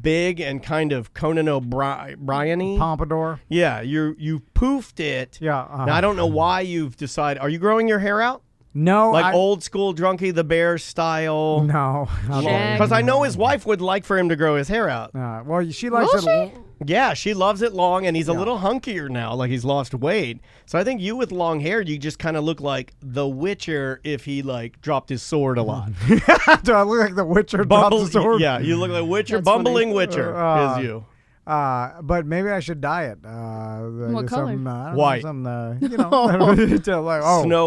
big and kind of Conan O'Brien-y. Pompadour. Yeah, you poofed it. Yeah. Now, I don't know why you've decided. Are you growing your hair out? No. Like old school Drunky the Bear style? No. Because I know his wife would like for him to grow his hair out. Well, she likes it. Yeah, she loves it long, and he's a little hunkier now, like he's lost weight. So I think you with long hair, you just kind of look like the Witcher if he like dropped his sword a lot. Do I look like the Witcher dropped the sword? Yeah, you look like Witcher, That's bumbling funny. Witcher is you. But maybe I should dye it. What color? White. Snow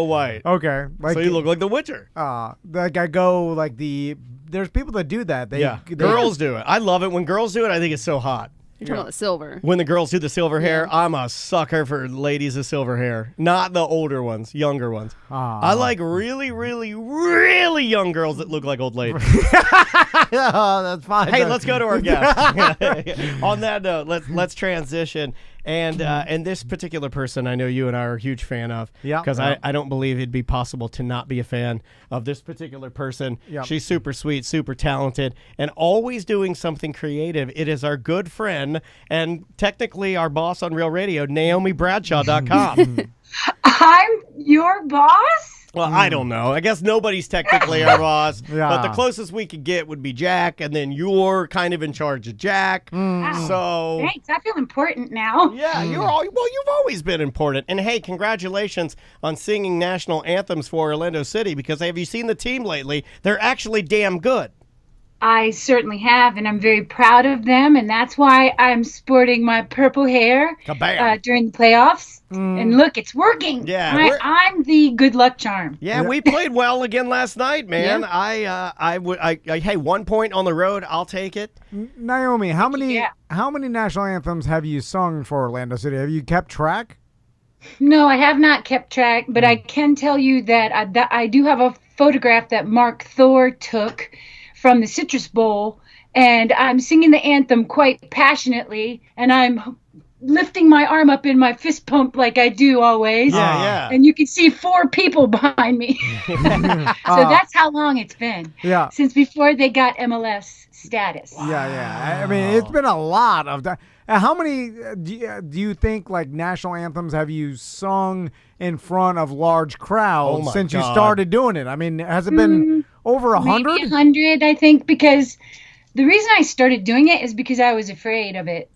White. Okay. Like, So you look like the Witcher. like I go like there's people that do that. They Girls do it. I love it. When girls do it, I think it's so hot. You're talking about the silver. When the girls do the silver hair, I'm a sucker for ladies with silver hair. Not the older ones, younger ones. I like really, really, really young girls that look like old ladies. That's fine. Hey, let's go to our guest. On that note, let's transition. And this particular person, I know you and I are a huge fan of. Yeah. Because I don't believe it'd be possible to not be a fan of this particular person. Yeah. She's She's super sweet, super talented, and always doing something creative. It is our good friend and technically our boss on Real Radio, NaomeBradshaw.com. I'm your boss? Well, I don't know. I guess nobody's technically our boss. Yeah. But the closest we could get would be Jack, and then you're kind of in charge of Jack. So Thanks. I feel important now. yeah, you've always been important. And hey, congratulations on singing national anthems for Orlando City, because have you seen the team lately? They're actually damn good. I certainly have, and I'm very proud of them, and that's why I'm sporting my purple hair Kabam. during the playoffs. And look, it's working. Yeah, I'm the good luck charm. Yeah, we played well again last night, man. Hey, 1 point on the road, I'll take it. Naomi, how many national anthems have you sung for Orlando City? Have you kept track? No, I have not kept track, but I can tell you that I do have a photograph that Mark Thor took from the Citrus Bowl, and I'm singing the anthem quite passionately, and I'm lifting my arm up in my fist pump like I do always. Yeah. And you can see 4 people behind me. So that's how long it's been. Yeah. Since before they got MLS status. Yeah. I mean, it's been a lot of that. How many do you think like national anthems have you sung in front of large crowds since you started doing it? I mean, has it been over 100? Maybe 100, I think, because the reason I started doing it is because I was afraid of it.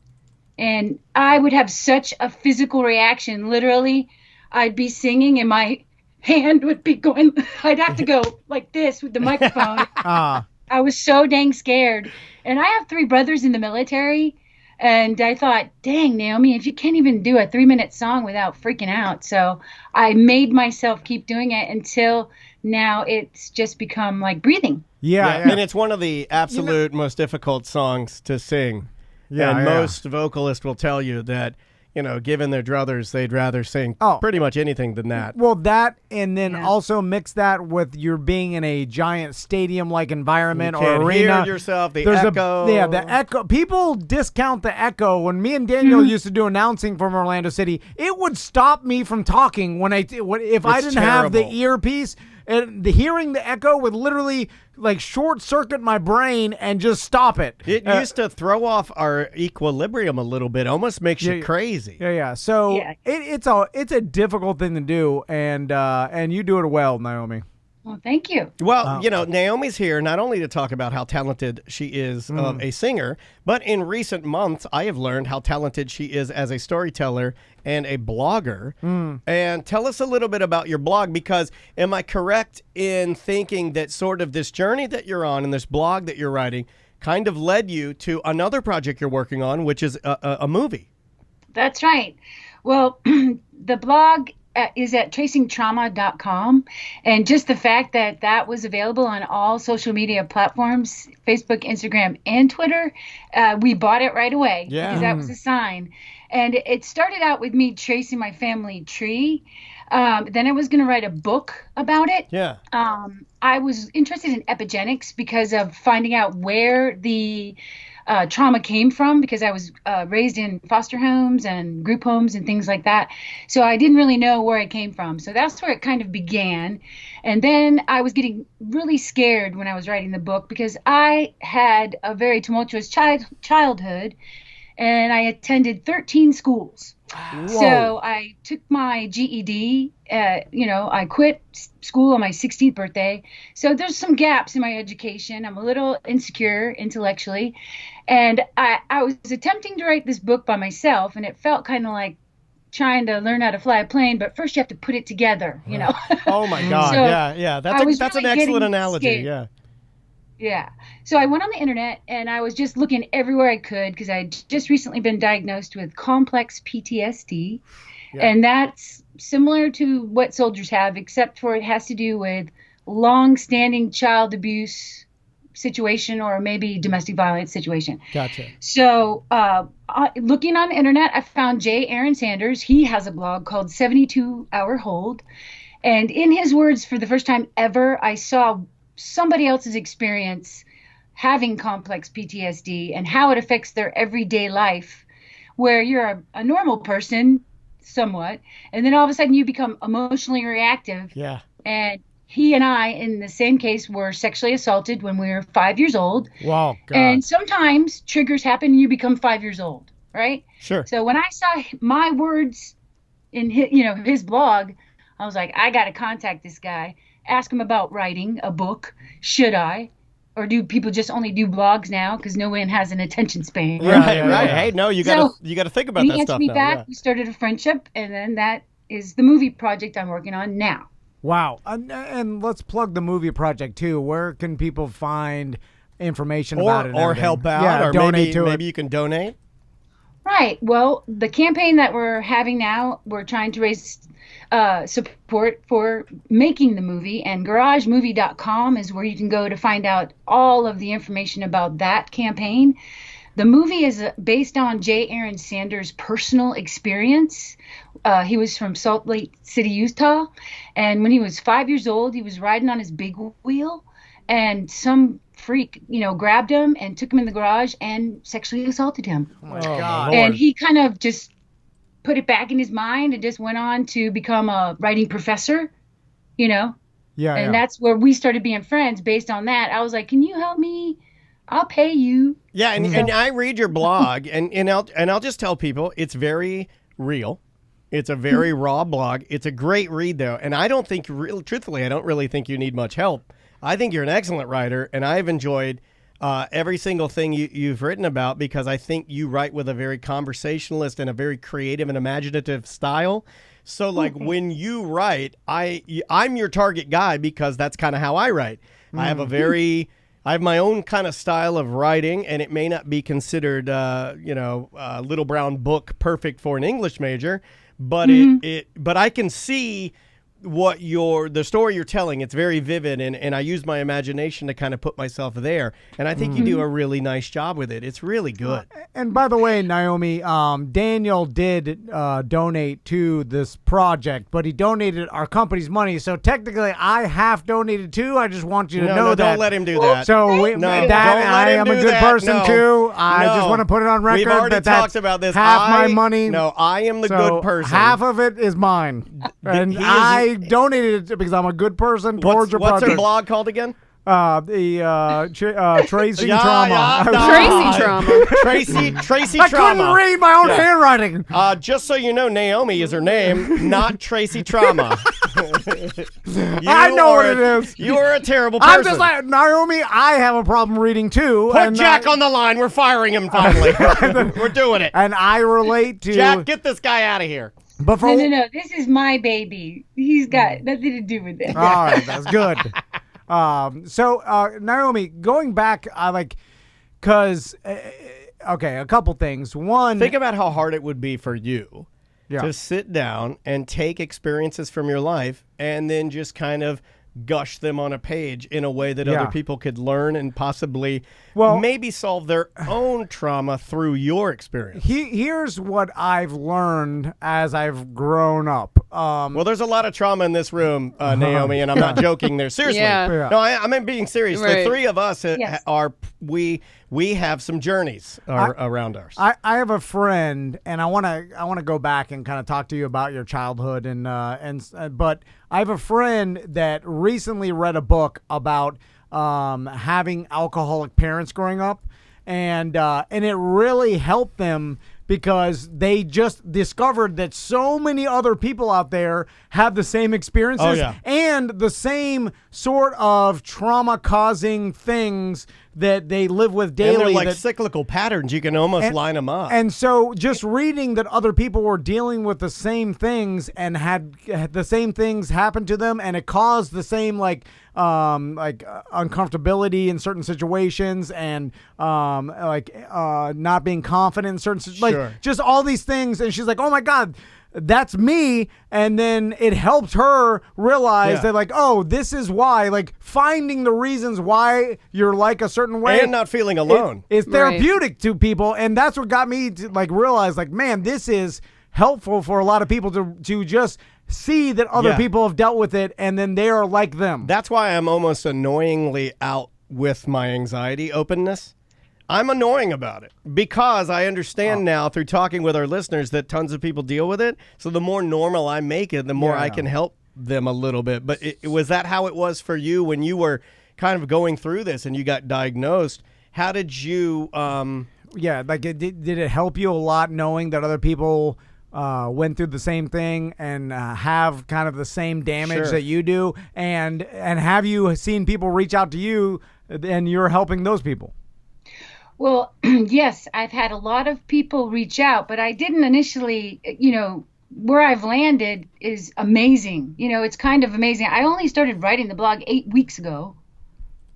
And I would have such a physical reaction. Literally, I'd be singing and my hand would be going, I'd have to go like this with the microphone. I was so dang scared. And I have 3 brothers in the military. And I thought, dang, Naomi, if you can't even do a 3-minute song without freaking out. So I made myself keep doing it until now it's just become like breathing. Yeah. And it's one of the absolute most difficult songs to sing. And most vocalists will tell you that, given their druthers, they'd rather sing pretty much anything than that. Well, that, and then also mix that with your being in a giant stadium-like environment or arena. Hear yourself, the echo. The echo. People discount the echo. When me and Daniel used to do announcing from Orlando City, it would stop me from talking if I didn't have the earpiece. And hearing the echo would literally like short circuit my brain and just stop it. It used to throw off our equilibrium a little bit. Almost makes you crazy. Yeah. So it's a difficult thing to do, and you do it well, Naomi. Well, thank you. Well, Naomi's here not only to talk about how talented she is of a singer, but in recent months, I have learned how talented she is as a storyteller and a blogger. And tell us a little bit about your blog, because am I correct in thinking that sort of this journey that you're on and this blog that you're writing kind of led you to another project you're working on, which is a movie? That's right. Well, the blog is at tracingtrauma.com, and just the fact that was available on all social media platforms, Facebook, Instagram, and Twitter, we bought it right away because that was a sign. And it started out with me tracing my family tree. Then I was going to write a book about it. Yeah. I was interested in epigenetics because of finding out where the trauma came from, because I was raised in foster homes and group homes and things like that. So I didn't really know where I came from. So that's where it kind of began. And then I was getting really scared when I was writing the book, because I had a very tumultuous childhood, and I attended 13 schools. Whoa. So I took my GED. I quit school on my 16th birthday. So there's some gaps in my education. I'm a little insecure intellectually. And I was attempting to write this book by myself, and it felt kind of like trying to learn how to fly a plane, but first you have to put it together, Oh my God. So yeah. That's really an excellent getting analogy. scared. Yeah. Yeah. So I went on the internet, and I was just looking everywhere I could, because I'd just recently been diagnosed with complex PTSD. Yeah. And that's similar to what soldiers have, except for it has to do with long-standing child abuse situation, or maybe domestic violence situation. Gotcha. So looking on the internet, I found J. Aaron Sanders. He has a blog called 72 Hour Hold. And in his words, for the first time ever, I saw somebody else's experience having complex PTSD and how it affects their everyday life, where you're a normal person somewhat, and then all of a sudden you become emotionally reactive. Yeah. And he and I, in the same case, were sexually assaulted when we were 5 years old. Wow. God. And sometimes triggers happen and you become 5 years old, right? Sure. So when I saw my words in his blog, I was like, I got to contact this guy, ask him about writing a book. Should I? Or do people just only do blogs now because no one has an attention span? Right. Hey, no, you got to think about he that answered stuff me now. back. Yeah. We started a friendship, and then that is the movie project I'm working on now. Wow. And let's plug the movie project too. Where can people find information about it? and Or everything? help out, Yeah, or donate to maybe it. you can donate. Right. Well, the campaign that we're having now, we're trying to raise support for making the movie, and garagemovie.com is where you can go to find out all of the information about that campaign. The movie is based on J. Aaron Sanders' personal experience. He was from Salt Lake City, Utah, and when he was 5 years old, he was riding on his big wheel, and some freak, grabbed him and took him in the garage and sexually assaulted him. Oh my God. And he kind of just put it back in his mind and just went on to become a writing professor, Yeah. And that's where we started being friends based on that. I was like, can you help me? I'll pay you. Yeah, and I read your blog, and I'll just tell people it's very real. It's a very raw blog. It's a great read, though, and I don't think, truthfully, I don't really think you need much help. I think you're an excellent writer, and I've enjoyed every single thing you've written about, because I think you write with a very conversationalist and a very creative and imaginative style. So, like, when you write, I'm your target guy, because that's kind of how I write. I have my own kind of style of writing, and it may not be considered, Little Brown Book perfect for an English major, but but I can see what the story you're telling. It's very vivid, and I use my imagination to kind of put myself there, and I think you do a really nice job with it. It's really good. And by the way, Naomi, Daniel did donate to this project, but he donated our company's money, so technically I half donated too. I just want you to know that. Don't let him do that. So don't let I him am do a good that. person No. too. I No. just want to put it on record. We've already that that's talked about this. Half my money. No, I am the good person. Half of it is mine, and I donated it because I'm a good person towards your What's her project. blog called again? Tracing Yeah, Trauma. Tracy Trauma. Tracy I Trauma. couldn't read my own handwriting. Just so you know, Naomi is her name, not Tracy Trauma. I know what it is. You are a terrible person. I'm just like, Naomi, I have a problem reading too. Put and Jack on the line. We're firing him finally. We're doing it. And I relate to Jack, get this guy out of here. But for No. This is my baby. He's got nothing to do with it. all right, that's good. So Naomi, going back, because a couple things. One, Think about how hard it would be for you yeah. to sit down and take experiences from your life and then just kind of gush them on a page in a way that Yeah. other people could learn and possibly Well- maybe solve their own trauma through your experience. Here's what I've learned as I've grown up. Well, there's a lot of trauma in this room, Naomi, and I'm not joking there. Seriously. Yeah. No, I'm being serious. Right. The three of us Yes. we have some journeys around ours. I have a friend, and I want to go back and kind of talk to you about your childhood, but I have a friend that recently read a book about having alcoholic parents growing up, and it really helped them because they just discovered that so many other people out there have the same experiences and the same sort of trauma-causing things that they live with daily. And they're like that, cyclical patterns. You can almost line them up. And so just reading that other people were dealing with the same things and had the same things happen to them, and it caused the same uncomfortability in certain situations, and not being confident in certain just all these things. And she's like, oh my God, that's me. And then it helped her realize that, like, oh, this is why, like, finding the reasons why you're like a certain way and not feeling alone. It's therapeutic to people. And that's what got me to, like, realize, like, man, this is helpful for a lot of people to just see that other people have dealt with it, and then they are like them. That's why I'm almost annoyingly out with my anxiety openness. I'm annoying about it because I understand now through talking with our listeners that tons of people deal with it. So the more normal I make it, the more I can help them a little bit. But was that how it was for you when you were kind of going through this and you got diagnosed? How did you... did it help you a lot knowing that other people went through the same thing and have kind of the same damage that you do? And have you seen people reach out to you and you're helping those people? Well, yes, I've had a lot of people reach out, but I didn't initially, where I've landed is amazing. It's kind of amazing. I only started writing the blog 8 weeks ago.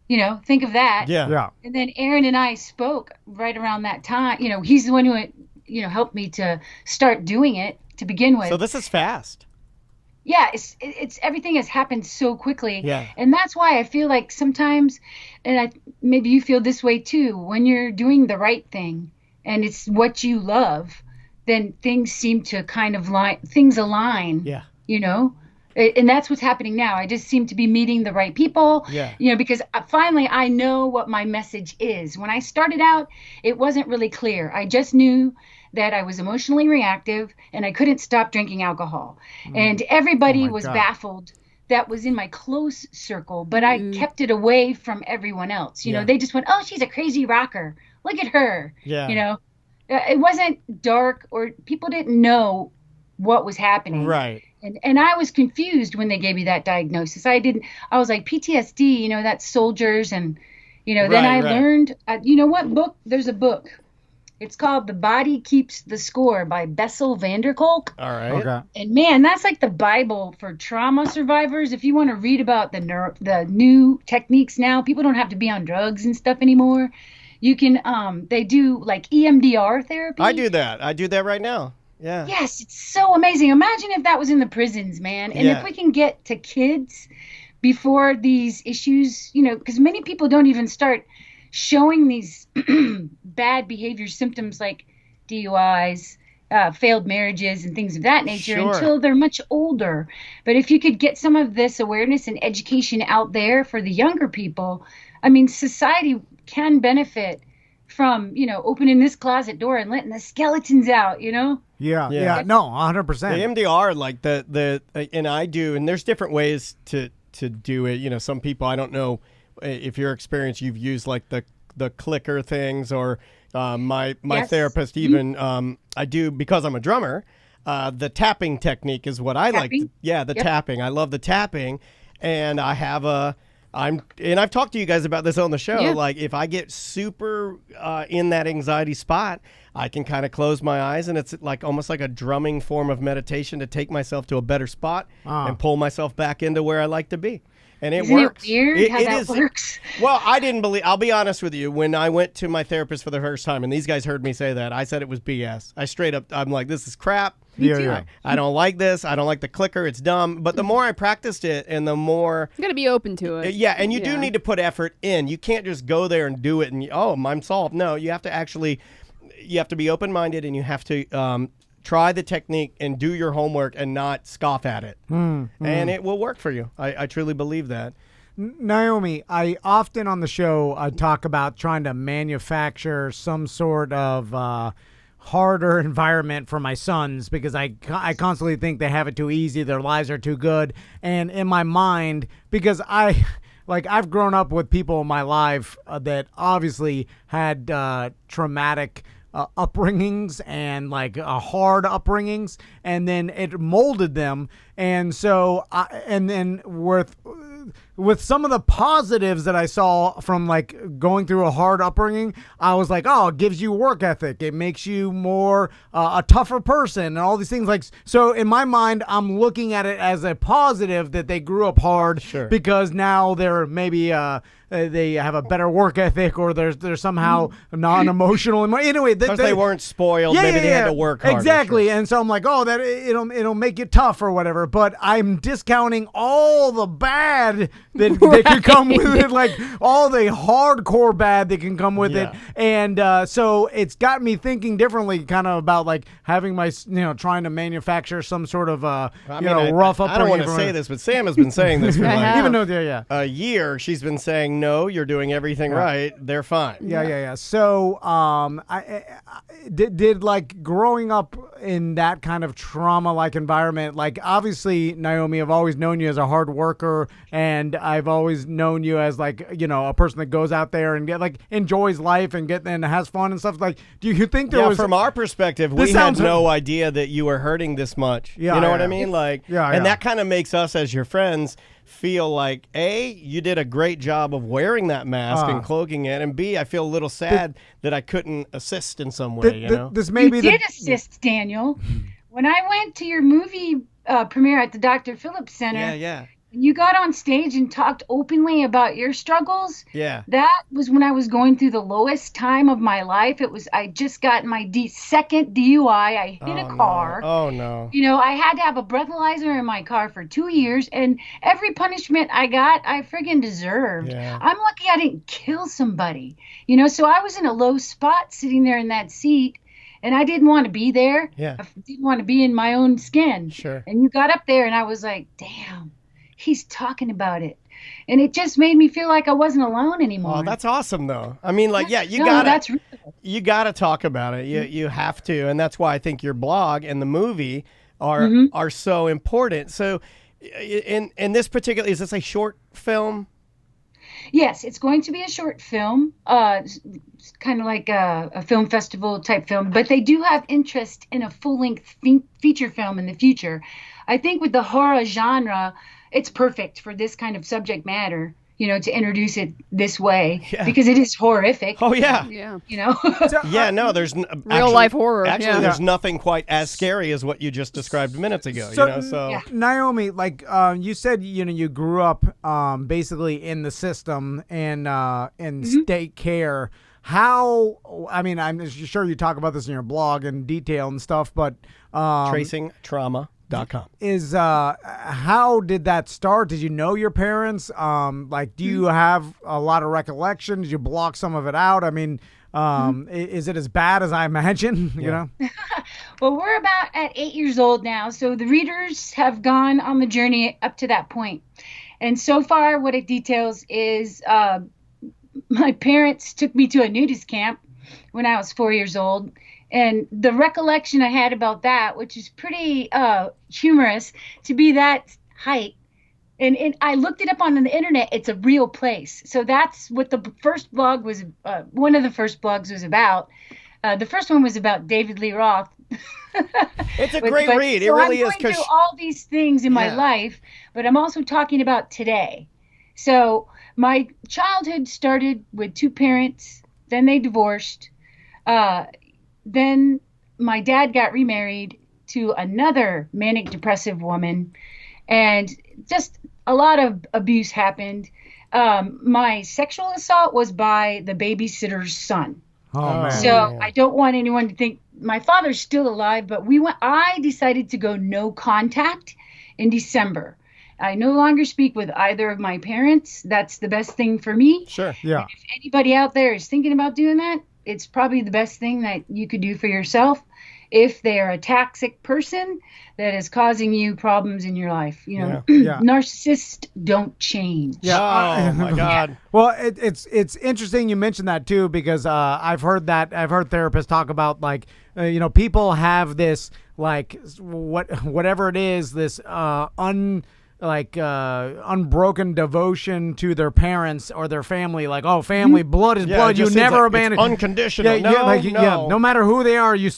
Think of that. Yeah. And then Aaron and I spoke right around that time. He's the one who, helped me to start doing it to begin with. So this is fast. Yeah, it's everything has happened so quickly. Yeah. And that's why I feel like sometimes, and maybe you feel this way too, when you're doing the right thing and it's what you love, then things seem to kind of align. Yeah. And that's what's happening now. I just seem to be meeting the right people. Yeah. Because finally I know what my message is. When I started out, it wasn't really clear. I just knew that I was emotionally reactive and I couldn't stop drinking alcohol. And everybody was baffled. That was in my close circle, but I kept it away from everyone else. They just went, oh, she's a crazy rocker. Look at her. Yeah. It wasn't dark, or people didn't know what was happening. Right. And I was confused when they gave me that diagnosis. I was like, PTSD, that's soldiers. And, then I learned, what book? There's a book. It's called The Body Keeps the Score by Bessel van der Kolk. All right. Okay. And man, that's like the Bible for trauma survivors. If you want to read about the new techniques now, people don't have to be on drugs and stuff anymore. You can, they do like EMDR therapy. I do that right now. Yeah. Yes, it's so amazing. Imagine if that was in the prisons, man. And if we can get to kids before these issues, because many people don't even start showing these bad behavior symptoms like DUIs, failed marriages, and things of that nature until they're much older. But if you could get some of this awareness and education out there for the younger people, I mean, society can benefit from, opening this closet door and letting the skeletons out, Yeah. No, 100%. The MDR, like and I do, and there's different ways to do it. Some people, I don't know if your experience, you've used like the clicker things, or my therapist even, I do, because I'm a drummer, the tapping technique is what I like. The tapping. I love the tapping, and I have and I've talked to you guys about this on the show. Yeah. Like, if I get super in that anxiety spot, I can kind of close my eyes, and it's like almost like a drumming form of meditation to take myself to a better spot and pull myself back into where I like to be. And it works. Isn't it weird how that works? Well, I'll be honest with you. When I went to my therapist for the first time, and these guys heard me say that, I said it was BS. I'm like, this is crap. Yeah. I don't like this. I don't like the clicker. It's dumb. But the more I practiced it, and the more... You got to be open to it. Yeah, and you do need to put effort in. You can't just go there and do it and, I'm solved. No, you have to be open-minded, and you have to try the technique and do your homework and not scoff at it. And it will work for you. I truly believe that. Naome, I often on the show I talk about trying to manufacture some sort of harder environment for my sons because I constantly think they have it too easy, their lives are too good, and in my mind, because I've grown up with people in my life that obviously had traumatic upbringings and hard upbringings, and then it molded them, and so and then with some of the positives that I saw from going through a hard upbringing, I was like, oh, it gives you work ethic. It makes you more a tougher person and all these things. So in my mind, I'm looking at it as a positive that they grew up hard because now they're maybe they have a better work ethic or they're somehow non-emotional. Anyway, because they weren't spoiled. Maybe they had to work hard. Exactly. And so I'm like, oh, that it'll make you tough or whatever. But I'm discounting all the bad that can come with it, all the hardcore bad that can come with it. And so it's got me thinking differently, kind of about having my, trying to manufacture some sort of rough upbringing. I don't want to say this, but Sam has been saying this for even though a year. She's been saying, no, you're doing everything right. They're fine. Yeah. So I did growing up in that kind of trauma-like environment, obviously, Naome, I've always known you as a hard worker, and I've always known you as a person that goes out there and enjoys life and has fun and stuff. Do you think there was... from our perspective, we had no idea that you were hurting this much. You know what I mean? And that kind of makes us as your friends feel like, A, you did a great job of wearing that mask and cloaking it, and B, I feel a little sad that I couldn't assist in some way. This may be did assist, Daniel. When I went to your movie premiere at the Dr. Phillips Center, you got on stage and talked openly about your struggles. Yeah. That was when I was going through the lowest time of my life. I just got my second DUI. I hit a car. Oh, no. I had to have a breathalyzer in my car for 2 years, and every punishment I got, I friggin' deserved. Yeah. I'm lucky I didn't kill somebody. So I was in a low spot sitting there in that seat, and I didn't want to be there. Yeah. I didn't want to be in my own skin. Sure. And you got up there, and I was like, damn. He's talking about it. And it just made me feel like I wasn't alone anymore. Oh, that's awesome, though. I mean, you gotta talk about it. You have to, and that's why I think your blog and the movie are so important. So, in this particular, is this a short film? Yes, it's going to be a short film, kind of like a film festival type film. But they do have interest in a full-length feature film in the future. I think with the horror genre, it's perfect for this kind of subject matter, to introduce it this way because it is horrific. Oh, yeah. Yeah. There's real life horror. Actually, there's nothing quite as scary as what you just described minutes ago. So Naome, you said, you grew up basically in the system and in state care. How, I'm sure you talk about this in your blog in detail and stuff, but tracingtrauma.com is how did that start? Did you know your parents? Do you have a lot of recollection? Did you block some of it out? Is it as bad as I imagine? You know? Well, we're about at 8 years old now, so the readers have gone on the journey up to that point. And so far, what it details is my parents took me to a nudist camp when I was 4 years old. And the recollection I had about that, which is pretty humorous to be that height. And I looked it up on the internet. It's a real place. So that's what the first blog was. One of the first blogs was about. The first one was about David Lee Roth. It's a great read. It really is. I'm going through all these things in my life, but I'm also talking about today. So my childhood started with two parents. Then they divorced. Then my dad got remarried to another manic depressive woman, and just a lot of abuse happened. My sexual assault was by the babysitter's son. Oh, man. So I don't want anyone to think my father's still alive, but I decided to go no contact in December. I no longer speak with either of my parents. That's the best thing for me. Sure. Yeah. And if anybody out there is thinking about doing that, it's probably the best thing that you could do for yourself. if they're a toxic person that is causing you problems in your life. Yeah. Narcissists don't change. Oh my God. Well, it's interesting you mentioned that too, because I've heard therapists talk about like people have this like whatever it is, this unbroken devotion to their parents or their family, like, oh, family, blood is blood, you never abandon, unconditional. No matter who they are, you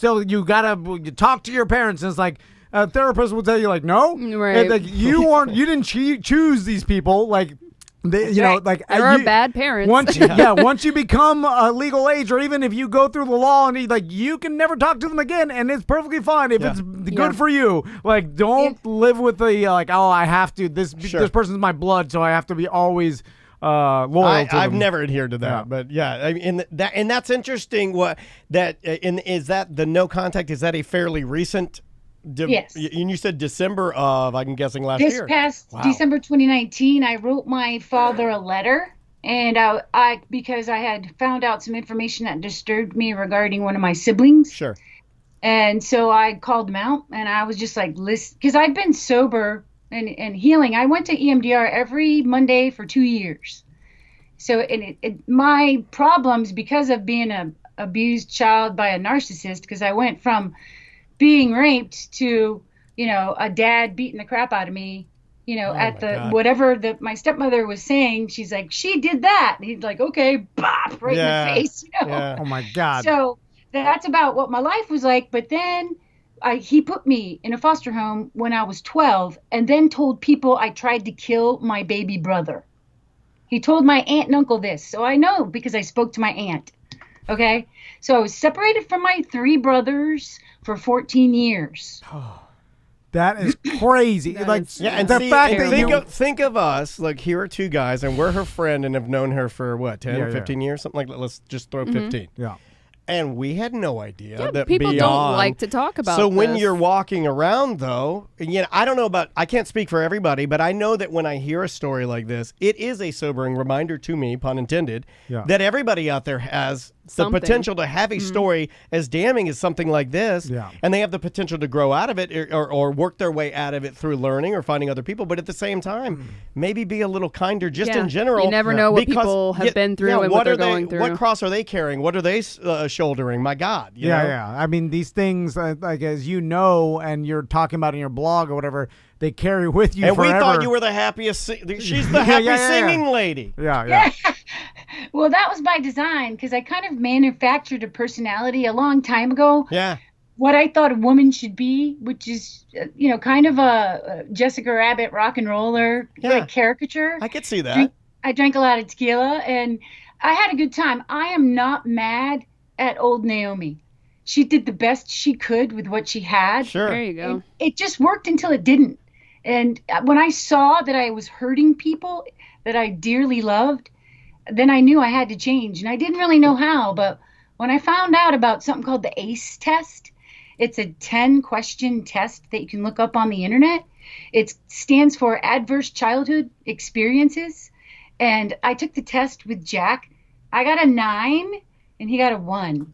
gotta talk to your parents. And it's like a therapist will tell you, like, no, right. like you didn't choose these people, like. There are bad parents. Once you become a legal age, or even if you go through the law, and you can never talk to them again, and it's perfectly fine if it's good for you. Like, don't live with the I have to. This person's my blood, so I have to be always loyal to them. I've never adhered to that, but I mean, that's interesting. Is that the no contact? Is that a fairly recent? Yes. And you said December of, I'm guessing, last this year. This past December 2019, I wrote my father a letter, and I because I had found out some information that disturbed me regarding one of my siblings. Sure. And so I called him out, and I was just like, listen, because I've been sober and healing. I went to EMDR every Monday for 2 years. So my problems, because of being an abused child by a narcissist, because I went from being raped to, a dad beating the crap out of me, whatever my stepmother was saying, she's like, she did that. And he's like, okay, bop, right in the face, Yeah. Oh my God. So that's about what my life was like. But then he put me in a foster home when I was 12, and then told people I tried to kill my baby brother. He told my aunt and uncle this. So I know because I spoke to my aunt. Okay. So I was separated from my 3 brothers for 14 years. That is crazy. And think of us, like, here are 2 guys, and we're her friend and have known her for what, 10, 15 years, something like that. Let's just throw 15. Yeah. And we had no idea that people beyond, don't like to talk about So when this. you're walking around, though, I don't know about, I can't speak for everybody, but I know that when I hear a story like this, it is a sobering reminder to me, pun intended, that everybody out there has the potential to have a story as damning as something like this, and they have the potential to grow out of it or work their way out of it through learning or finding other people, but at the same time, maybe be a little kinder just in general. You never know what people have been through and what they're going through. What cross are they carrying? What are they shouldering? My God. You know? I mean, these things, like, as you know, and you're talking about in your blog or whatever, they carry with you forever. And we thought you were the happiest. She's the happy singing lady. Yeah. Well, that was by design, because I kind of manufactured a personality a long time ago. Yeah. What I thought a woman should be, which is, kind of a Jessica Rabbit rock and roller like caricature. I could see that. I drank a lot of tequila, and I had a good time. I am not mad at old Naome. She did the best she could with what she had. Sure. There you go. It just worked until it didn't. And when I saw that I was hurting people that I dearly loved, then I knew I had to change. And I didn't really know how, but when I found out about something called the ACE test, it's a 10-question test that you can look up on the internet. It stands for Adverse Childhood Experiences. And I took the test with Jack. I got a 9 and he got a 1.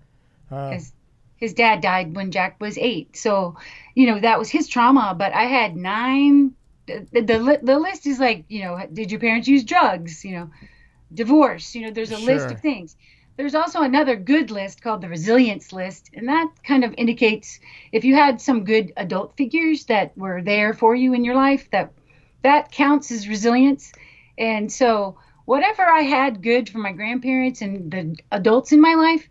Because his dad died when Jack was 8. So, that was his trauma. But I had 9. The list is like, did your parents use drugs? Divorce. There's a list of things. There's also another good list called the resilience list. And that kind of indicates if you had some good adult figures that were there for you in your life, that counts as resilience. And so whatever I had good from my grandparents and the adults in my life,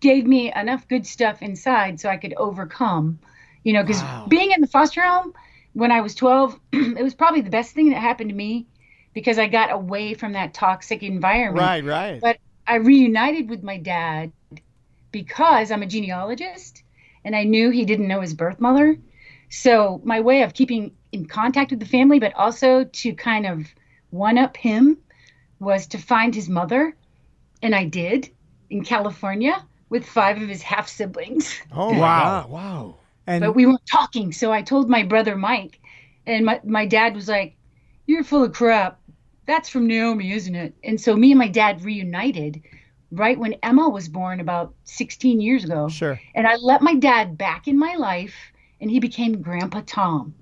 gave me enough good stuff inside so I could overcome, because being in the foster home when I was 12, it was probably the best thing that happened to me because I got away from that toxic environment. Right. But I reunited with my dad because I'm a genealogist and I knew he didn't know his birth mother. So my way of keeping in contact with the family, but also to kind of one-up him, was to find his mother. And I did in California with 5 of his half-siblings. Oh, wow. Wow. But we weren't talking, so I told my brother Mike, and my dad was like, "You're full of crap. That's from Naome, isn't it?" And so me and my dad reunited right when Emma was born about 16 years ago. Sure. And I let my dad back in my life, and he became Grandpa Tom.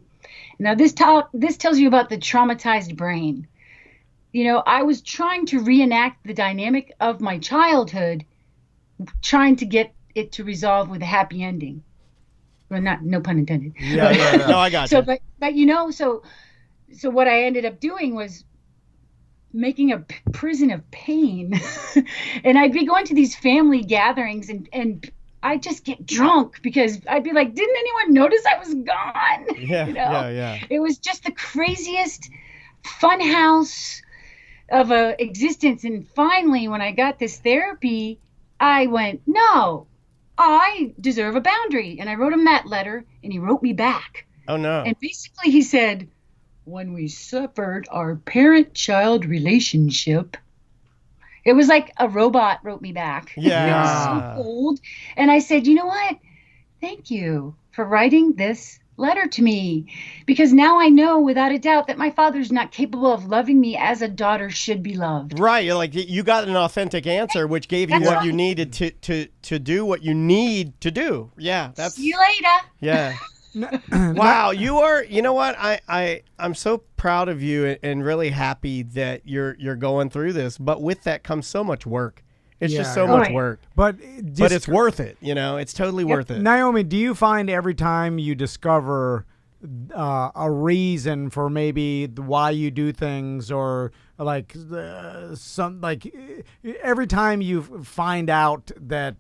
Now, this tells you about the traumatized brain. I was trying to reenact the dynamic of my childhood, trying to get it to resolve with a happy ending. Well, no pun intended. Yeah. No, I got you. But So what I ended up doing was making a prison of pain. And I'd be going to these family gatherings and I'd just get drunk because I'd be like, didn't anyone notice I was gone? Yeah. It was just the craziest fun house of a existence. And finally, when I got this therapy, I went, no, I deserve a boundary. And I wrote him that letter, and he wrote me back. Oh, no. And basically he said, when we severed our parent-child relationship, it was like a robot wrote me back. Yeah. It was so cold. And I said, you know what? Thank you for writing this letter to me, because now I know without a doubt that my father's not capable of loving me as a daughter should be loved. Right. You're like, you got an authentic answer, which gave you what you needed to do what you need to do. Yeah. See you later. Yeah. Wow, you know what? I'm so proud of you and really happy that you're going through this. But with that comes so much work. It's just so much work. But it's worth it. It's totally worth it. Naomi, do you find every time you discover a reason for maybe why you do things, or like every time you find out that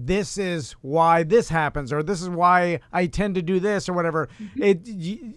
this is why this happens, or this is why I tend to do this, or whatever, do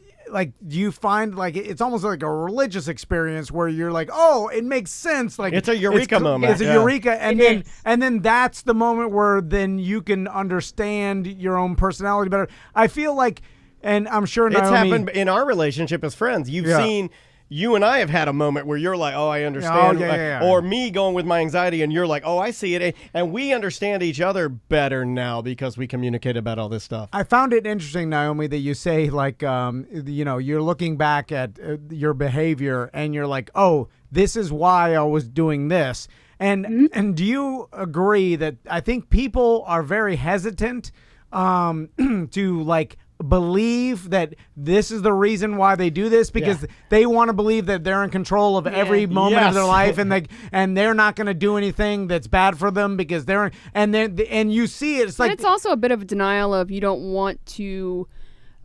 you find like it's almost like a religious experience where you're like, oh, it makes sense, like it's a eureka moment. It's a eureka, and then that's the moment where then you can understand your own personality better. I feel like, and I'm sure Naomi, it's happened in our relationship as friends. You've seen. You and I have had a moment where you're like, oh, I understand. Or me going with my anxiety and you're like, oh, I see it. And we understand each other better now because we communicate about all this stuff. I found it interesting, Naomi, that you say, like, you're looking back at your behavior and you're like, oh, this is why I was doing this. And do you agree that I think people are very hesitant to, like, believe that this is the reason why they do this, because they want to believe that they're in control of every moment of their life, and they're not going to do anything that's bad for them because and you see it. It's like, it's also a bit of a denial of, you don't want to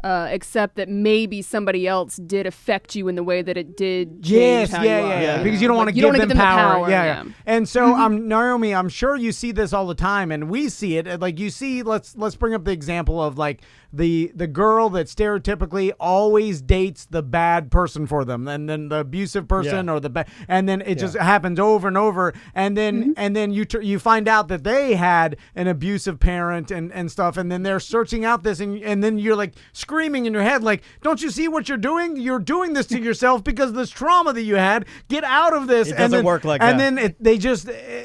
accept that maybe somebody else did affect you in the way that it did change how you are. Because you don't want to give them power. Yeah. And so, Naomi, I'm sure you see this all the time, and we see it. Like, you see, let's bring up the example of, like, the girl that stereotypically always dates the bad person for them, and then the abusive person or and then it just happens over and over, and then you find out that they had an abusive parent and stuff, and then they're searching out this, and then you're like screaming in your head, like, don't you see what you're doing? You're doing this to yourself because of this trauma that you had. Get out of this. It doesn't work like that. And then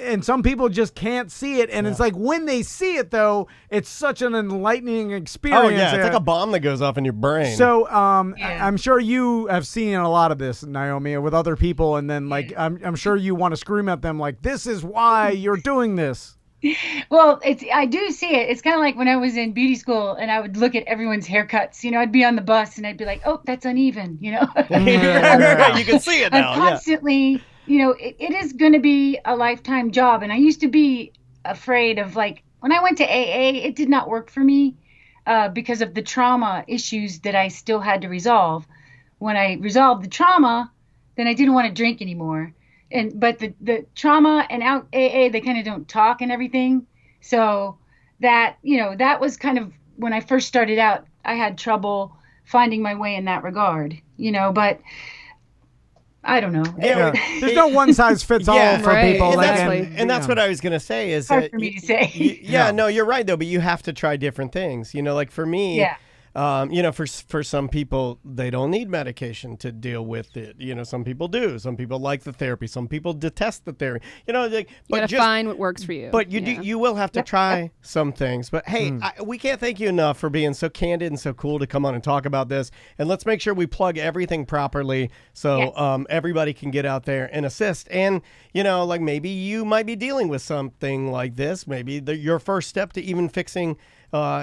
and some people just can't see it, and it's like, when they see it, though, it's such an enlightening experience. Yeah, it's like a bomb that goes off in your brain. So I'm sure you have seen a lot of this, Naomi, with other people, and then, like, I'm sure you want to scream at them, like, this is why you're doing this. Well, I do see it. It's kind of like when I was in beauty school and I would look at everyone's haircuts. I'd be on the bus and I'd be like, oh, that's uneven, You can see it now. I'm constantly, it is going to be a lifetime job. And I used to be afraid of, like, when I went to AA, it did not work for me. Because of the trauma issues that I still had to resolve. When I resolved the trauma, then I didn't want to drink anymore. But the trauma and out AA, they kind of don't talk and everything. So that was kind of when I first started out, I had trouble finding my way in that regard. But I don't know. Yeah. There's no one size fits all for people. And that's what I was going to say is hard for me to say. No, you're right, though, but you have to try different things. Like for me, for some people, they don't need medication to deal with it. Some people do. Some people like the therapy. Some people detest the therapy. You gotta find what works for you. But you will have to try some things. But hey, we can't thank you enough for being so candid and so cool to come on and talk about this. And let's make sure we plug everything properly so everybody can get out there and assist. And maybe you might be dealing with something like this. Maybe your first step to even fixing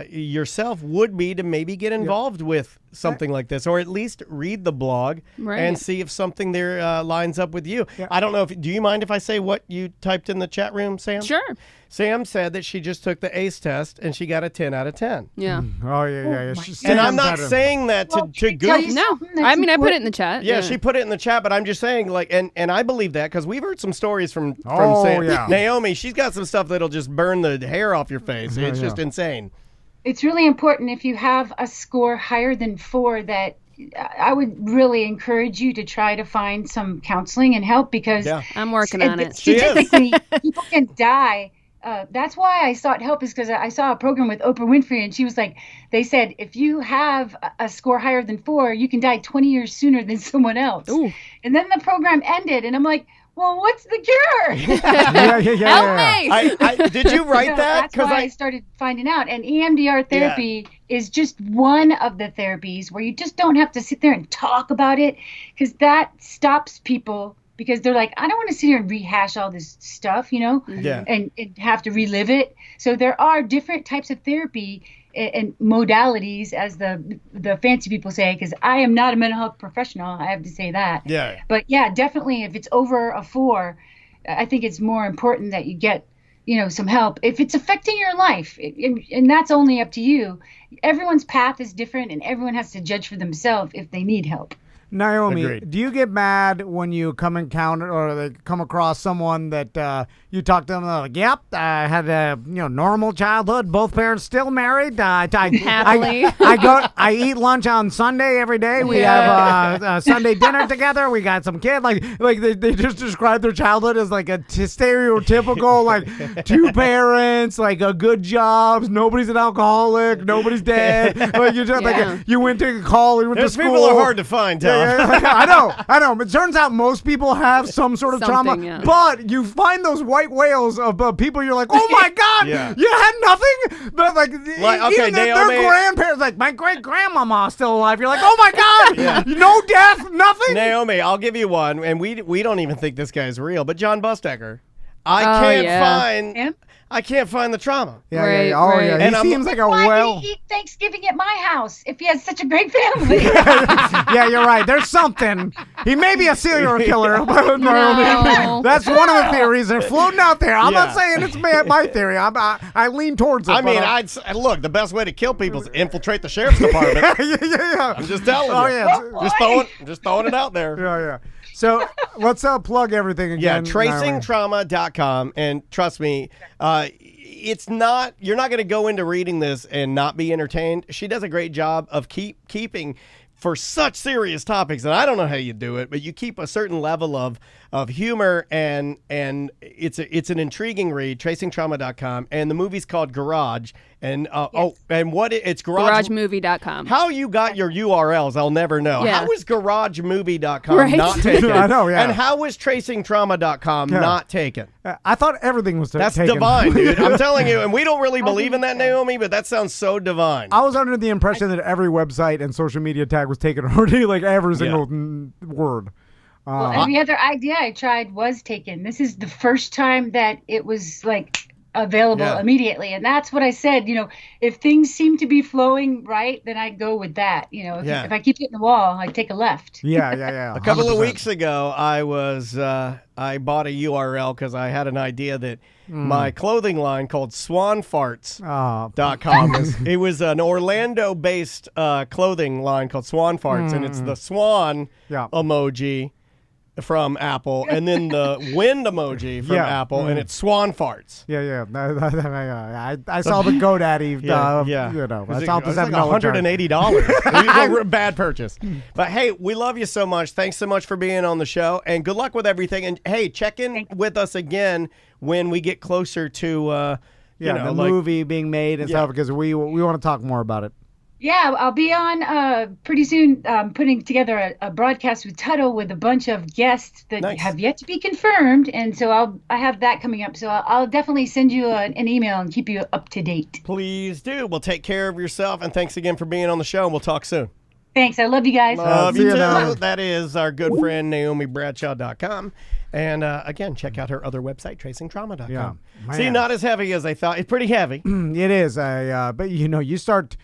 yourself would be to maybe get involved with something like this, or at least read the blog and see if something there lines up with you. I don't know do you mind if I say what you typed in the chat room, Sam? Sure. Sam said that she just took the ACE test and she got a 10 out of 10. Yeah. Oh, yeah. And I'm not saying that to goof. No, I mean, I put it in the chat. Yeah, she put it in the chat, but I'm just saying, and I believe that because we've heard some stories from Oh, Sam. Naome, she's got some stuff that'll just burn the hair off your face. It's just insane. It's really important if you have a score higher than 4 that I would really encourage you to try to find some counseling and help because I'm working on it. Statistically, people can die. That's why I sought help is because I saw a program with Oprah Winfrey and she was like, they said, if you have a score higher than 4, you can die 20 years sooner than someone else. Ooh. And then the program ended and I'm like, well, what's the cure? Help me! Did you write that? That's why I started finding out. And EMDR therapy is just one of the therapies where you just don't have to sit there and talk about it because that stops people because they're like, I don't want to sit here and rehash all this stuff, and have to relive it. So there are different types of therapy and modalities, as the fancy people say, because I am not a mental health professional. I have to say that. Yeah. But yeah, definitely, if it's over a 4, I think it's more important that you get, some help. If it's affecting your life, and that's only up to you. Everyone's path is different, and everyone has to judge for themselves if they need help. Naome, Agreed. Do you get mad when you come across someone that you talk to them like, yep, I had a normal childhood, both parents still married, Happily. I eat lunch on Sunday every day. We have a Sunday dinner together. We got some kid like they just describe their childhood as like a stereotypical like 2 parents, like a good jobs, nobody's an alcoholic, nobody's dead. Like you just like you went to college, you went to school. People are hard to find, Tom. I know. But it turns out most people have some sort of trauma. Yeah. But you find those white whales of people. You're like, oh my god, you had nothing. But even their grandparents, like my great grandmama's still alive. You're like, oh my god, no death, nothing. Naome, I'll give you one, and we don't even think this guy's real. But John Bustecker, I can't find the trauma. Yeah. He seems like a Why did he eat Thanksgiving at my house if he has such a great family? Yeah, you're right. There's something. He may be a serial killer. But No. That's one of the theories that are floating out there. I'm not saying it's my theory. I lean towards it. I mean, look, the best way to kill people is infiltrate the sheriff's department. yeah. I'm just telling you. Oh, yeah. Just throwing it out there. Yeah. So let's plug everything again. Yeah, tracingtrauma.com. And trust me, you're not going to go into reading this and not be entertained. She does a great job of keeping for such serious topics, and I don't know how you do it, but you keep a certain level of humor, and it's an intriguing read, tracingtrauma.com, and the movie's called Garage, and it's GarageMovie.com. How you got your URLs, I'll never know. Yeah. How is GarageMovie.com not taken? I know, yeah. And how is tracingtrauma.com not taken? I thought everything was That's taken. divine, dude. I'm telling you, and we don't really believe in that, Naome, but that sounds so divine. I was under the impression that every website and social media tag was taken already, like every single word. Well, every other idea I tried was taken. This is the first time that it was like available immediately, and that's what I said. If things seem to be flowing right, then I go with that. If I keep hitting the wall, I take a left. Yeah. A couple of weeks ago, I bought a URL because I had an idea that my clothing line called swanfarts.com it was an Orlando-based clothing line called Swan Farts, and it's the swan emoji from Apple, and then the wind emoji from Apple, and it's Swan Farts. Yeah. I saw the GoDaddy. I saw the $180. Bad purchase. But hey, we love you so much. Thanks so much for being on the show, and good luck with everything. And hey, check in with us again when we get closer to the movie being made and stuff, because we want to talk more about it. Yeah, I'll be on pretty soon putting together a broadcast with Tuttle with a bunch of guests that Nice. have yet to be confirmed. And so I have that coming up. So I'll definitely send you an email and keep you up to date. Please do. Well, take care of yourself, and thanks again for being on the show, and we'll talk soon. Thanks. I love you guys. Love see you you too. now. That is our good friend NaomeBradshaw.com. And again, check out her other website, tracingtrauma.com. Yeah, See, man. not as heavy as I thought. It's pretty heavy. It is. But you start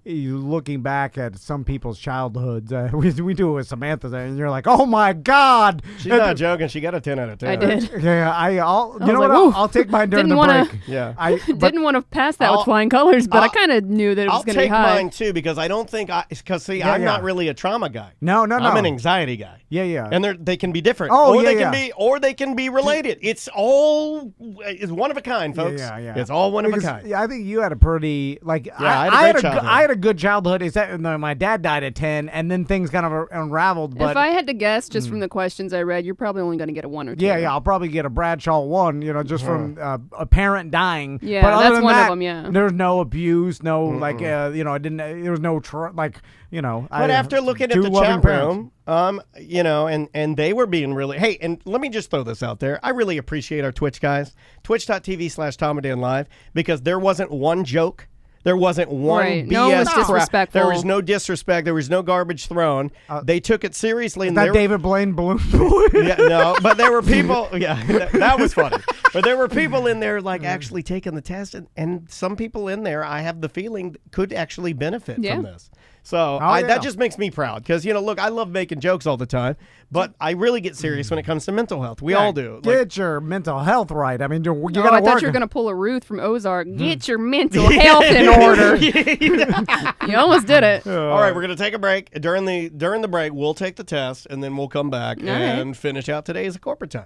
looking back at some people's childhoods. We do it with Samantha, and you're like, oh my God. She's not joking. She got a 10 out of 10. I did. Yeah, you know like, what? "Ooh." I'll take mine during Didn't the wanna- break. Yeah. Didn't want to pass that I'll- with flying colors, but I I'll- kind of knew that it was I'll going to be take high. mine too because I don't think I'm Yeah. not really a trauma guy. No. I'm an anxiety guy. Yeah. And they can be different. Oh, or yeah, they yeah. can be related. It's one of a kind, folks. Yeah. It's all one of a Because, kind. Yeah, I think you had a pretty I I had a great childhood. I had a good childhood. Is that my dad died at 10, and then things kind of unraveled. But if I had to guess, just from the questions I read, you're probably only going to get a 1 or 2. yeah, I'll probably get a Bradshaw 1. Just from a parent dying. Yeah, but other that's than one of that, them, yeah. There's no abuse, no I didn't. There was no But after looking at the chat room, and they were being really, hey, and let me just throw this out there. I really appreciate our Twitch guys, twitch.tv/TomAndDanLive, because there wasn't one joke. There wasn't one Right. BS No one was crap. disrespectful. There was no disrespect. There was no garbage thrown. They took it seriously. And that they were- David Blaine balloon boy. yeah, no, but there were people. Yeah, that was funny. But there were people in there actually taking the test, and some people in there, I have the feeling, could actually benefit Yeah. from this. So yeah. that just makes me proud because look, I love making jokes all the time, but I really get serious when it comes to mental health. We all do. Get your mental health right. I mean, you Oh, gotta I work. thought you were going to pull a Ruth from Ozark. Get your mental health in order. You almost did it. All right, we're gonna take a break. During the break, we'll take the test, and then we'll come back right. and finish out today's corporate time.